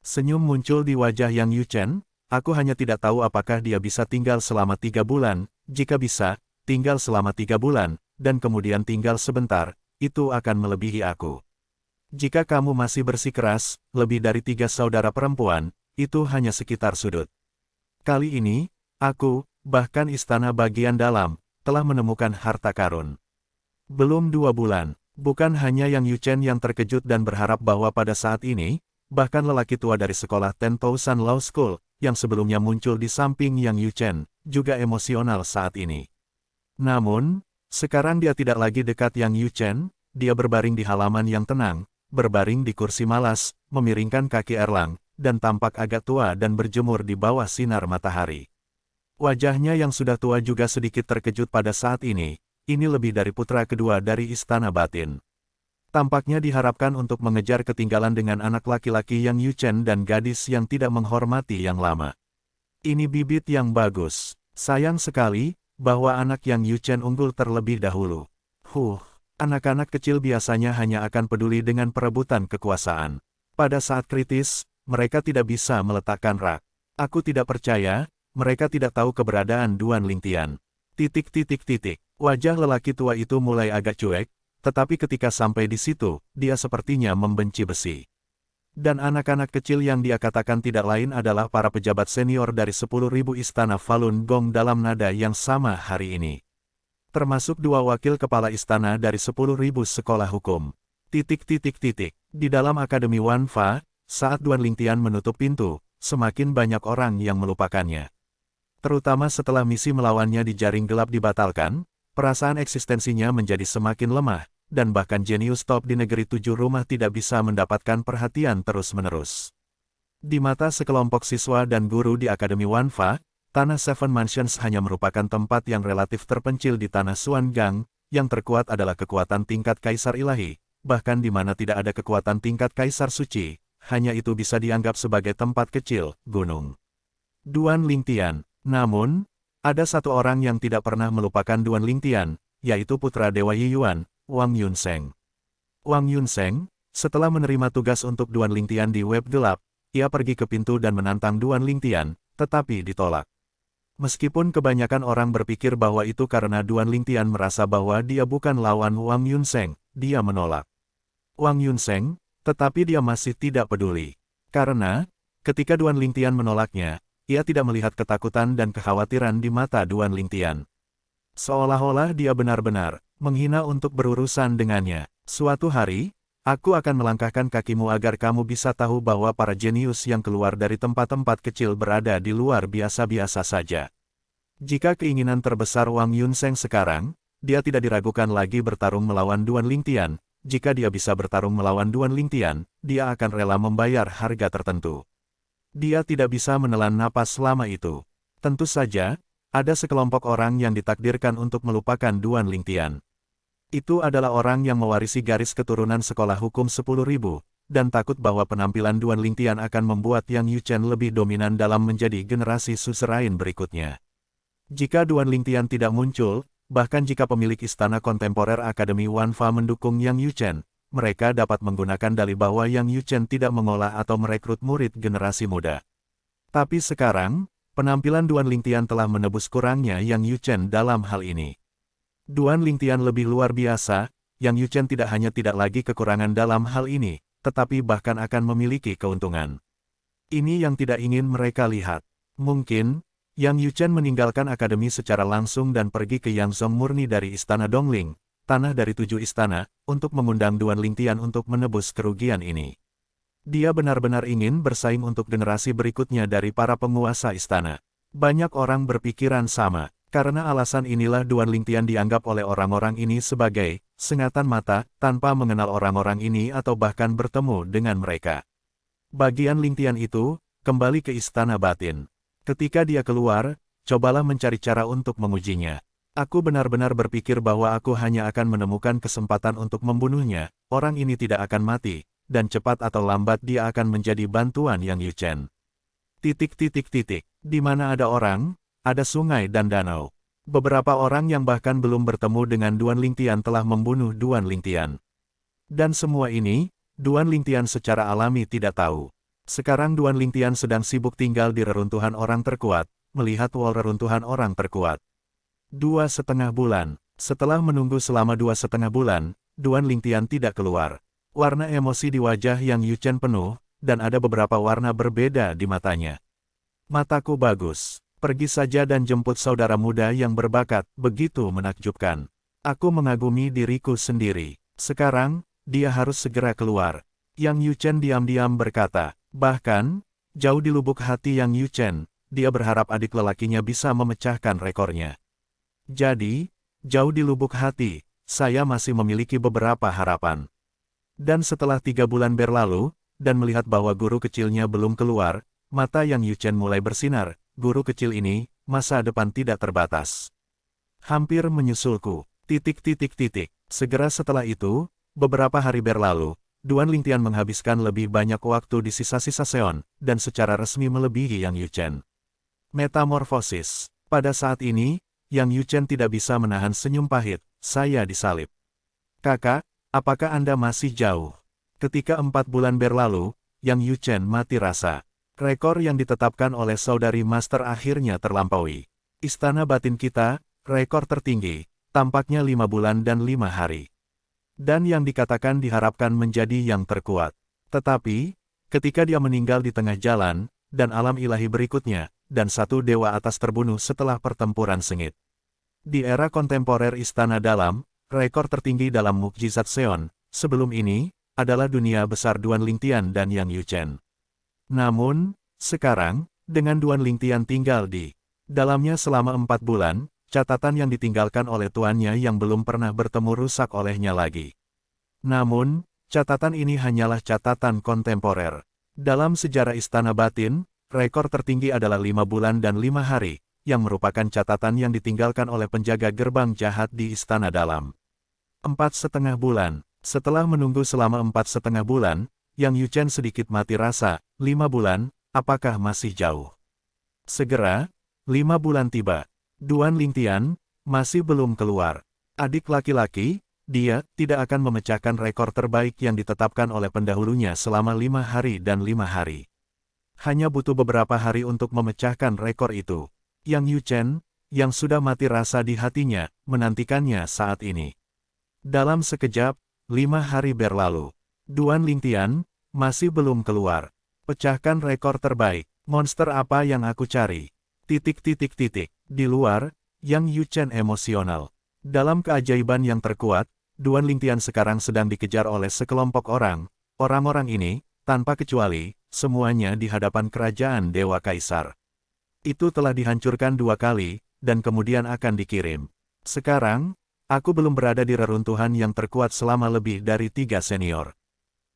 S1: Senyum muncul di wajah Yang Yuchen, aku hanya tidak tahu apakah dia bisa tinggal selama 3 bulan, jika bisa, tinggal selama 3 bulan, dan kemudian tinggal sebentar, itu akan melebihi aku. Jika kamu masih bersikeras, lebih dari 3 saudara perempuan, itu hanya sekitar sudut. Kali ini, aku, bahkan istana bagian dalam, telah menemukan harta karun. Belum 2 bulan, bukan hanya Yang Yuchen yang terkejut dan berharap bahwa pada saat ini, bahkan lelaki tua dari sekolah Tentousan Law School, yang sebelumnya muncul di samping Yang Yuchen, juga emosional saat ini. Namun, sekarang dia tidak lagi dekat Yang Yuchen, dia berbaring di halaman yang tenang, berbaring di kursi malas, memiringkan kaki erlang, dan tampak agak tua dan berjemur di bawah sinar matahari. Wajahnya yang sudah tua juga sedikit terkejut pada saat ini lebih dari putra kedua dari Istana Batin. Tampaknya diharapkan untuk mengejar ketinggalan dengan anak laki-laki Yang Yuchen dan gadis yang tidak menghormati yang lama. Ini bibit yang bagus. Sayang sekali, bahwa anak Yang Yuchen unggul terlebih dahulu. Anak-anak kecil biasanya hanya akan peduli dengan perebutan kekuasaan. Pada saat kritis, mereka tidak bisa meletakkan rak. Aku tidak percaya, mereka tidak tahu keberadaan Duan Lingtian. Wajah lelaki tua itu mulai agak cuek, tetapi ketika sampai di situ, dia sepertinya membenci besi. Dan anak-anak kecil yang dia katakan tidak lain adalah para pejabat senior dari 10.000 istana Falun Gong dalam nada yang sama hari ini. Termasuk 2 wakil kepala istana dari 10.000 sekolah hukum. Di dalam Akademi Wanfa, saat Duan Lingtian menutup pintu, semakin banyak orang yang melupakannya. Terutama setelah misi melawannya di jaring gelap dibatalkan, perasaan eksistensinya menjadi semakin lemah, dan bahkan jenius top di negeri 7 rumah tidak bisa mendapatkan perhatian terus-menerus. Di mata sekelompok siswa dan guru di Akademi Wanfa, Tanah Seven Mansions hanya merupakan tempat yang relatif terpencil di Tanah Xuangang, yang terkuat adalah kekuatan tingkat Kaisar Ilahi, bahkan di mana tidak ada kekuatan tingkat Kaisar Suci, hanya itu bisa dianggap sebagai tempat kecil, gunung. Duan Lingtian. Namun, ada satu orang yang tidak pernah melupakan Duan Lingtian, yaitu putra Dewa Yiyuan, Wang Yunseng. Wang Yunseng, setelah menerima tugas untuk Duan Lingtian di web gelap, ia pergi ke pintu dan menantang Duan Lingtian, tetapi ditolak. Meskipun kebanyakan orang berpikir bahwa itu karena Duan Lingtian merasa bahwa dia bukan lawan Wang Yunseng, dia menolak Wang Yunseng, tetapi dia masih tidak peduli. Karena, Ketika Duan Lingtian menolaknya, ia tidak melihat ketakutan dan kekhawatiran di mata Duan Lingtian. Seolah-olah dia benar-benar menghina untuk berurusan dengannya. Suatu hari, aku akan melangkahkan kakimu agar kamu bisa tahu bahwa para jenius yang keluar dari tempat-tempat kecil berada di luar biasa-biasa saja. Jika keinginan terbesar Wang Yunseng sekarang, dia tidak diragukan lagi bertarung melawan Duan Lingtian. Jika dia bisa bertarung melawan Duan Lingtian, dia akan rela membayar harga tertentu. Dia tidak bisa menelan napas selama itu. Tentu saja, ada sekelompok orang yang ditakdirkan untuk melupakan Duan Lingtian. Itu adalah orang yang mewarisi garis keturunan sekolah hukum 10.000, dan takut bahwa penampilan Duan Lingtian akan membuat Yang Yuchen lebih dominan dalam menjadi generasi suzerain berikutnya. Jika Duan Lingtian tidak muncul, bahkan jika pemilik istana kontemporer Akademi Wanfa mendukung Yang Yuchen, mereka dapat menggunakan dalih bahwa Yang Yuchen tidak mengolah atau merekrut murid generasi muda. Tapi sekarang, penampilan Duan Lingtian telah menebus kurangnya Yang Yuchen dalam hal ini. Duan Lingtian lebih luar biasa, Yang Yuchen tidak hanya tidak lagi kekurangan dalam hal ini, tetapi bahkan akan memiliki keuntungan. Ini yang tidak ingin mereka lihat. Mungkin, Yang Yuchen meninggalkan akademi secara langsung dan pergi ke Yangzhong murni dari Istana Dongling, tanah dari 7 istana, untuk mengundang Duan Lingtian untuk menebus kerugian ini. Dia benar-benar ingin bersaing untuk generasi berikutnya dari para penguasa istana. Banyak orang berpikiran sama, karena alasan inilah Duan Lingtian dianggap oleh orang-orang ini sebagai sengatan mata, tanpa mengenal orang-orang ini atau bahkan bertemu dengan mereka. Bagian Lingtian itu kembali ke istana batin. Ketika dia keluar, cobalah mencari cara untuk mengujinya. Aku benar-benar berpikir bahwa aku hanya akan menemukan kesempatan untuk membunuhnya. Orang ini tidak akan mati, dan cepat atau lambat dia akan menjadi bantuan Yang Yuchen. Di mana ada orang, ada sungai dan danau. Beberapa orang yang bahkan belum bertemu dengan Duan Lingtian telah membunuh Duan Lingtian. Dan semua ini, Duan Lingtian secara alami tidak tahu. Sekarang Duan Lingtian sedang sibuk tinggal di reruntuhan orang terkuat, melihat wall reruntuhan orang terkuat. 2,5 bulan. Setelah menunggu selama 2,5 bulan, Duan Lingtian tidak keluar. Warna emosi di wajah Yang Yuchen penuh, dan ada beberapa warna berbeda di matanya. Mataku bagus. Pergi saja dan jemput saudara muda yang berbakat, begitu menakjubkan. Aku mengagumi diriku sendiri. Sekarang, dia harus segera keluar. Yang Yuchen diam-diam berkata. Bahkan, jauh di lubuk hati Yang Yuchen, dia berharap adik lelakinya bisa memecahkan rekornya. Jadi, jauh di lubuk hati, saya masih memiliki beberapa harapan. Dan setelah 3 bulan berlalu, dan melihat bahwa guru kecilnya belum keluar, mata Yang Yuchen mulai bersinar. Guru kecil ini, masa depan tidak terbatas. Hampir menyusulku. Segera setelah itu, beberapa hari berlalu, Duan Lingtian menghabiskan lebih banyak waktu di sisa-sisa Seon, dan secara resmi melebihi Yang Yuchen. Metamorfosis. Pada saat ini, Yang Yuchen tidak bisa menahan senyum pahit. Saya disalib. Kakak, apakah Anda masih jauh? Ketika 4 bulan berlalu, Yang Yuchen mati rasa. Rekor yang ditetapkan oleh saudari Master akhirnya terlampaui. Istana batin kita, rekor tertinggi, tampaknya 5 bulan dan 5 hari. Dan yang dikatakan diharapkan menjadi yang terkuat. Tetapi, ketika dia meninggal di tengah jalan, dan alam ilahi berikutnya, dan satu dewa atas terbunuh setelah pertempuran sengit. Di era kontemporer Istana Dalam, rekor tertinggi dalam mukjizat Seon, sebelum ini, adalah dunia besar Duan Lingtian dan Yang Yuchen. Namun, sekarang, dengan Duan Lingtian tinggal di dalamnya selama 4 bulan, catatan yang ditinggalkan oleh tuannya yang belum pernah bertemu rusak olehnya lagi. Namun, catatan ini hanyalah catatan kontemporer. Dalam sejarah Istana Batin, rekor tertinggi adalah 5 bulan dan 5 hari, yang merupakan catatan yang ditinggalkan oleh penjaga gerbang jahat di Istana Dalam. 4,5 bulan. Setelah menunggu selama 4,5 bulan, Yang Yuchen sedikit mati rasa. 5 bulan, apakah masih jauh? Segera, 5 bulan tiba. Duan Lingtian masih belum keluar. Adik laki-laki, dia tidak akan memecahkan rekor terbaik yang ditetapkan oleh pendahulunya selama 5 hari dan 5 hari. Hanya butuh beberapa hari untuk memecahkan rekor itu. Yang Yuchen, yang sudah mati rasa di hatinya, menantikannya saat ini. Dalam sekejap, 5 hari berlalu. Duan Lingtian masih belum keluar. Pecahkan rekor terbaik. Monster apa yang aku cari? Di luar, Yang Yuchen emosional. Dalam keajaiban yang terkuat, Duan Lingtian sekarang sedang dikejar oleh sekelompok orang. Orang-orang ini, tanpa kecuali, semuanya di hadapan kerajaan Dewa Kaisar. Itu telah dihancurkan 2 kali, dan kemudian akan dikirim. Sekarang, aku belum berada di reruntuhan yang terkuat selama lebih dari 3 senior.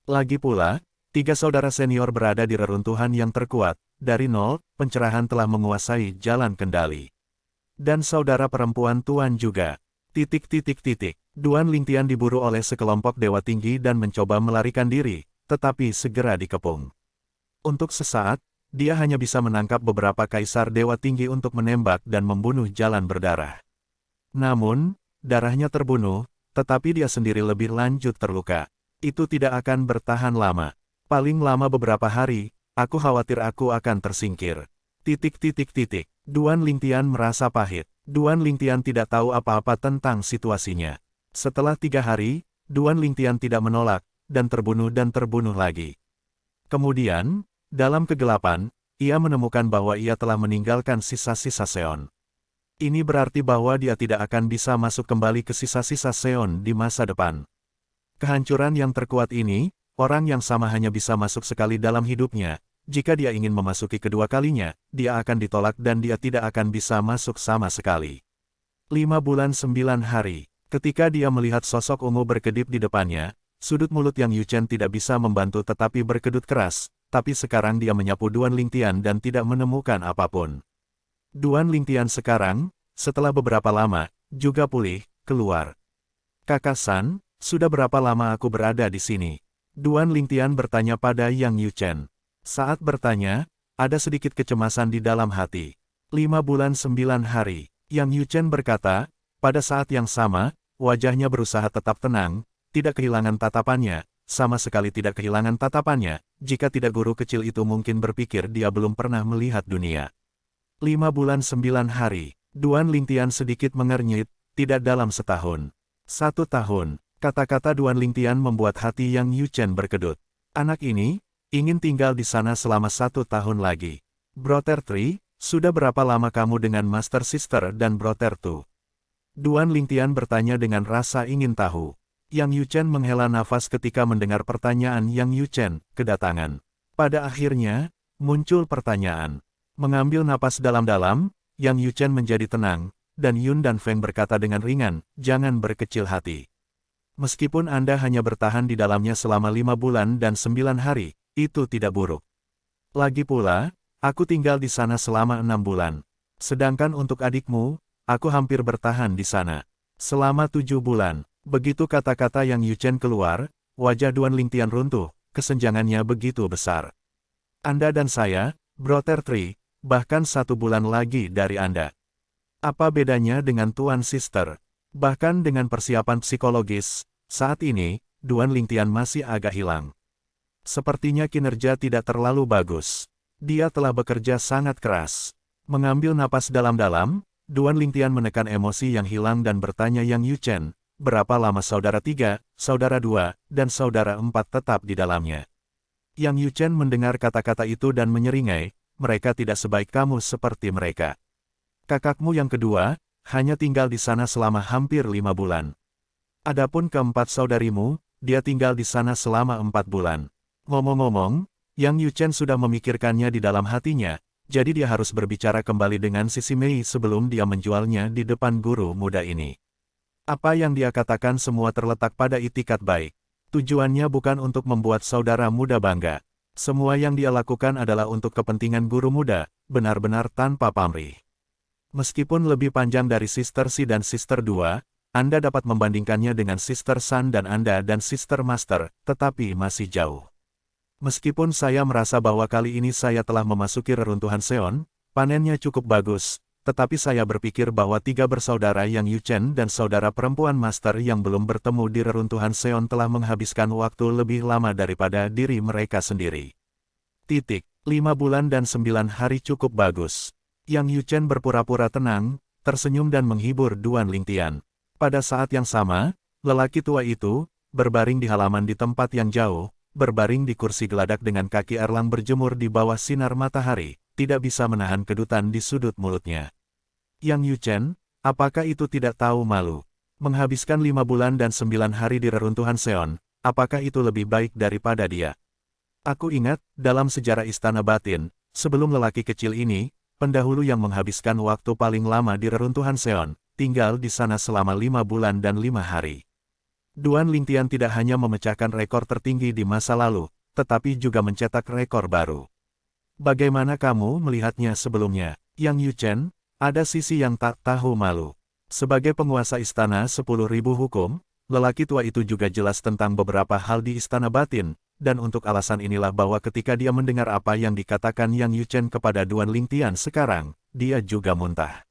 S1: Lagi pula, 3 saudara senior berada di reruntuhan yang terkuat. Dari nol, pencerahan telah menguasai jalan kendali. Dan saudara perempuan Tuan juga. Duan Lingtian diburu oleh sekelompok dewa tinggi dan mencoba melarikan diri, tetapi segera dikepung. Untuk sesaat, dia hanya bisa menangkap beberapa kaisar dewa tinggi untuk menembak dan membunuh jalan berdarah. Namun, darahnya terbunuh, tetapi dia sendiri lebih lanjut terluka. Itu tidak akan bertahan lama. Paling lama beberapa hari, aku khawatir aku akan tersingkir. Duan Lingtian merasa pahit. Duan Lingtian tidak tahu apa-apa tentang situasinya. Setelah 3 hari, Duan Lingtian tidak menolak, dan terbunuh lagi. Kemudian, dalam kegelapan, ia menemukan bahwa ia telah meninggalkan sisa-sisa Seon. Ini berarti bahwa dia tidak akan bisa masuk kembali ke sisa-sisa Seon di masa depan. Kehancuran yang terkuat ini, orang yang sama hanya bisa masuk sekali dalam hidupnya. Jika dia ingin memasuki kedua kalinya, dia akan ditolak dan dia tidak akan bisa masuk sama sekali. 5 bulan 9 hari. Ketika dia melihat sosok ungu berkedip di depannya, sudut mulut Yang Yuchen tidak bisa membantu tetapi berkedut keras, tapi sekarang dia menyapu Duan Lingtian dan tidak menemukan apapun. Duan Lingtian sekarang, setelah beberapa lama, juga pulih, keluar. Kakak San, sudah berapa lama aku berada di sini? Duan Lingtian bertanya pada Yang Yuchen. Saat bertanya, ada sedikit kecemasan di dalam hati. 5 bulan 9 hari. Yang Yuchen berkata, pada saat yang sama, wajahnya berusaha tetap tenang, tidak kehilangan tatapannya, sama sekali tidak kehilangan tatapannya, jika tidak guru kecil itu mungkin berpikir dia belum pernah melihat dunia. 5 bulan 9 hari. Duan Lingtian sedikit mengernyit, tidak dalam setahun. 1 tahun. Kata-kata Duan Lingtian membuat hati Yang Yuchen berkedut. Anak ini ingin tinggal di sana selama 1 tahun lagi. Brother Tri, sudah berapa lama kamu dengan Master Sister dan Brother Tu? Duan Lingtian bertanya dengan rasa ingin tahu. Yang Yuchen menghela nafas ketika mendengar pertanyaan Yang Yuchen, kedatangan. Pada akhirnya, muncul pertanyaan. Mengambil napas dalam-dalam, Yang Yuchen menjadi tenang, dan Yun dan Feng berkata dengan ringan, jangan berkecil hati. Meskipun Anda hanya bertahan di dalamnya selama 5 bulan dan 9 hari, itu tidak buruk. Lagi pula, aku tinggal di sana selama 6 bulan. Sedangkan untuk adikmu, aku hampir bertahan di sana selama 7 bulan. Begitu kata-kata Yang Yuchen keluar, wajah Duan Lingtian runtuh, kesenjangannya begitu besar. Anda dan saya, Brother Tri, bahkan 1 bulan lagi dari Anda. Apa bedanya dengan Tuan Sister? Bahkan dengan persiapan psikologis, saat ini, Duan Lingtian masih agak hilang. Sepertinya kinerja tidak terlalu bagus. Dia telah bekerja sangat keras. Mengambil napas dalam-dalam, Duan Lingtian menekan emosi yang hilang dan bertanya Yang Yuchen, berapa lama saudara 3, saudara 2, dan saudara 4 tetap di dalamnya? Yang Yuchen mendengar kata-kata itu dan menyeringai, mereka tidak sebaik kamu seperti mereka. Kakakmu yang kedua, hanya tinggal di sana selama hampir 5 bulan. Adapun keempat saudarimu, dia tinggal di sana selama 4 bulan. Ngomong-ngomong, Yang Yuchen sudah memikirkannya di dalam hatinya, jadi dia harus berbicara kembali dengan Sisi Mei sebelum dia menjualnya di depan guru muda ini. Apa yang dia katakan semua terletak pada itikat baik. Tujuannya bukan untuk membuat saudara muda bangga. Semua yang dia lakukan adalah untuk kepentingan guru muda, benar-benar tanpa pamrih. Meskipun lebih panjang dari Sister Si dan Sister 2, Anda dapat membandingkannya dengan Sister San dan Anda dan Sister Master, tetapi masih jauh. Meskipun saya merasa bahwa kali ini saya telah memasuki reruntuhan Seon, panennya cukup bagus, tetapi saya berpikir bahwa 3 bersaudara Yang Yuchen dan saudara perempuan Master yang belum bertemu di reruntuhan Seon telah menghabiskan waktu lebih lama daripada diri mereka sendiri. 5 bulan dan 9 hari cukup bagus. Yang Yuchen berpura-pura tenang, tersenyum dan menghibur Duan Lingtian. Pada saat yang sama, lelaki tua itu, berbaring di halaman di tempat yang jauh, berbaring di kursi geladak dengan kaki Erlang berjemur di bawah sinar matahari, tidak bisa menahan kedutan di sudut mulutnya. Yang Yuchen, apakah itu tidak tahu malu? Menghabiskan 5 bulan dan 9 hari di reruntuhan Seon, apakah itu lebih baik daripada dia? Aku ingat, dalam sejarah Istana Batin, sebelum lelaki kecil ini, pendahulu yang menghabiskan waktu paling lama di reruntuhan Seon, tinggal di sana selama 5 bulan dan 5 hari. Duan Lingtian tidak hanya memecahkan rekor tertinggi di masa lalu, tetapi juga mencetak rekor baru. Bagaimana kamu melihatnya sebelumnya, Yang Yuchen? Ada sisi yang tak tahu malu. Sebagai penguasa Istana 10.000 Hukum, lelaki tua itu juga jelas tentang beberapa hal di Istana Batin, dan untuk alasan inilah bahwa ketika dia mendengar apa yang dikatakan Yang Yuchen kepada Duan Lingtian sekarang, dia juga muntah.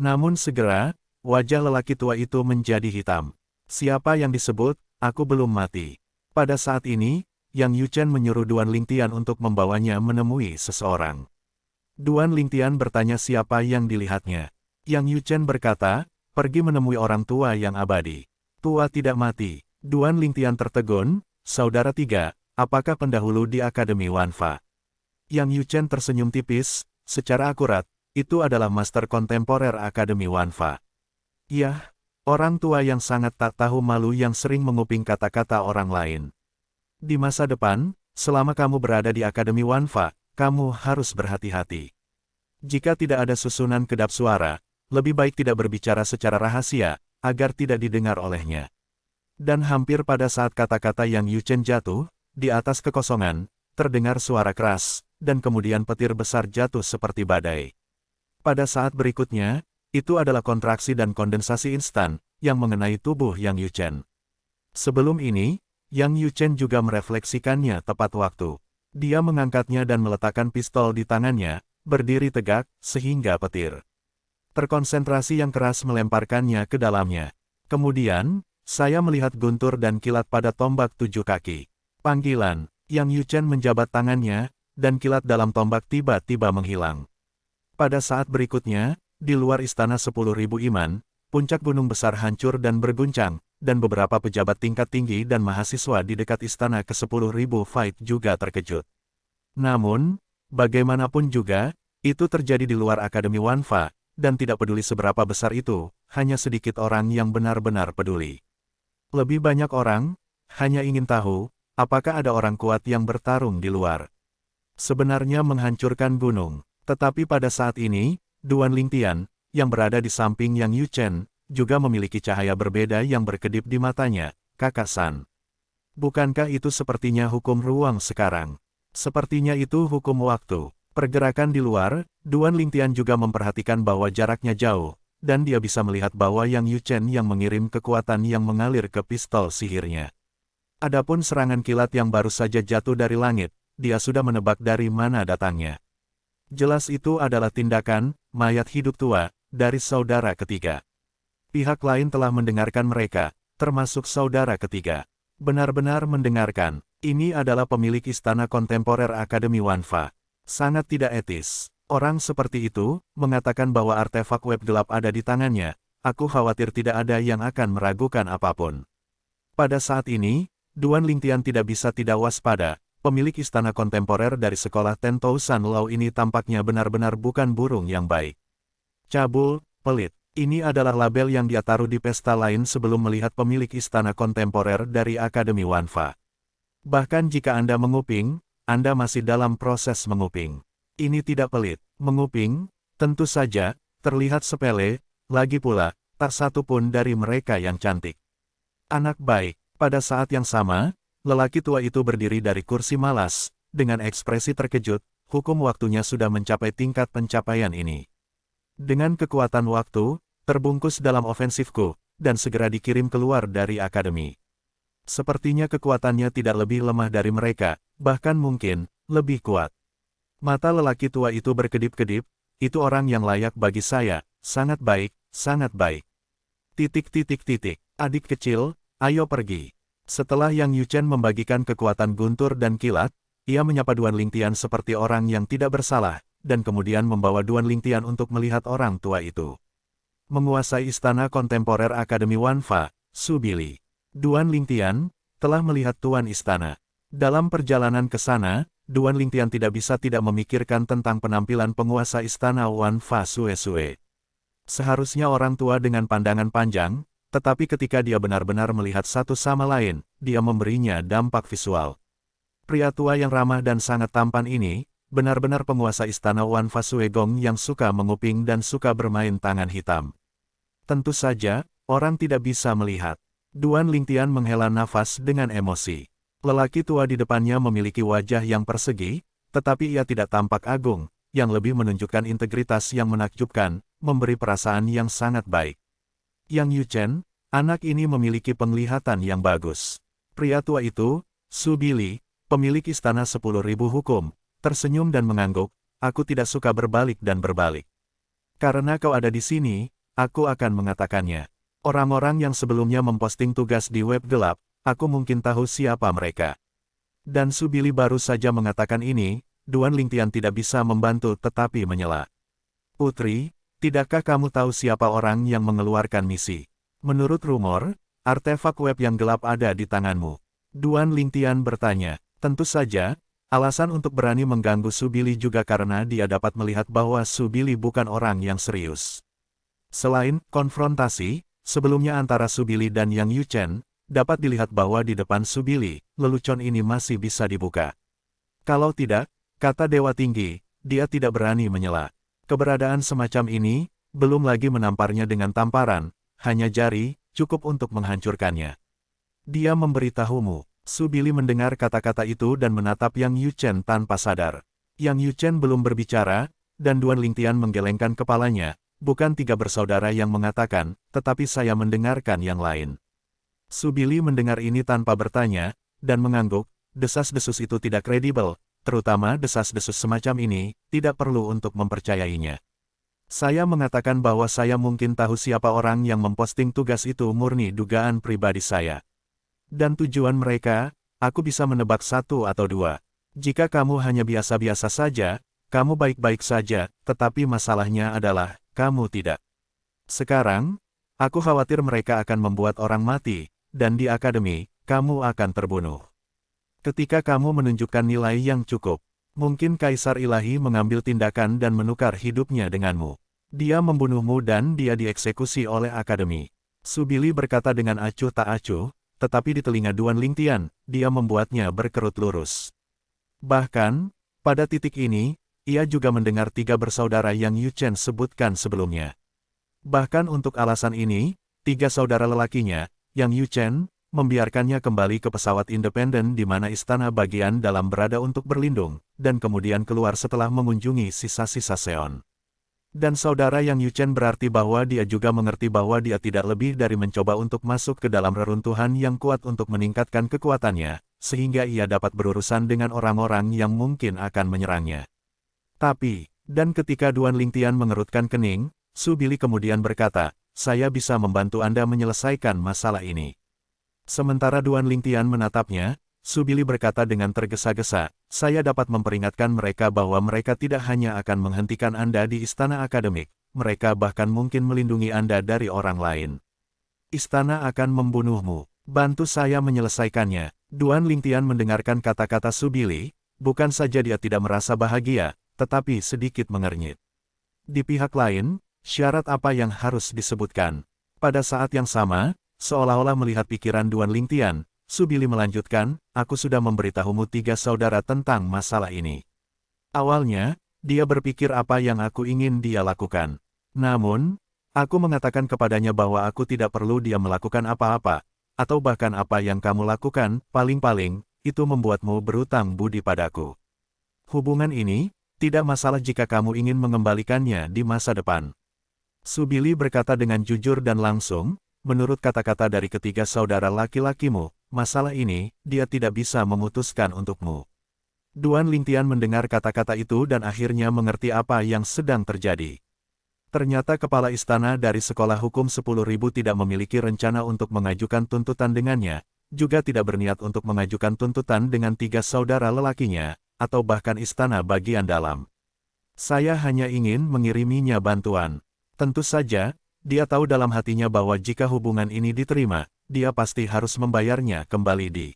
S1: Namun segera, wajah lelaki tua itu menjadi hitam. Siapa yang disebut, aku belum mati. Pada saat ini, Yang Yuchen menyuruh Duan Lingtian untuk membawanya menemui seseorang. Duan Lingtian bertanya siapa yang dilihatnya. Yang Yuchen berkata, pergi menemui orang tua yang abadi. Tua tidak mati. Duan Lingtian tertegun, saudara tiga, apakah pendahulu di Akademi Wanfa? Yang Yuchen tersenyum tipis, secara akurat, itu adalah master kontemporer Akademi Wanfa. Yah, orang tua yang sangat tak tahu malu yang sering menguping kata-kata orang lain. Di masa depan, selama kamu berada di Akademi Wanfa, kamu harus berhati-hati. Jika tidak ada susunan kedap suara, lebih baik tidak berbicara secara rahasia, agar tidak didengar olehnya. Dan hampir pada saat kata-kata Yang Yuchen jatuh, di atas kekosongan, terdengar suara keras, dan kemudian petir besar jatuh seperti badai. Pada saat berikutnya, itu adalah kontraksi dan kondensasi instan, yang mengenai tubuh Yang Yuchen. Sebelum ini, Yang Yuchen juga merefleksikannya tepat waktu. Dia mengangkatnya dan meletakkan pistol di tangannya, berdiri tegak, sehingga petir terkonsentrasi yang keras melemparkannya ke dalamnya. Kemudian, saya melihat guntur dan kilat pada tombak 7 kaki. Panggilan, Yang Yuchen menjabat tangannya, dan kilat dalam tombak tiba-tiba menghilang. Pada saat berikutnya, di luar istana 10.000 iman, puncak gunung besar hancur dan berguncang, dan beberapa pejabat tingkat tinggi dan mahasiswa di dekat istana ke-10.000 Fight juga terkejut. Namun, bagaimanapun juga, itu terjadi di luar Akademi Wanfa, dan tidak peduli seberapa besar itu, hanya sedikit orang yang benar-benar peduli. Lebih banyak orang, hanya ingin tahu, apakah ada orang kuat yang bertarung di luar. Sebenarnya menghancurkan gunung, tetapi pada saat ini, Duan Lingtian, yang berada di samping Yang Yuchen, juga memiliki cahaya berbeda yang berkedip di matanya, Kakak San. Bukankah itu sepertinya hukum ruang sekarang? Sepertinya itu hukum waktu. Pergerakan di luar, Duan Lingtian juga memperhatikan bahwa jaraknya jauh, dan dia bisa melihat bahwa Yang Yuchen yang mengirim kekuatan yang mengalir ke pistol sihirnya. Adapun serangan kilat yang baru saja jatuh dari langit, dia sudah menebak dari mana datangnya. Jelas itu adalah tindakan, mayat hidup tua, dari saudara ketiga. Pihak lain telah mendengarkan mereka, termasuk saudara ketiga. Benar-benar mendengarkan, ini adalah pemilik istana kontemporer Akademi Wanfa. Sangat tidak etis. Orang seperti itu, mengatakan bahwa artefak web gelap ada di tangannya, aku khawatir tidak ada yang akan meragukan apapun. Pada saat ini, Duan Lingtian tidak bisa tidak waspada, pemilik istana kontemporer dari sekolah Tentousan Law ini tampaknya benar-benar bukan burung yang baik. Cabul, pelit. Ini adalah label yang dia taruh di pesta lain sebelum melihat pemilik istana kontemporer dari Akademi Wanfa. Bahkan jika Anda menguping, Anda masih dalam proses menguping. Ini tidak pelit. Menguping, tentu saja, terlihat sepele, lagi pula, tak satu pun dari mereka yang cantik. Anak baik. Pada saat yang sama, lelaki tua itu berdiri dari kursi malas, dengan ekspresi terkejut, hukum waktunya sudah mencapai tingkat pencapaian ini. Dengan kekuatan waktu, terbungkus dalam ofensifku, dan segera dikirim keluar dari akademi. Sepertinya kekuatannya tidak lebih lemah dari mereka, bahkan mungkin, lebih kuat. Mata lelaki tua itu berkedip-kedip, itu orang yang layak bagi saya, sangat baik, sangat baik. Adik kecil, ayo pergi. Setelah Yang Yuchen membagikan kekuatan guntur dan kilat, ia menyapa Duan Lingtian seperti orang yang tidak bersalah, dan kemudian membawa Duan Lingtian untuk melihat orang tua itu. Menguasai istana kontemporer Akademi Wanfa, Su Bili. Duan Lingtian telah melihat Tuan Istana. Dalam perjalanan ke sana, Duan Lingtian tidak bisa tidak memikirkan tentang penampilan penguasa istana Wan Fa Suesue. Seharusnya orang tua dengan pandangan panjang, tetapi ketika dia benar-benar melihat satu sama lain, dia memberinya dampak visual. Pria tua yang ramah dan sangat tampan ini, benar-benar penguasa istana Wan Fa Suegong yang suka menguping dan suka bermain tangan hitam. Tentu saja, orang tidak bisa melihat. Duan Lingtian menghela nafas dengan emosi. Lelaki tua di depannya memiliki wajah yang persegi, tetapi ia tidak tampak agung, yang lebih menunjukkan integritas yang menakjubkan, memberi perasaan yang sangat baik. Yang Yu Chen, anak ini memiliki penglihatan yang bagus. Pria tua itu, Su Bili, pemilik istana 10.000 hukum, tersenyum dan mengangguk, aku tidak suka berbalik dan berbalik. Karena kau ada di sini, aku akan mengatakannya. Orang-orang yang sebelumnya memposting tugas di web gelap, aku mungkin tahu siapa mereka. Dan Su Bili baru saja mengatakan ini, Duan Lingtian tidak bisa membantu tetapi menyela. Putri, tidakkah kamu tahu siapa orang yang mengeluarkan misi? Menurut rumor, artefak web yang gelap ada di tanganmu. Duan Lingtian bertanya. Tentu saja, alasan untuk berani mengganggu Su Bili juga karena dia dapat melihat bahwa Su Bili bukan orang yang serius. Selain konfrontasi, sebelumnya antara Su Bili dan Yang Yu Chen, dapat dilihat bahwa di depan Su Bili, lelucon ini masih bisa dibuka. Kalau tidak, kata Dewa Tinggi, dia tidak berani menyela. Keberadaan semacam ini, belum lagi menamparnya dengan tamparan, hanya jari, cukup untuk menghancurkannya. Dia memberitahumu. Su Bili mendengar kata-kata itu dan menatap Yang Yu Chen tanpa sadar. Yang Yu Chen belum berbicara, dan Duan Lingtian menggelengkan kepalanya, bukan 3 bersaudara yang mengatakan, tetapi saya mendengarkan yang lain. Su Bili mendengar ini tanpa bertanya, dan mengangguk, desas-desus itu tidak kredibel, terutama desas-desus semacam ini, tidak perlu untuk mempercayainya. Saya mengatakan bahwa saya mungkin tahu siapa orang yang memposting tugas itu murni dugaan pribadi saya. Dan tujuan mereka, aku bisa menebak 1 atau 2. Jika kamu hanya biasa-biasa saja, kamu baik-baik saja, tetapi masalahnya adalah, kamu tidak. Sekarang, aku khawatir mereka akan membuat orang mati, dan di akademi, kamu akan terbunuh. Ketika kamu menunjukkan nilai yang cukup, mungkin Kaisar Ilahi mengambil tindakan dan menukar hidupnya denganmu. Dia membunuhmu dan dia dieksekusi oleh akademi. Su Bili berkata dengan acuh tak acuh, tetapi di telinga Duan Lingtian, dia membuatnya berkerut lurus. Bahkan, pada titik ini, ia juga mendengar 3 bersaudara yang Yu Chen sebutkan sebelumnya. Bahkan untuk alasan ini, 3 saudara lelakinya, Yang Yu Chen, membiarkannya kembali ke pesawat independen di mana istana bagian dalam berada untuk berlindung, dan kemudian keluar setelah mengunjungi sisa-sisa Seon. Dan saudara Yang Yu Chen berarti bahwa dia juga mengerti bahwa dia tidak lebih dari mencoba untuk masuk ke dalam reruntuhan yang kuat untuk meningkatkan kekuatannya, sehingga ia dapat berurusan dengan orang-orang yang mungkin akan menyerangnya. Tapi, dan ketika Duan Lingtian mengerutkan kening, Su Bili kemudian berkata, saya bisa membantu Anda menyelesaikan masalah ini. Sementara Duan Lingtian menatapnya, Su Bili berkata dengan tergesa-gesa, saya dapat memperingatkan mereka bahwa mereka tidak hanya akan menghentikan Anda di istana akademik, mereka bahkan mungkin melindungi Anda dari orang lain. Istana akan membunuhmu, bantu saya menyelesaikannya. Duan Lingtian mendengarkan kata-kata Su Bili, bukan saja dia tidak merasa bahagia, tetapi sedikit mengernyit. Di pihak lain, syarat apa yang harus disebutkan? Pada saat yang sama, seolah-olah melihat pikiran Duan Lingtian, Su Bili melanjutkan, aku sudah memberitahumu 3 saudara tentang masalah ini. Awalnya, dia berpikir apa yang aku ingin dia lakukan. Namun, aku mengatakan kepadanya bahwa aku tidak perlu dia melakukan apa-apa, atau bahkan apa yang kamu lakukan, paling-paling, itu membuatmu berutang budi padaku. Hubungan ini, tidak masalah jika kamu ingin mengembalikannya di masa depan. Su Bili berkata dengan jujur dan langsung, menurut kata-kata dari ketiga saudara laki-lakimu, masalah ini, dia tidak bisa memutuskan untukmu. Duan Lingtian mendengar kata-kata itu dan akhirnya mengerti apa yang sedang terjadi. Ternyata kepala istana dari sekolah hukum 10.000 tidak memiliki rencana untuk mengajukan tuntutan dengannya, juga tidak berniat untuk mengajukan tuntutan dengan 3 saudara lelakinya, atau bahkan istana bagian dalam. Saya hanya ingin mengiriminya bantuan. Tentu saja, dia tahu dalam hatinya bahwa jika hubungan ini diterima, dia pasti harus membayarnya kembali di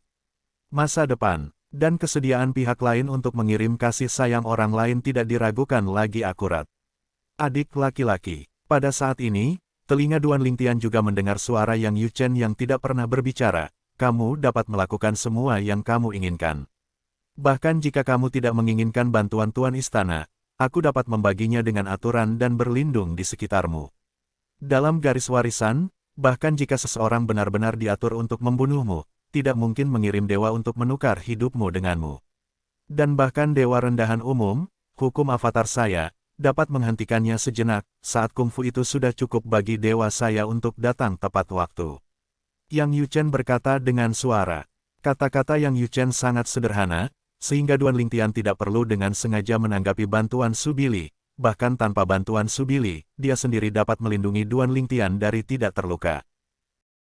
S1: masa depan. Dan kesediaan pihak lain untuk mengirim kasih sayang orang lain tidak diragukan lagi akurat. Adik laki-laki. Pada saat ini, telinga Duan Lingtian juga mendengar suara Yang Yuchen yang tidak pernah berbicara. Kamu dapat melakukan semua yang kamu inginkan. Bahkan jika kamu tidak menginginkan bantuan Tuan Istana, aku dapat membaginya dengan aturan dan berlindung di sekitarmu. Dalam garis warisan, bahkan jika seseorang benar-benar diatur untuk membunuhmu, tidak mungkin mengirim dewa untuk menukar hidupmu denganmu. Dan bahkan dewa rendahan umum, hukum avatar saya, dapat menghentikannya sejenak, saat kungfu itu sudah cukup bagi dewa saya untuk datang tepat waktu. Yang Yuchen berkata dengan suara. Kata-kata Yang Yuchen sangat sederhana, sehingga Duan Lingtian tidak perlu dengan sengaja menanggapi bantuan Subili. Bahkan tanpa bantuan Subili, dia sendiri dapat melindungi Duan Lingtian dari tidak terluka.